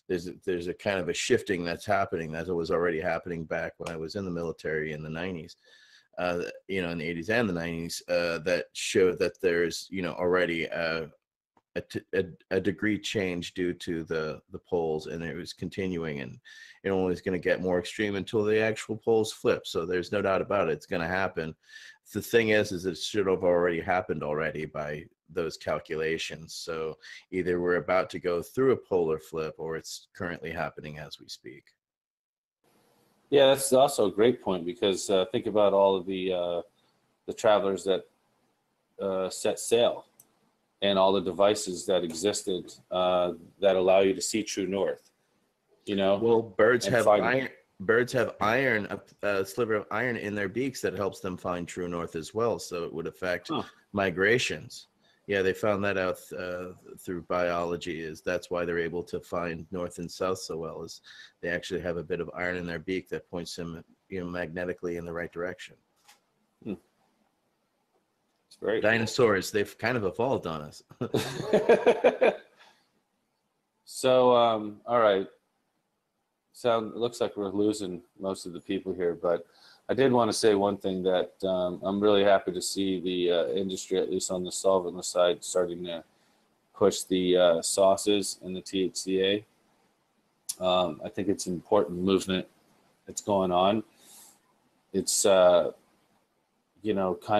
there's a kind of a shifting that's happening, that was already happening back when I was in the military in the 90s, in the 80s and the 90s, that showed that there's, already a degree change due to the poles, and it was continuing, and it was going to get more extreme until the actual poles flip. So there's no doubt about it, it's going to happen. The thing is it should have already happened already by those calculations. So either we're about to go through a polar flip, or it's currently happening as we speak. Yeah, that's also a great point, because think about all of the travelers that set sail, and all the devices that existed that allow you to see true north. Well, birds have iron. Birds have iron, a sliver of iron in their beaks that helps them find true north as well. So it would affect migrations. Yeah, they found that out through biology. That's why they're able to find north and south so well. Is they actually have a bit of iron in their beak that points them, magnetically in the right direction. Very Dinosaurs, cool. They've kind of evolved on us. So, all right. It looks like we're losing most of the people here, but I did want to say one thing, that I'm really happy to see the industry, at least on the solventless side, starting to push the sauces and the THCA. I think it's an important movement that's going on. It's, kind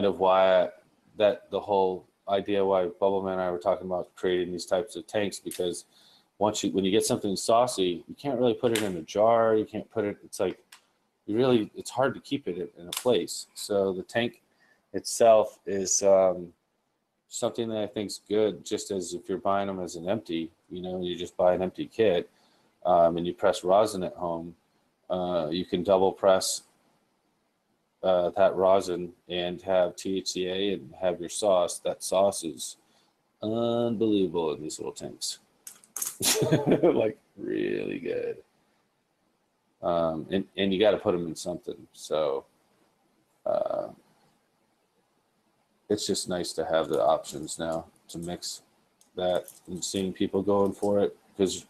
of why the whole idea why Bubbleman and I were talking about creating these types of tanks, because when you get something saucy, you can't really put it in a jar. You can't put it, it's like, it's hard to keep it in a place. So the tank itself is something that I think is good, just as if you're buying them as an empty, you just buy an empty kit, and you press rosin at home, you can double press that rosin and have THCA and have your sauce. That sauce is unbelievable in these little tanks. Like really good. And you got to put them in something. So it's just nice to have the options now to mix that, and seeing people going for it. Because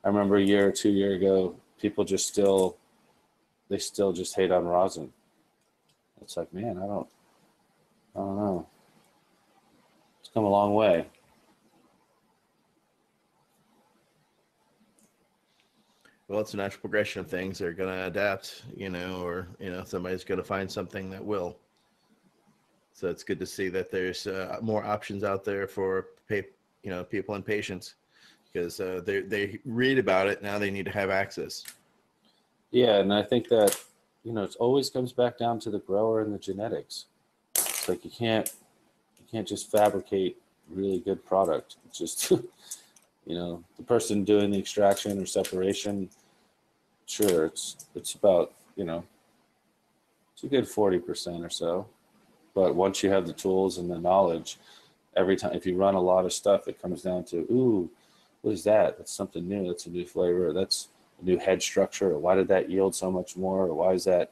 I remember a year or 2 years ago, people still just hate on rosin. It's like, man, I don't know. It's come a long way. Well, it's a natural progression of things. They're going to adapt, or, somebody's going to find something that will. So it's good to see that there's more options out there for, people and patients, because they read about it. Now they need to have access. Yeah. And I think that, it always comes back down to the grower and the genetics. It's like, you can't just fabricate really good product. It's just, the person doing the extraction or separation, sure, it's about, it's a good 40% or so. But once you have the tools and the knowledge, every time, if you run a lot of stuff, it comes down to, ooh, what is that? That's something new. That's a new flavor. That's a new head structure. Or why did that yield so much more? Or why is that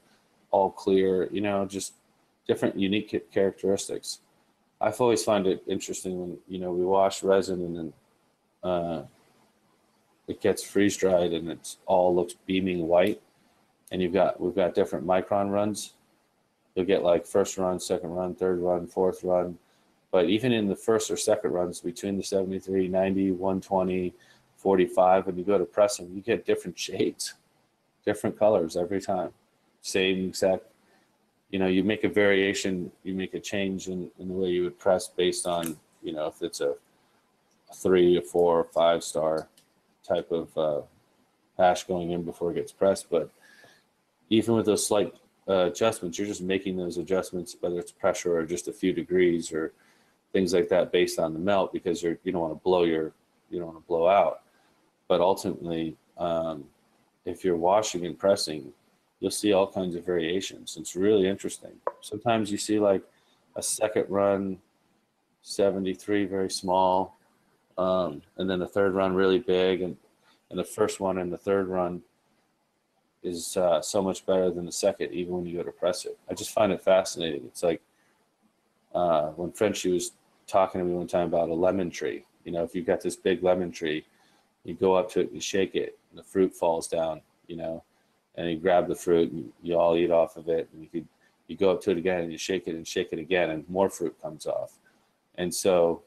all clear? Just different unique characteristics. I've always found it interesting when, we wash resin and then it gets freeze dried and it's all looks beaming white, and we've got different micron runs. You'll get like first run, second run, third run, fourth run, but even in the first or second runs, between the 73, 90, 120, 45, when you go to press them, you get different shades, different colors every time. Same exact, you make a variation, you make a change in the way you would press based on, if it's a 3 or 4 or 5 star type of hash going in before it gets pressed. But even with those slight adjustments, you're just making those adjustments, whether it's pressure or just a few degrees or things like that, based on the melt, because you don't want to blow out. But ultimately, if you're washing and pressing, you'll see all kinds of variations. It's really interesting. Sometimes you see like a second run 73 very small, and then the third run really big, and the first one and the third run is so much better than the second, even when you go to press it. I just find it fascinating. It's like when Frenchie was talking to me one time about a lemon tree. You know, if you've got this big lemon tree, you go up to it, you shake it, and the fruit falls down, you know, and you grab the fruit and you all eat off of it. And you go up to it again and you shake it again, and more fruit comes off. And so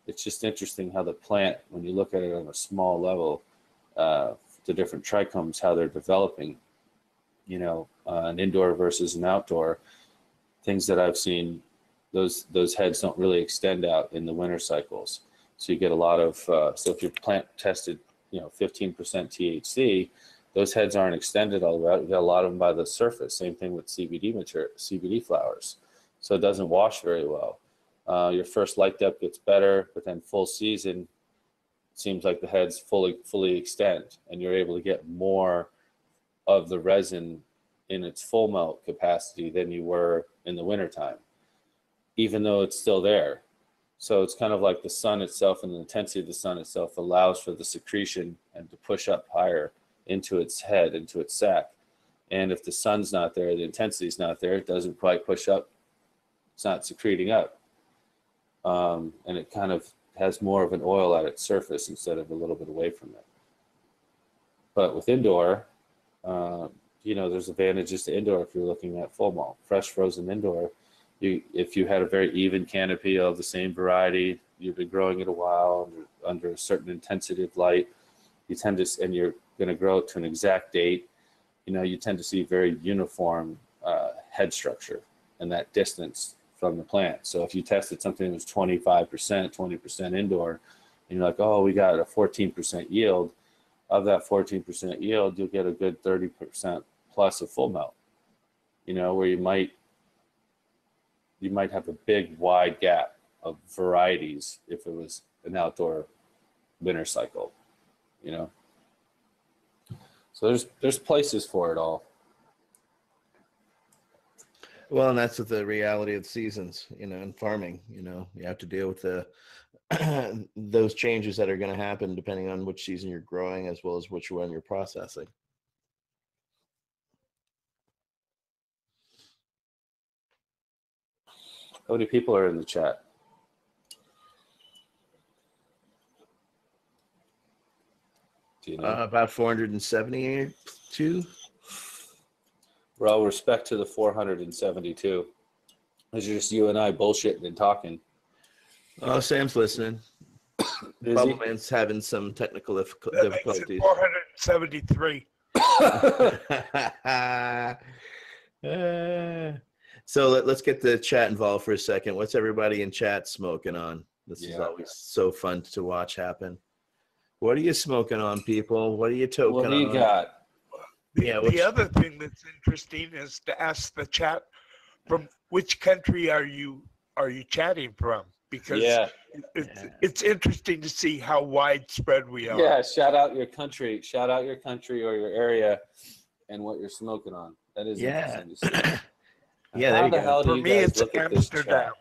it's just interesting how the plant, when you look at it on a small level, the different trichomes, how they're developing, you know, an indoor versus an outdoor. Things that I've seen, those heads don't really extend out in the winter cycles. So you get a lot of, so if your plant tested, you know, 15% THC, those heads aren't extended all the way out. You get a lot of them by the surface. Same thing with CBD material, CBD flowers. So it doesn't wash very well. Your first light depth gets better, but then full season, it seems like the heads fully extend, and you're able to get more of the resin in its full melt capacity than you were in the wintertime, even though it's still there. So it's kind of like the sun itself, and the intensity of the sun itself allows for the secretion and to push up higher into its head, into its sac. And if the sun's not there, the intensity is not there, it doesn't quite push up. It's not secreting up. And it kind of has more of an oil at its surface instead of a little bit away from it. But with indoor, you know, there's advantages to indoor if you're looking at full malt. Fresh frozen indoor, if you had a very even canopy of the same variety, you've been growing it a while under a certain intensity of light, you tend to, and you're going to grow it to an exact date, you know, you tend to see very uniform head structure and that distance from the plant. So if you tested something that was 25%, 20% indoor, and you're like, oh, we got a 14% yield, of that 14% yield, you'll get a good 30% plus of full melt, you know, where you might have a big wide gap of varieties if it was an outdoor winter cycle, you know. So there's places for it all. Well, and that's with the reality of the seasons, you know, in farming. You know, you have to deal with the those changes that are going to happen depending on which season you're growing, as well as which one you're processing. How many people are in the chat? Do you know? About 472. Well, respect to the 472. It's just you and I bullshitting and talking. Oh, Sam's listening. Bubbleman's having some technical difficulties. 473. So let's get the chat involved for a second. What's everybody in chat smoking on? This is always so fun to watch happen. What are you smoking on, people? What are you toking on? What do you got? The other thing that's interesting is to ask the chat, from which country are you chatting from? Because it's interesting to see how widespread we are. Yeah, shout out your country or your area and what you're smoking on. That is interesting to see. Yeah, there you go. Hell do For you me, guys it's look at this Amsterdam. chat?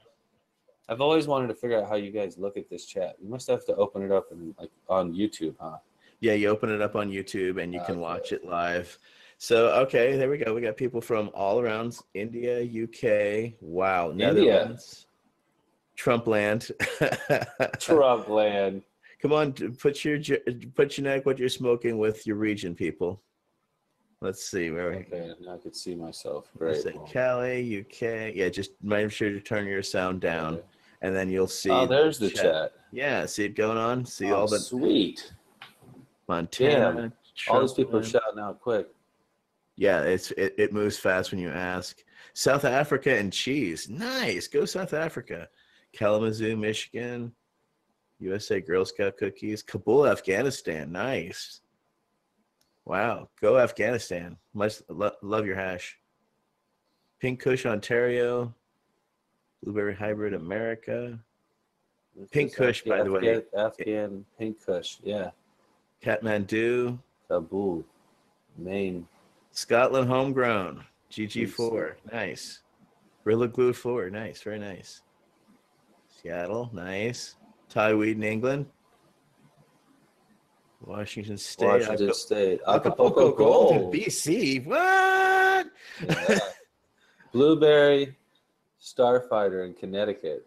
I've always wanted to figure out how you guys look at this chat. You must have to open it up and like on YouTube, huh? Yeah, you open it up on YouTube and you can watch it live. So, okay, there we go. We got people from all around India, UK, wow, Netherlands, Trumpland. Trumpland. Come on, put your neck what you're smoking with your region, people. Let's see where okay, now I could see myself. Great. Cali, UK. Yeah, just make sure to turn your sound down, and then you'll see. Oh, there's the chat. Yeah, see it going on. See all the sweet. Montana. Damn. All these people are shouting out quick. Yeah, it moves fast when you ask. South Africa and cheese. Nice. Go South Africa. Kalamazoo, Michigan. USA Girl Scout cookies. Kabul, Afghanistan. Nice. Wow. Go Afghanistan. Love your hash. Pink Kush, Ontario. Blueberry Hybrid, America. Pink Kush, by the way. Afghan Pink Kush, yeah. Kathmandu. Kabul, Maine. Scotland homegrown. GG4. Nice. Gorilla Glue 4. Nice. Very nice. Seattle. Nice. Thai weed in England. Washington State. Washington State. Acapulco Gold in BC. What? Yeah. Blueberry Starfighter in Connecticut.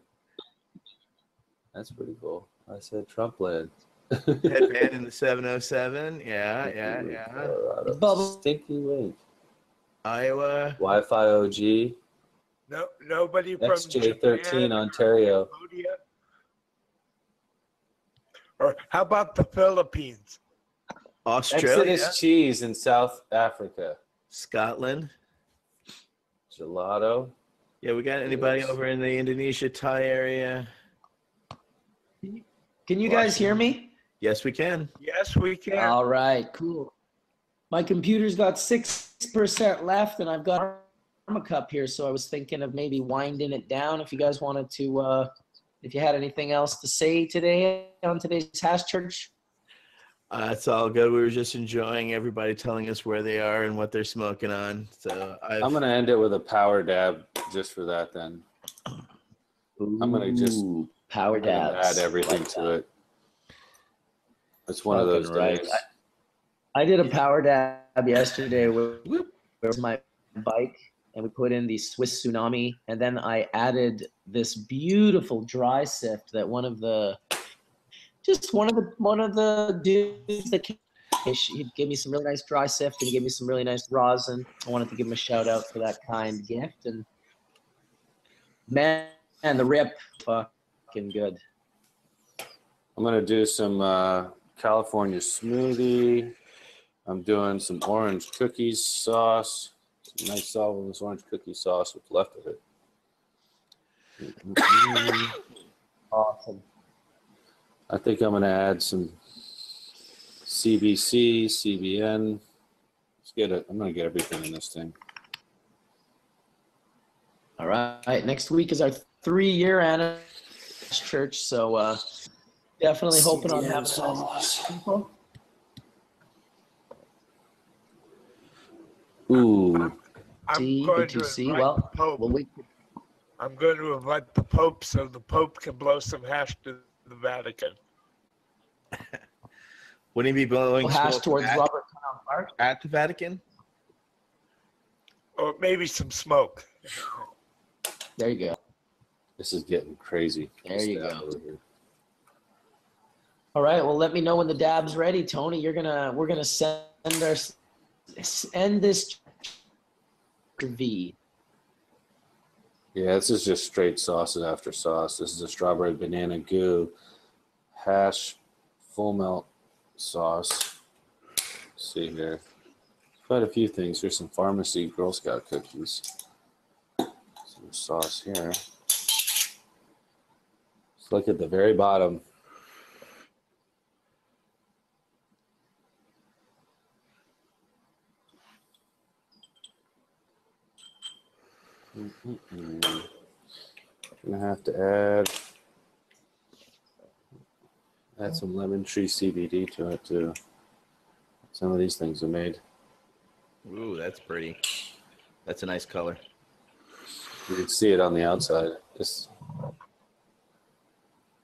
That's pretty cool. I said Trumpland. Headband in the 707. Yeah. Colorado. Bubble. Stinky Wink. Iowa. Wi-Fi OG. No, nobody from XJ13 Japan, Ontario. Cambodia? Or how about the Philippines? Australia. Exodus Cheese in South Africa. Scotland. Gelato. Yeah, we got anybody over in the Indonesia, Thai area? Can you guys hear me? Yes, we can. Yes, we can. All right, cool. My computer's got 6% left, and I've got a cup here, so I was thinking of maybe winding it down. If you guys wanted to, if you had anything else to say today on today's Hash Church. It's all good. We were just enjoying everybody telling us where they are and what they're smoking on. So I'm going to end it with a power dab just for that then. I'm going to just power dabs. add everything to it. It's one of those days. I did a power dab yesterday with my bike, and we put in the Swiss Tsunami, and then I added this beautiful dry sift that one of the dudes that he gave me some really nice dry sift, and he gave me some really nice rosin. I wanted to give him a shout out for that kind gift, and man, the rip, fucking good. I'm going to do some California smoothie. I'm doing some orange cookies sauce. Some nice solventless orange cookie sauce with left of it. Awesome. I think I'm going to add some CBC, CBN. Let's get it. I'm going to get everything in this thing. All right. Next week is our 3-year anniversary church, so definitely hoping on having some people. Ooh. I'm going to invite the Pope. I'm going to invite the Pope so the Pope can blow some hash to the Vatican. Wouldn't he be blowing hash smoke towards Robert Town Park at the Vatican? Or maybe some smoke. There you go. This is getting crazy. There you go. All right. Well, let me know when the dab's ready, Tony. We're gonna end this V. Yeah, this is just straight sauces after sauce. This is a strawberry banana goo hash full melt sauce. Let's see here. Quite a few things. Here's some Pharmacy Girl Scout cookies. Some sauce here. Let's look at the very bottom. Gonna have to add some lemon tree CBD to it too. Some of these things are made. Ooh, that's pretty. That's a nice color. You can see it on the outside.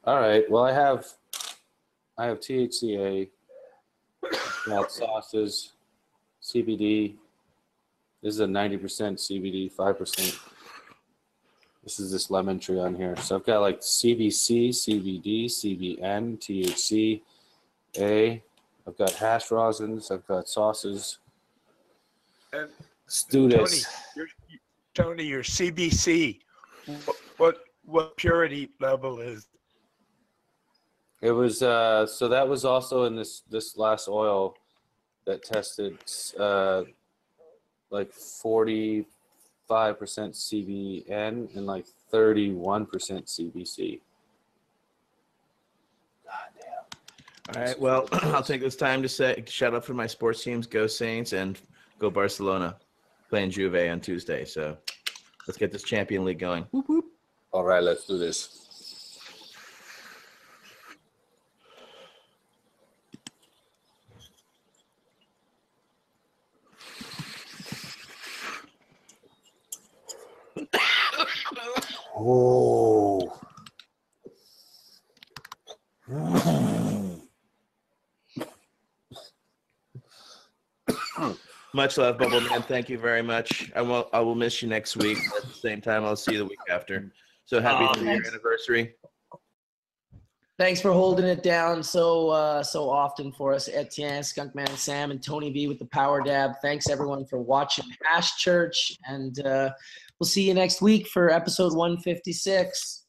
All right. Well, I have THCA, malt sauces, CBD. This is a 90% CBD, 5%. This is this lemon tree on here. So I've got like CBC, CBD, CBN, THC, A. I've got hash rosins. I've got sauces. And let's do this. Tony, your CBC, what purity level is? It was so that was also in this last oil that tested like 45% CBN and like 31% CBC. God damn. All right, well, I'll take this time to say shout out for my sports teams, go Saints and go Barcelona, playing Juve on Tuesday. So let's get this Champion League going. Whoop, whoop. All right, let's do this. Oh. Much love, Bubble Man. Thank you very much. I will miss you next week. At the same time, I'll see you the week after. So happy 3-year anniversary. Thanks for holding it down so often for us, Etienne, Skunkman, Sam, and Tony V with the Power Dab. Thanks everyone for watching Hash Church, and we'll see you next week for episode 156.